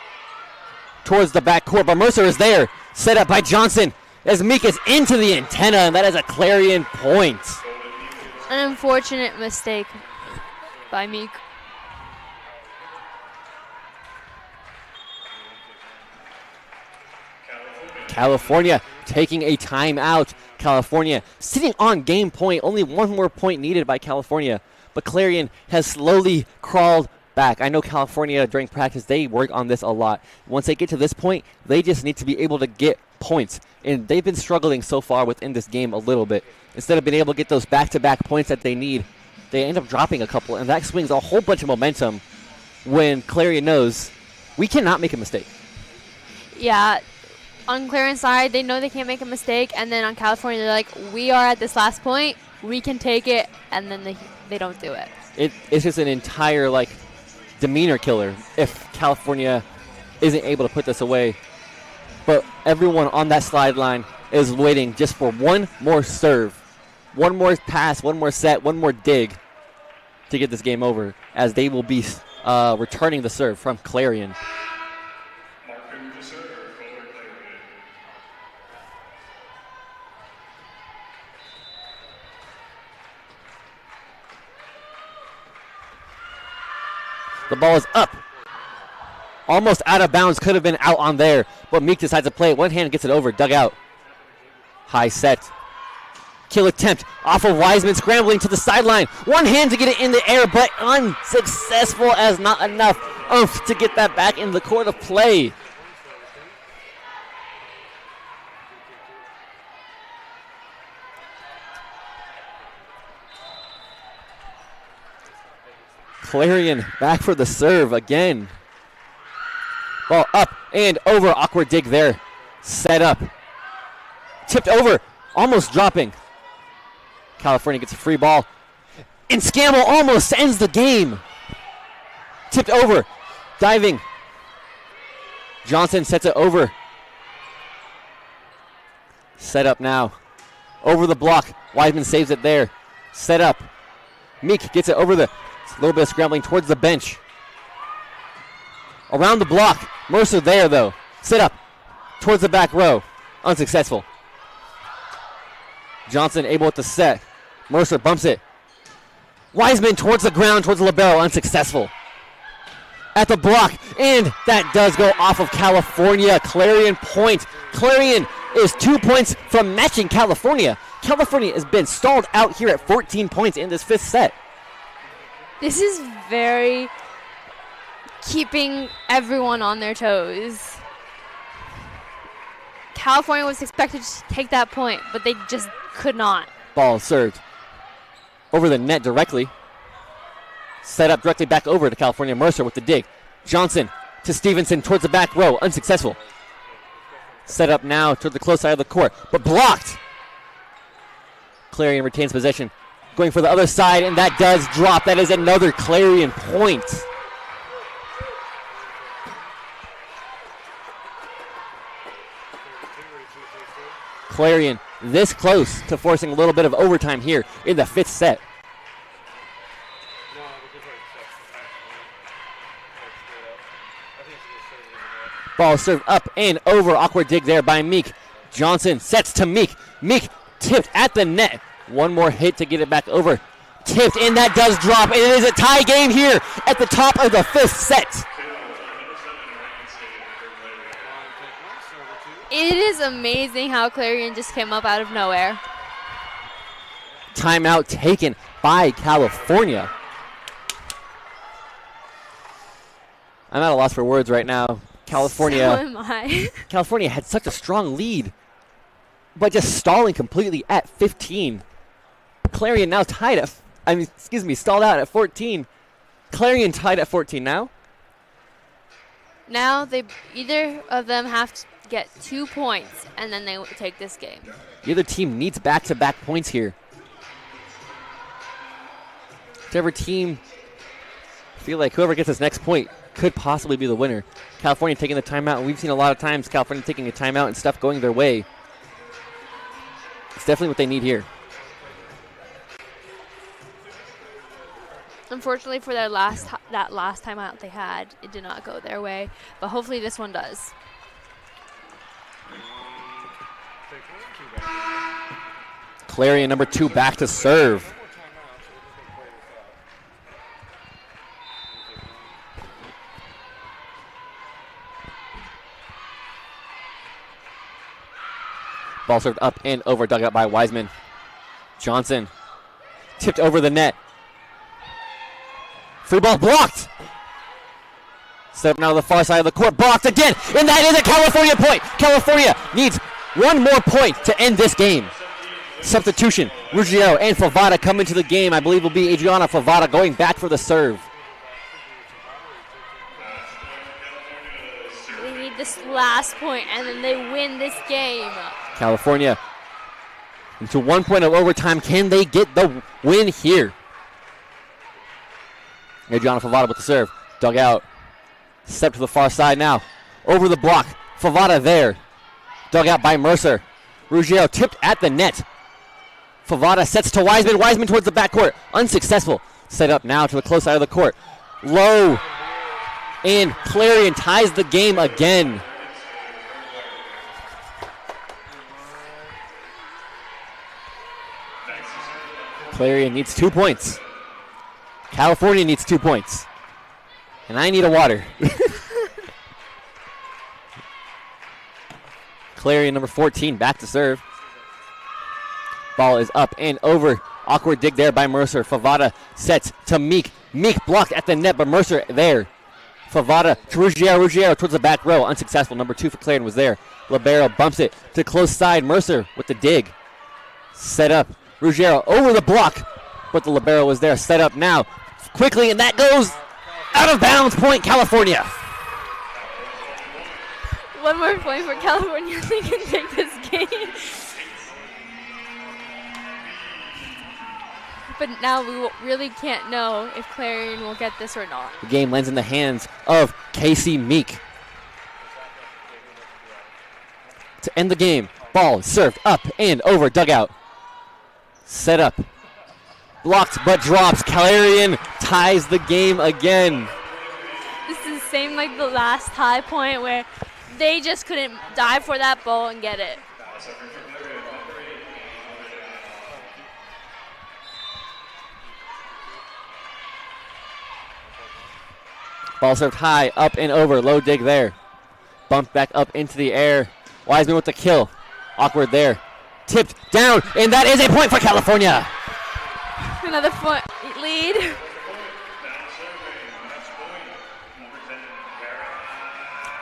Towards the back court, but Mercer is there. Set up by Johnson as Meek is into the antenna, and that is a Clarion point. An unfortunate mistake by Meek. California taking a timeout. California sitting on game point. Only one more point needed by California. But Clarion has slowly crawled back. I know California during practice, they work on this a lot. Once they get to this point, they just need to be able to get points. And they've been struggling so far within this game a little bit. Instead of being able to get those back-to-back points that they need, they end up dropping a couple. And that swings a whole bunch of momentum when Clarion knows we cannot make a mistake. Yeah. On Clarion's side, they know they can't make a mistake, and then on California, they're like, we are at this last point, we can take it, and then they don't do it. It's just an entire, demeanor killer if California isn't able to put this away. But everyone on that slide line is waiting just for one more serve one more pass, one more set, one more dig to get this game over, as they will be returning the serve from Clarion. The ball is up. Almost out of bounds. Could have been out on there. But Meek decides to play it. One hand gets it over. Dug out. High set. Kill attempt off of Wiseman. Scrambling to the sideline. One hand to get it in the air, but unsuccessful, as not enough oomph to get that back in the court of play. Clarion back for the serve again. Ball up and over. Awkward dig there. Set up. Tipped over. Almost dropping. California gets a free ball. And Scammell almost ends the game. Tipped over. Diving. Johnson sets it over. Set up now. Over the block. Wiseman saves it there. Set up. Meek gets it over the... A little bit of scrambling towards the bench. Around the block. Mercer there, though. Sit up. Towards the back row. Unsuccessful. Johnson able with the set. Mercer bumps it. Wiseman towards the ground, towards the libero. Unsuccessful. At the block. And that does go off of California. Clarion point. Clarion is 2 points from matching California. California has been stalled out here at 14 points in this fifth set. This is very keeping everyone on their toes. California was expected to take that point, but they just could not. Ball served over the net directly. Set up directly back over to California. Mercer with the dig. Johnson to Stevenson towards the back row. Unsuccessful. Set up now toward the close side of the court, but blocked. Clarion retains possession. Going for the other side, and that does drop. That is another Clarion point. Clarion this close to forcing a little bit of overtime here in the fifth set. Ball served up and over. Awkward dig there by Meek. Johnson sets to Meek. Meek tipped at the net. One more hit to get it back over. Tipped, and that does drop. And it is a tie game here at the top of the fifth set. It is amazing how Clarion just came up out of nowhere. Timeout taken by California. I'm at a loss for words right now. California. So am I. California had such a strong lead, but just stalling completely at 15. Clarion now tied at, stalled out at 14. Clarion tied at 14 now. Now either of them have to get 2 points, and then they take this game. The other team needs back-to-back points here. Whichever team feel like whoever gets this next point could possibly be the winner. California taking the timeout, and we've seen a lot of times California taking a timeout and stuff going their way. It's definitely what they need here. Unfortunately for that last timeout they had, it did not go their way, but hopefully this one does. Clarion number 2 back to serve. Ball served up and over, dug out by Wiseman. Johnson tipped over the net. Free ball blocked. Set up now to the far side of the court. Blocked again. And that is a California point. California needs one more point to end this game. Substitution. Ruggiero and Favada come into the game. I believe will be Adriana Favada going back for the serve. They need this last point, and then they win this game. California into 1 point of overtime. Can they get the win here? Adriana Favada with the serve. Dug out. Step to the far side now. Over the block. Favada there. Dug out by Mercer. Ruggiero tipped at the net. Favada sets to Wiseman. Wiseman towards the backcourt. Unsuccessful. Set up now to the close side of the court. Low. And Clarion ties the game again. Clarion needs 2 points. California needs 2 points. And I need a water. Clarion, number 14, back to serve. Ball is up and over. Awkward dig there by Mercer. Favada sets to Meek. Meek blocked at the net, but Mercer there. Favada to Ruggiero. Ruggiero towards the back row. Unsuccessful. Number 2 for Clarion was there. Libero bumps it to close side. Mercer with the dig. Set up. Ruggiero over the block, but the libero was there. Set up now quickly, and that goes out of bounds. Point, California. One more point for California. They can take this game. But now we really can't know if Clarion will get this or not. The game lands in the hands of Casey Meek. To end the game, ball served up and over dugout. Set up. Blocked but drops. Clarion ties the game again. This is the same like the last high point where they just couldn't dive for that ball and get it. Ball served high, up and over. Low dig there. Bumped back up into the air. Wiseman with the kill. Awkward there. Tipped down, and that is a point for California. Another point lead.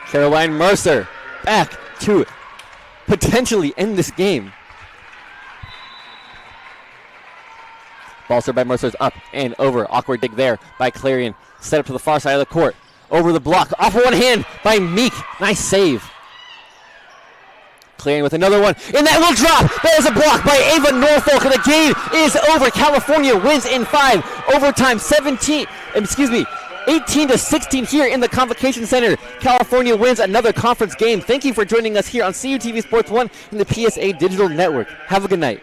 Caroline Mercer back to potentially end this game. Ball served by Mercer's up and over. Awkward dig there by Clarion. Set up to the far side of the court. Over the block. Off of one hand by Meek. Nice save. Clarion with another one, and that will drop. There's a block by Ava Norfolk, and the game is over. California wins in 5. Overtime 18 to 16 here in the Convocation Center. California wins another conference game. Thank you for joining us here on CUTV Sports 1 and the PSA Digital Network. Have a good night.